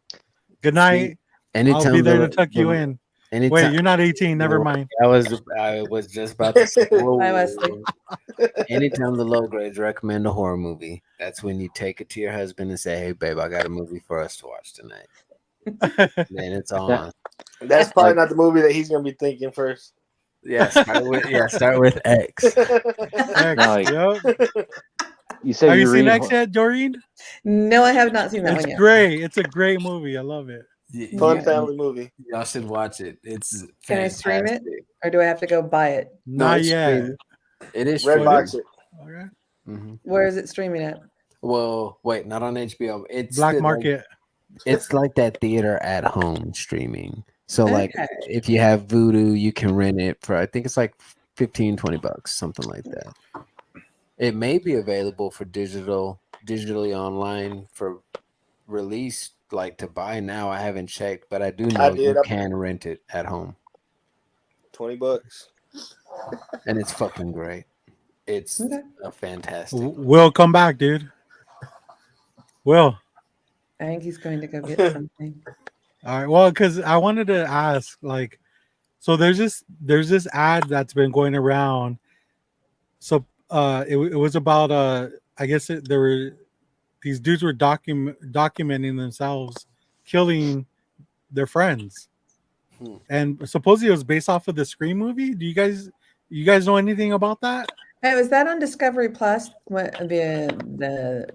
Good night. I'll Anytime be there to the- tuck you the- in. Anytime, Wait, you're not 18. Never mind. I was just about to say. Bye, Wesley. Anytime the low grades recommend a horror movie, that's when you take it to your husband and say, "Hey, babe, I got a movie for us to watch tonight." Then it's on. That's probably not the movie that he's gonna be thinking first. Yeah, start with X. X, like- yep. You say Have you seen read X yet, Doreen? No, I have not seen that It's one yet. great. It's a great movie. I love it. Fun family movie. Y'all should watch it. It's Can I stream it, fantastic. or do I have to go buy it? Not it's yet. streaming. It is Red streaming. box it. Okay. Mhm. Where is it streaming at? Well, wait, not on HBO. It's Black the- market. It's like that theater at home streaming. So like Okay. if you have Vudu, you can rent it for I think it's like $15-20, something like that. It may be available for digitally online for release, like to buy now. I haven't checked, but I do know you can rent it at home. $20. And it's fucking great. It's Okay. a fantastic. Will, come back, dude. Will. I think he's going to go get something. All right. Well, because I wanted to ask, like, so there's this ad that's been going around. So it was about I guess there were these dudes were documenting themselves killing their friends. And supposedly it was based off of the Scream movie. Do you guys know anything about that? Hey, was that on Discovery Plus? What the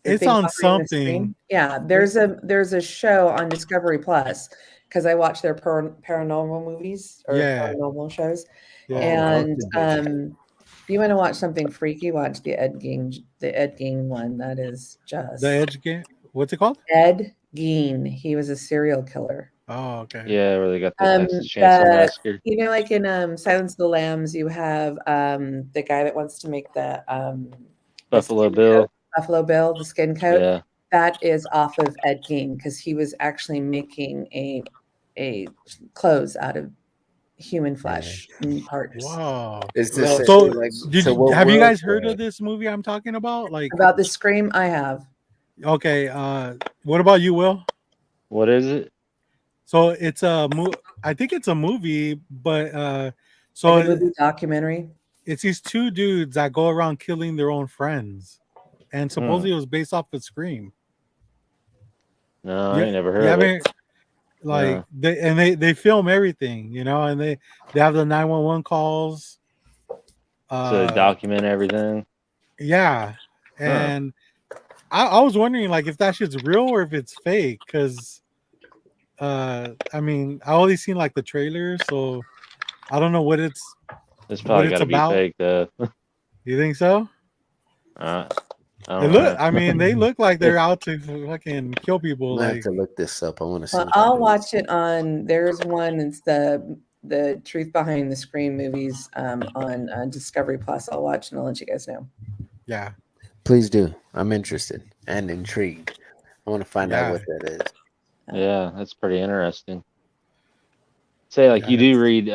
It's thing on behind the something. screen? Yeah, there's a show on Discovery Plus because I watch their paranormal movies or paranormal shows. Yeah. And if you want to watch something freaky, watch the Ed Gein one. That is just The Edge game. What's it called? Ed Gein. He was a serial killer. Oh, okay. Yeah, where they got the Texas Chainsaw Massacre. You know, like in Silence of the Lambs, you have the guy that wants to make the Buffalo Bill. Buffalo Bill, the skin coat. Yeah. That is off of Ed Gein because he was actually making a clothes out of human flesh and parts. Wow. It's the same, So, like, have you guys heard of this movie I'm talking about? Like About the Scream, I have. Okay. What about you, Will? What is it? So it's I think it's a movie, but so Like a movie documentary. It's these two dudes that go around killing their own friends, and supposedly it was based off of Scream. No, I ain't never heard of it. Like they film everything, you know, and they have the 911 calls. So they document everything. Yeah, and I was wondering like if that shit's real or if it's fake, because I mean I only seen like the trailer, so I don't know what it's. It's probably got to be fake though. You think so? I They look. I mean, they look like they're out to fucking kill people. I Like, have to look this up. I want to see. Well, I'll watch it on. There's one. It's the truth behind the Scream movies on Discovery Plus. I'll watch and I'll let you guys know. Yeah. Please do. I'm interested and intrigued. I want to find out what that is. Yeah, that's pretty interesting. Say like you do read,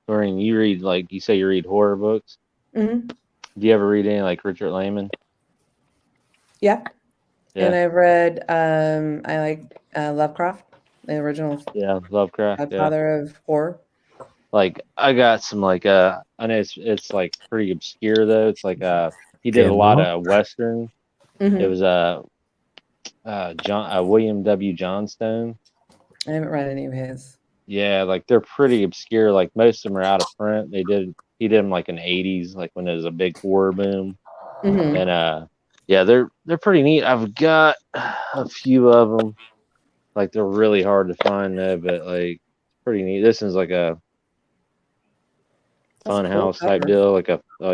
Doreen, you read like you say you read horror books. Mm-hmm. Do you ever read any like Richard Lehman? Yeah. Yeah. And I've read. I like Lovecraft, the original. Yeah, Lovecraft. Godfather of horror. Like I got some like I know it's like pretty obscure though. It's like he did a lot of Western. Mhm. It was William W. Johnstone. I haven't read any of his. Yeah, like they're pretty obscure. Like most of them are out of print. He did them like in the 80s, like when there was a big horror boom. Mhm. And yeah, they're pretty neat. I've got a few of them. Like they're really hard to find though, but like pretty neat. This is like a fun house type deal. Like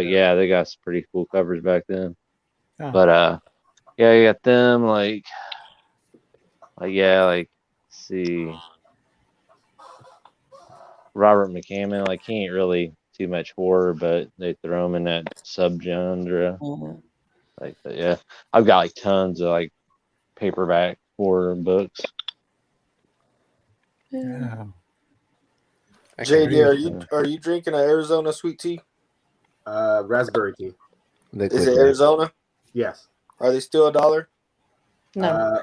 yeah, they got some pretty cool covers back then. Yeah. But yeah, you got them like let's see. Robert McCammon, like he ain't really too much horror, but they throw him in that subgenre. Mhm. Like, yeah, I've got like tons of like paperback horror books. Yeah. I can JD, are you drinking an Arizona sweet tea? Raspberry tea. Is it Arizona? Yes. Are they still $1? No.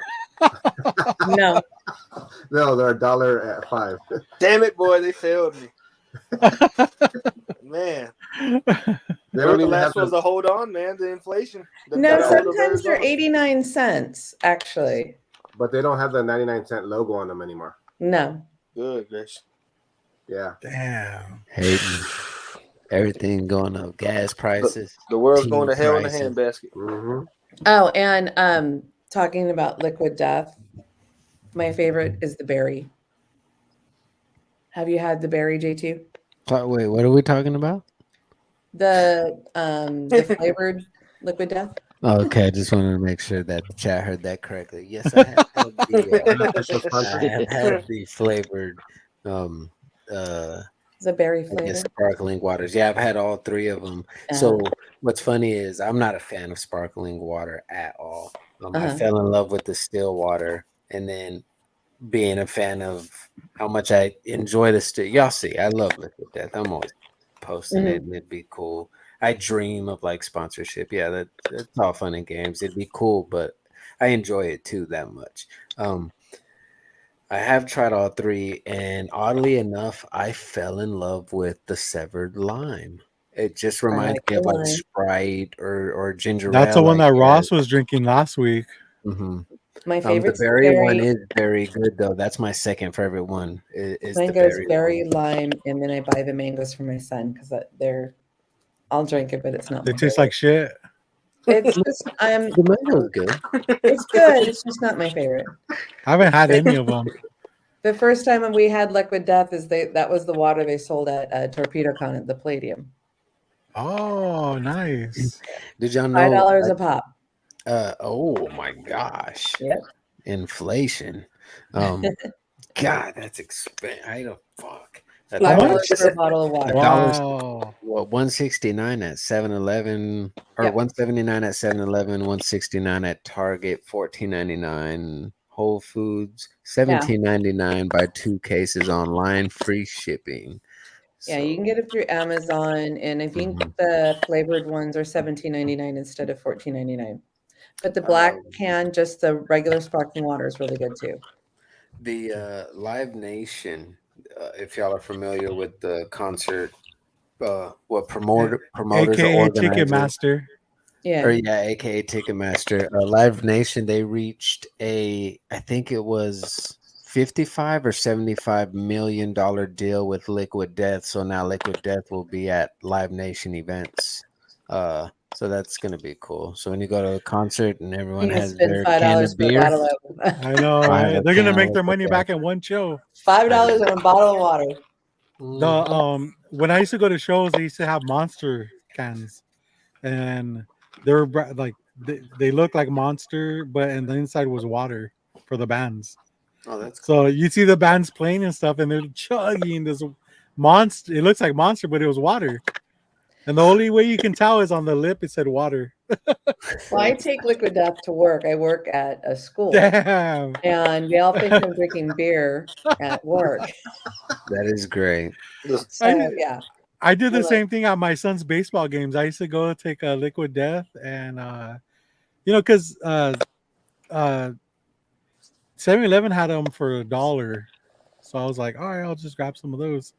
No. No, they're $1 at 5. Damn it, boy, they failed me. Man, they were the last ones to hold on, man. The inflation. No, sometimes they're 89 cents, actually. But they don't have the 99-cent logo on them anymore. No. Good, Grace. Yeah. Damn. Hating. Everything going up. Gas prices. The world's tea going to hell prices. in a handbasket. Mm-hmm. Oh, and talking about liquid death, my favorite is the berry. Have you had the berry, J2? Wait, what are we talking about? The flavored liquid death. Okay, I just wanted to make sure that the chat heard that correctly. Yes, I have had the flavored the berry flavor. Sparkling waters. Yeah, I've had all three of them. So what's funny is I'm not a fan of sparkling water at all. I fell in love with the still water, and then being a fan of how much I enjoy the still. Y'all see, I love liquid death. I'm always posting it, and it'd be cool. I dream of like sponsorship. Yeah, that's all fun and games. It'd be cool, but I enjoy it too that much. I have tried all three, and oddly enough, I fell in love with the severed lime. It just reminds me of like Sprite or ginger ale. That's the one that Ross was drinking last week. Mm-hmm. My favorite. The berry one is very good though. That's my second favorite one. Is mine the goes berry lime, and then I buy the mangoes for my son because they're. I'll drink it, but it's not. They taste like shit. It's just the mango's good. It's good. It's just not my favorite. I haven't had any of them. The first time we had liquid death that was the water they sold at Torpedo Con at the Palladium. Oh, nice. Did y'all know $5 a pop? Oh my gosh. Yep. Inflation. God, that's expensive. I don't fuck. $5 for a bottle of water. Wow. Well, 169 at 7-Eleven, or 179 at 7-Eleven, 169 at Target, 14.99 Whole Foods, 17.99 buy 2 cases online, free shipping. Yeah, you can get it through Amazon, and I think the flavored ones are $17.99 instead of $14.99. But the black can, just the regular sparkling water, is really good too. The Live Nation, if y'all are familiar with the concert, promoters AKA or organizers, Ticketmaster. Yeah. Or AKA Ticketmaster. Live Nation, they reached I think it was $55 or $75 million deal with Liquid Death. So now Liquid Death will be at Live Nation events. So that's gonna be cool. So when you go to a concert and everyone has their can of beer, I know, right? They're gonna make their money back in one show. $5 on a bottle of water. The when I used to go to shows, they used to have Monster cans, and they were like they look like Monster, but and the inside was water for the bands. Oh, that's cool. So you see the bands playing and stuff, and they're chugging this Monster. It looks like Monster, but it was water. And the only way you can tell is on the lip, it said water. Well, I take Liquid Death to work. I work at a school. Damn. And they all think I'm drinking beer at work. That is great. So, yeah. I did the same thing at my son's baseball games. I used to go take a Liquid Death, and because 7-Eleven had them for $1. So I was like, all right, I'll just grab some of those.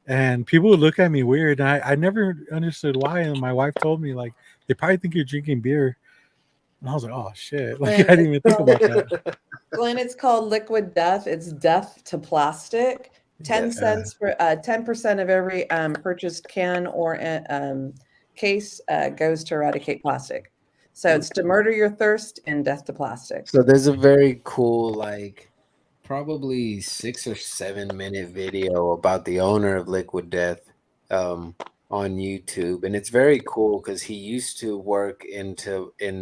And people would look at me weird. And I never understood why. And my wife told me, like, they probably think you're drinking beer. And I was like, oh, shit. Like, I didn't even think about that. Glenn, it's called Liquid Death. It's death to plastic. 10 cents for 10% of every purchased can or case goes to eradicate plastic. So it's to murder your thirst and death to plastic. So there's a very cool, like, probably 6 or 7 minute video about the owner of Liquid Death on YouTube, and it's very cool because he used to work in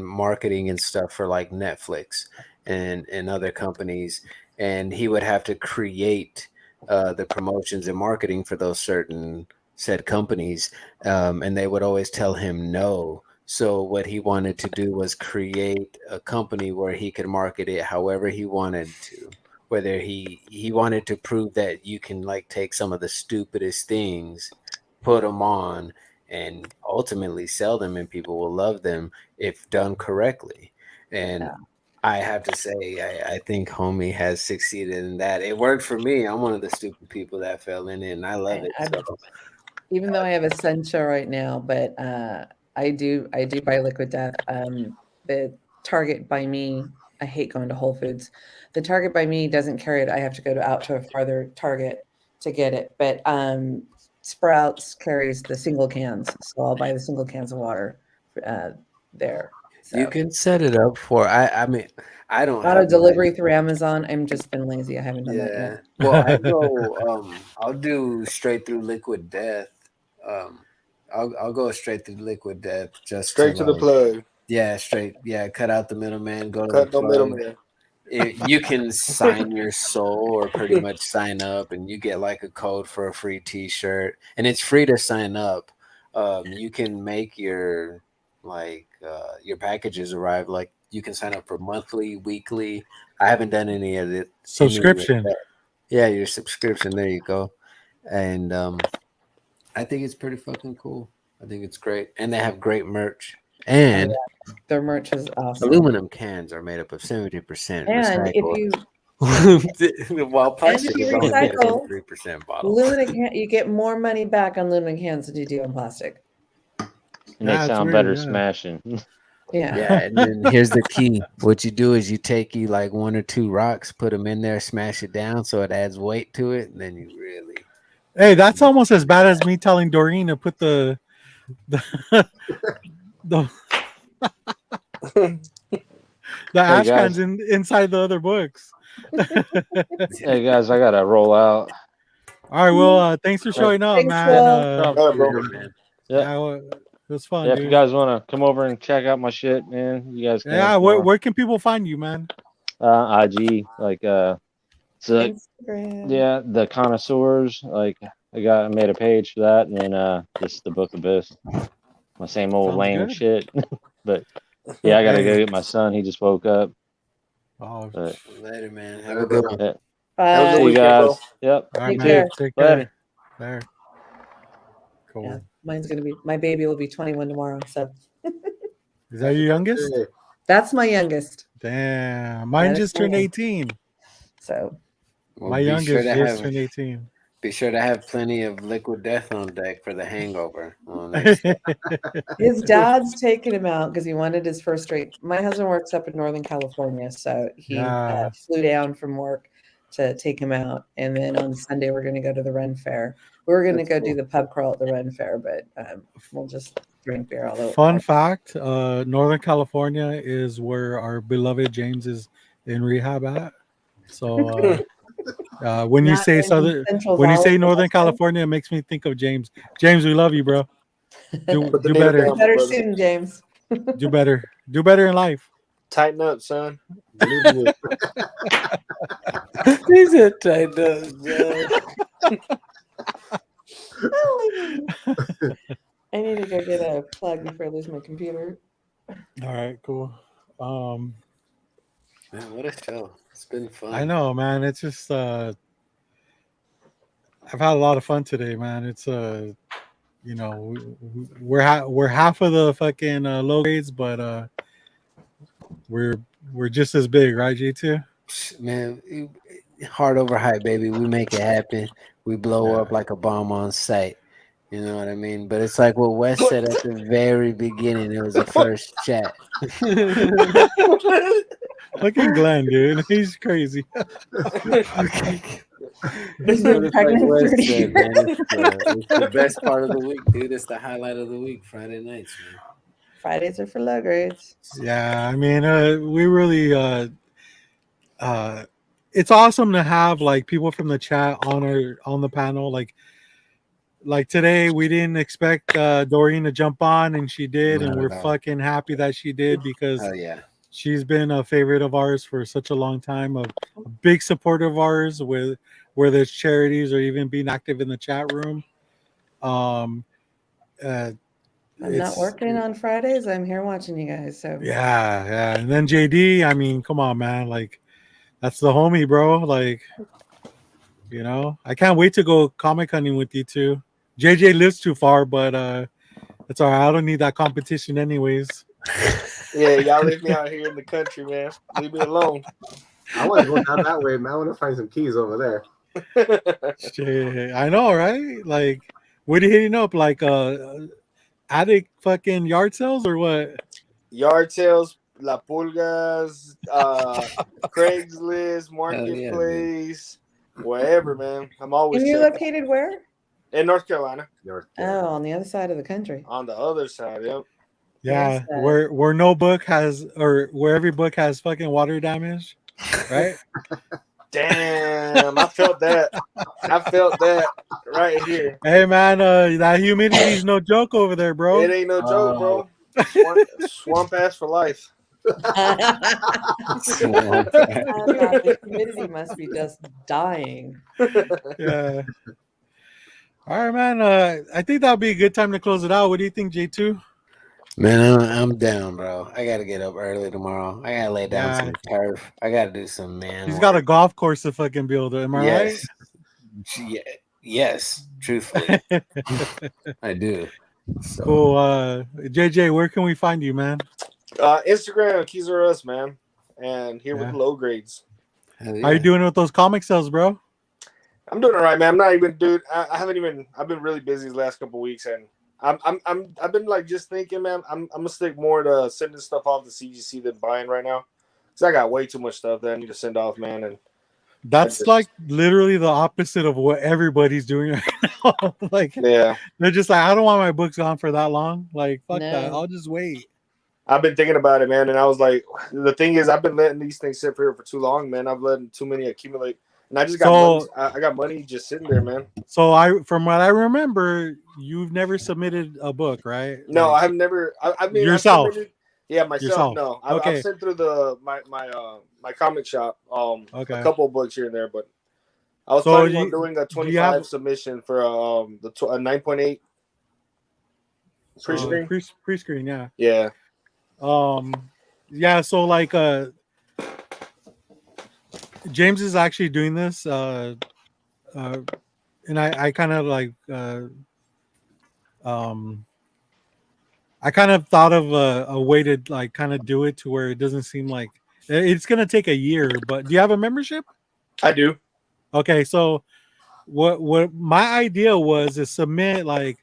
marketing and stuff for like Netflix and other companies, and he would have to create the promotions and marketing for those said companies, and they would always tell him no. So what he wanted to do was create a company where he could market it however he wanted to. Whether he wanted to prove that you can like take some of the stupidest things, put them on, and ultimately sell them, and people will love them if done correctly. And Yeah. I have to say, I think homie has succeeded in that. It worked for me. I'm one of the stupid people that fell in it, and I love it. So Even though I have Essentia right now, but I do buy Liquid Death. The Target by me, I hate going to Whole Foods. The Target by me doesn't carry it. I have to go out to a farther Target to get it. But Sprouts carries the single cans, so I'll buy the single cans of water there. So you can set it up for. I mean, I don't not a have my. delivery through Amazon. I'm just been lazy. I haven't done that Yeah. yet. Well, I go. I'll do straight through Liquid Death. I'll go straight through Liquid Death just Straight to the plug. Yeah, straight. Yeah, cut out the middleman. Go to Cut the no plug. middleman. You can sign your soul or pretty much sign up, and you get like a code for a free T-shirt, and it's free to sign up. You can make your your packages arrive. Like you can sign up for monthly, weekly. I haven't done any of it. Subscription. Yeah, your subscription. There you go. And I think it's pretty fucking cool. I think it's great, and they have great merch. And their merch is awesome. Aluminum cans are made up of 70% And if recycled. you While plastic is only made up of recycle 3% bottle. you get more money back on aluminum cans than you do on plastic. And they That's sound weird, better yeah. smashing. Yeah. Yeah, and then here's the key. What you do is you take like 1 or 2 rocks, put them in there, smash it down so it adds weight to it, and then you really. Hey, that's almost as bad as me telling Doreen to put the ash guys. cans inside the other books. Hey guys, I gotta roll out. All right, well, thanks for showing up, Thanks, man. Will. All right, bro. Man. Yeah, well, it was fun, Yeah, dude. if you guys want to come over and check out my shit, man, you guys can. Yeah, where can people find you, man? IG, like so Instagram. yeah, the connoisseurs, like I made a page for that, and then just the Book Abyss, my same old Sounds lame good. shit. But yeah, I gotta go Hey. get my son. He just woke up. Oh, But Later, man. Have a good one. yeah. Bye. Have a good See you weekend, guys. bro. Yep. all right, Take man. care. Take care. Later. There. Cool. Yeah, my baby will be 21 tomorrow. So Is that your youngest? Hey, that's my youngest. Damn, mine That is just turned mine. 18. So Well, My be youngest sure to just have turned 18. be sure to have plenty of Liquid Death on deck for the hangover. Next his dad's taking him out because he wanted his first drink. My husband works up in Northern California, so he Yeah. flew down from work to take him out. And then on Sunday, we're going to go to the Ren Fair. We were going to go do the pub crawl at the Ren Fair, but we'll just drink beer all over. Fun fact: Northern California is where our beloved James is in rehab at. So when you Not say in Central when you Valley, say Northern Alaska. California, it makes me think of James. James, we love you, bro. Do Put the do needle better. down, my Better brother. soon, James. Do better. Do better in life. Tighten up, son. believe me. He said tight up. I need to go get a plug before I lose my computer. All right, cool. Man, what a show. It's been fun. I know, man. It's just I've had a lot of fun today, man. It's you know, we're half of the fucking low grades, but we're just as big, right, G2? Man, hard over hype, baby. We make it happen. We blow Yeah. up like a bomb on sight. You know what I mean? But it's like what Wes said at the very beginning. It was the first chat. Look at Glenn, dude. He's crazy. He's been It's like pregnant Wes 30 said, years. man. It's the best part of the week, dude. It's the highlight of the week, Friday nights, man. Fridays are for low grades. Yeah, I mean, we really it's awesome to have like people from the chat on the panel. Like today, we didn't expect Doreen to jump on, and she did, and Not we're at all. fucking happy that she did because Oh yeah. she's been a favorite of ours for such a long time, a big supporter of ours, with whether it's charities or even being active in the chat room. I'm not working on Fridays. I'm here watching you guys. So yeah. And then JD, I mean, come on, man. Like, that's the homie, bro. Like, you know, I can't wait to go comic hunting with you too. JJ lives too far, but it's all right. I don't need that competition anyways. Yeah, y'all leave me out here in the country, man. Leave me alone. I want to go down that way, man. I want to find some keys over there. Shit, I know, right? Like, what are you hitting up? Like, attic fucking yard sales or what? Yard sales, La Pulgas, Craigslist, Marketplace, wherever, man. I'm always and you're checking. located where? In North Carolina. Oh, on the other side of the country. On the other side, yep. Yeah, where no book has, or where every book has fucking water damage, right? Damn, I felt that. I felt that right here. Hey man, that humidity is no joke over there, bro. It ain't no joke, bro. Swamp ass for life. The humidity must be just dying. Yeah. All right, man. I think that'll be a good time to close it out. What do you think, J2? Man, I'm down, bro. I gotta get up early tomorrow. I gotta lay down some turf. I gotta do some man. He's got a golf course to fucking build. Am I right? Yes, truthfully, I do. So. Cool. JJ, where can we find you, man? Instagram, Keys Are Us, man. And here with low grades. How you doing with those comic sales, bro? I'm doing all right, man. I'm not even, dude. I've been really busy the last couple of weeks, and I've been like just thinking, man. I'm gonna stick more to sending stuff off to CGC than buying right now, because I got way too much stuff that I need to send off, man. And that's like literally the opposite of what everybody's doing right now. Like, yeah, they're just like, I don't want my books on for that long. Like, fuck that. I'll just wait. I've been thinking about it, man, and I was like, the thing is, I've been letting these things sit for too long, man. I've let too many accumulate. And I just got money. I got money just sitting there, man. So from what I remember, you've never submitted a book, right? No, I've never. I mean, yourself. Myself. Yourself. No, Okay. I've sent through my comic shop. A couple of books here and there, but I was planning on doing a 25 submission for a 9.8 pre-screen. Pre-screen, yeah. Yeah. Yeah. So like, James is actually doing this, and I kind of like, I kind of thought of a way to like kind of do it to where it doesn't seem like it's gonna take a year. But do you have a membership? I do. Okay, so what my idea was is submit like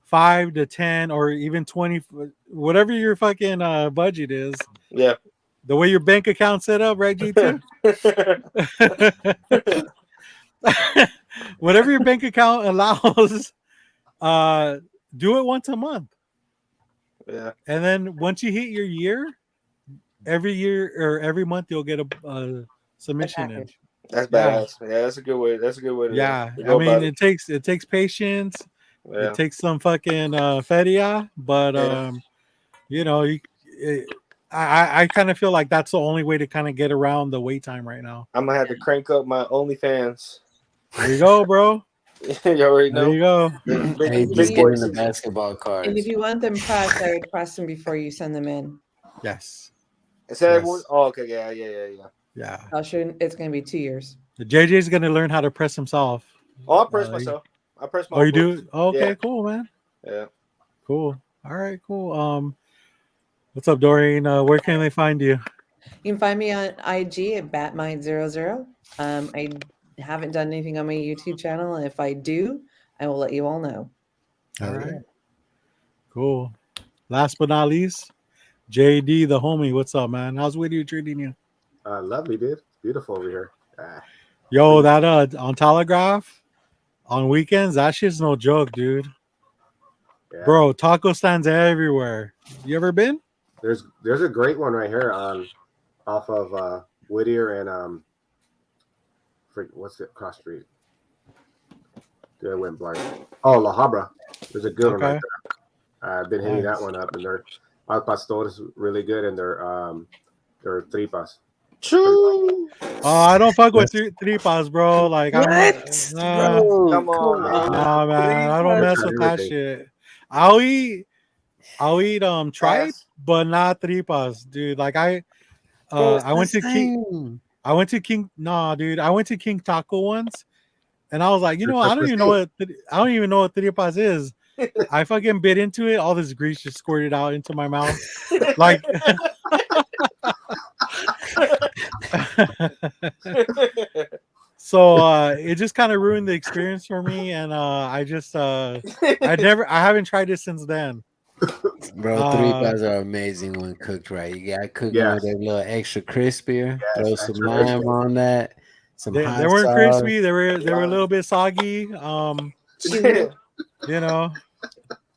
5 to 10 or even 20, whatever your fucking budget is. Yeah. The way your bank account set up, right, G2? Whatever your bank account allows, do it once a month. Yeah. And then once you hit your year, every year or every month you'll get a submission in. That's badass. Yeah, that's a good way. That's a good way to I mean, it takes patience. Yeah. It takes some fucking feria, but you know, I kind of feel like that's the only way to kind of get around the wait time right now. I'm gonna have to crank up my OnlyFans. There you go, bro. You already know. There you go. Hey, just get in the basketball cards. And if you want them pressed, I would press them before you send them in. Yes. Is that everyone? Oh, okay. Yeah. I'll show. It's going to be 2 years. The JJ's going to learn how to press himself. Oh, I'll press myself. I press my. Oh, you do? Oh, okay, cool, man. Yeah. Cool. All right, cool. What's up, Doreen? Where can they find you? You can find me on IG at Batmite00. I haven't done anything on my YouTube channel, and if I do, I will let you all know. All right. Cool. Last but not least, JD, the homie. What's up, man? How's Whittier treating you? Lovely, dude. Beautiful over here. Yo, that on Telegraph on weekends, that shit's no joke, dude. Yeah. Bro, taco stands everywhere. You ever been? There's a great one right here off of Whittier and what's it, cross street? Dude, I went blind. Oh, La Habra. There's a good one right there. I've been hitting that one up, and their al pastor is really good, and their tripas. True. Oh, I don't fuck with tripas, bro. Like, bro? Come on, man. Nah, man. I don't mess with that shit. I'll eat I'll eat tripe, Ass. but not tripas, dude. Like I went to King. I went to King. Nah, dude. I went to King Taco once, and I was like, you know, I don't even know what tripas is. I fucking bit into it. All this grease just squirted out into my mouth. Like, so it just kind of ruined the experience for me, and I haven't tried it since then. Bro, tripas are amazing when cooked right. You gotta cook them Yes. with a little extra crispier. Yes, Throw some extra lime crispy. on that. Some They hot weren't sauce. crispy. They were a little bit soggy. Chewy. You know,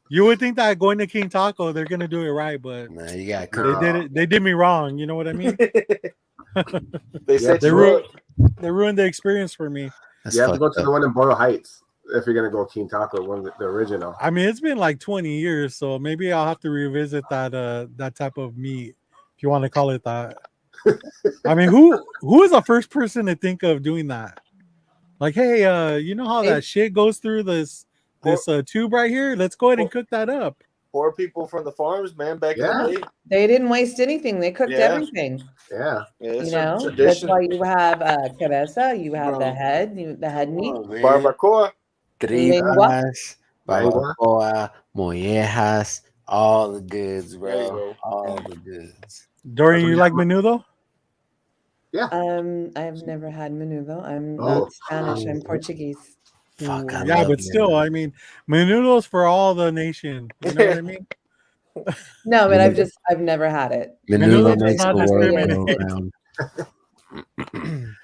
you would think that going to King Taco, they're gonna do it right, but Nah, you gotta cook they it. did it. They did me wrong. You know what I mean? They set They you up. ruined the experience for me. That's You have to go fucked to up. the one in Boyle Heights if you're gonna go King Taco, the original. I mean, it's been like 20 years, so maybe I'll have to revisit that type of meat, if you want to call it that. I mean, who is the first person to think of doing that? Like, hey, you know how that shit goes through this tube right here? Let's go ahead and cook that up. Poor people from the farms, man, back in the day. They didn't waste anything. They cooked everything. Yeah. It's You a know, that's tradition. why you have cabeza, you have Bro. the head meat. Oh, man. Barbacoa. Lengua. Tripas, barbacoa, mollejas, all the goods, There you bro. go. All the goods. Dorian, you like menudo? I've never had menudo. I'm Oh. not Spanish. I'm Portuguese. Fuck, I Yeah, love but still, I mean, menudo's for all the nation. You know what I mean? No, but I've never had it. Menudo does makes not the world go discriminate. round.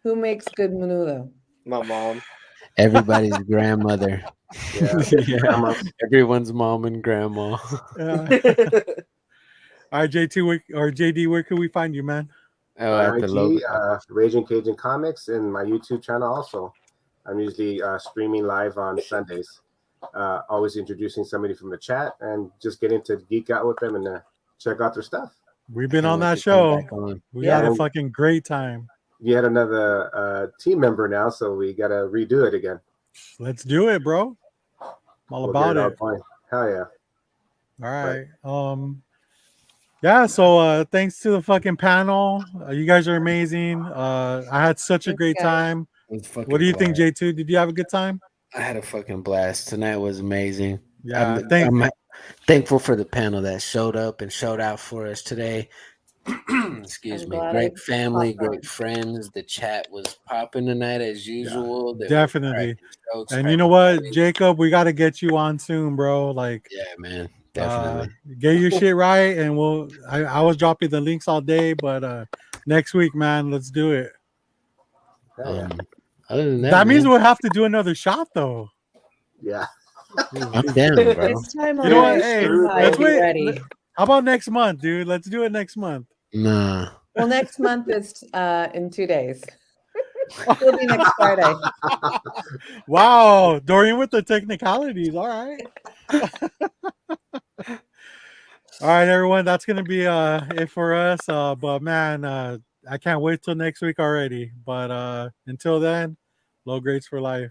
Who makes good menudo? My mom. Everybody's grandmother. Yeah. Yeah. Everyone's mom and grandma. Yeah. All right, JD, where can we find you, man? Oh, at the logo. Raging Cajun Comics, and my YouTube channel also. I'm usually streaming live on Sundays. Always introducing somebody from the chat and just getting to geek out with them and check out their stuff. We've been on that show. We had a And fucking great time. we had another team member now, so we got to redo it again. Let's do it, bro. I'm all about get it. all going. Hell yeah. All right. Yeah, so thanks to the fucking panel. You guys are amazing. I had such a great time. What do you think, J2? Did you have a good time? I had a fucking blast. Tonight was amazing. Yeah, I'm thankful for the panel that showed up and showed out for us today. Excuse me. Great family, great friends. The chat was popping tonight as usual. Yeah, definitely. And you know what, Jacob, we got to get you on soon, bro. Like, yeah, man, definitely. Get your shit right, and I was dropping the links all day, but next week, man, let's do it. Other than that means we'll have to do another shot, though. Yeah. I'm down, bro. This time You know what? Hey, let's wait. ready. How about next month, dude? Let's do it next month. Nah. Well, next month is in 2 days. It'll be next Friday. Wow, Dorian with the technicalities. All right. All right, everyone. That's gonna be it for us. But man, I can't wait till next week already. But until then, low grades for life.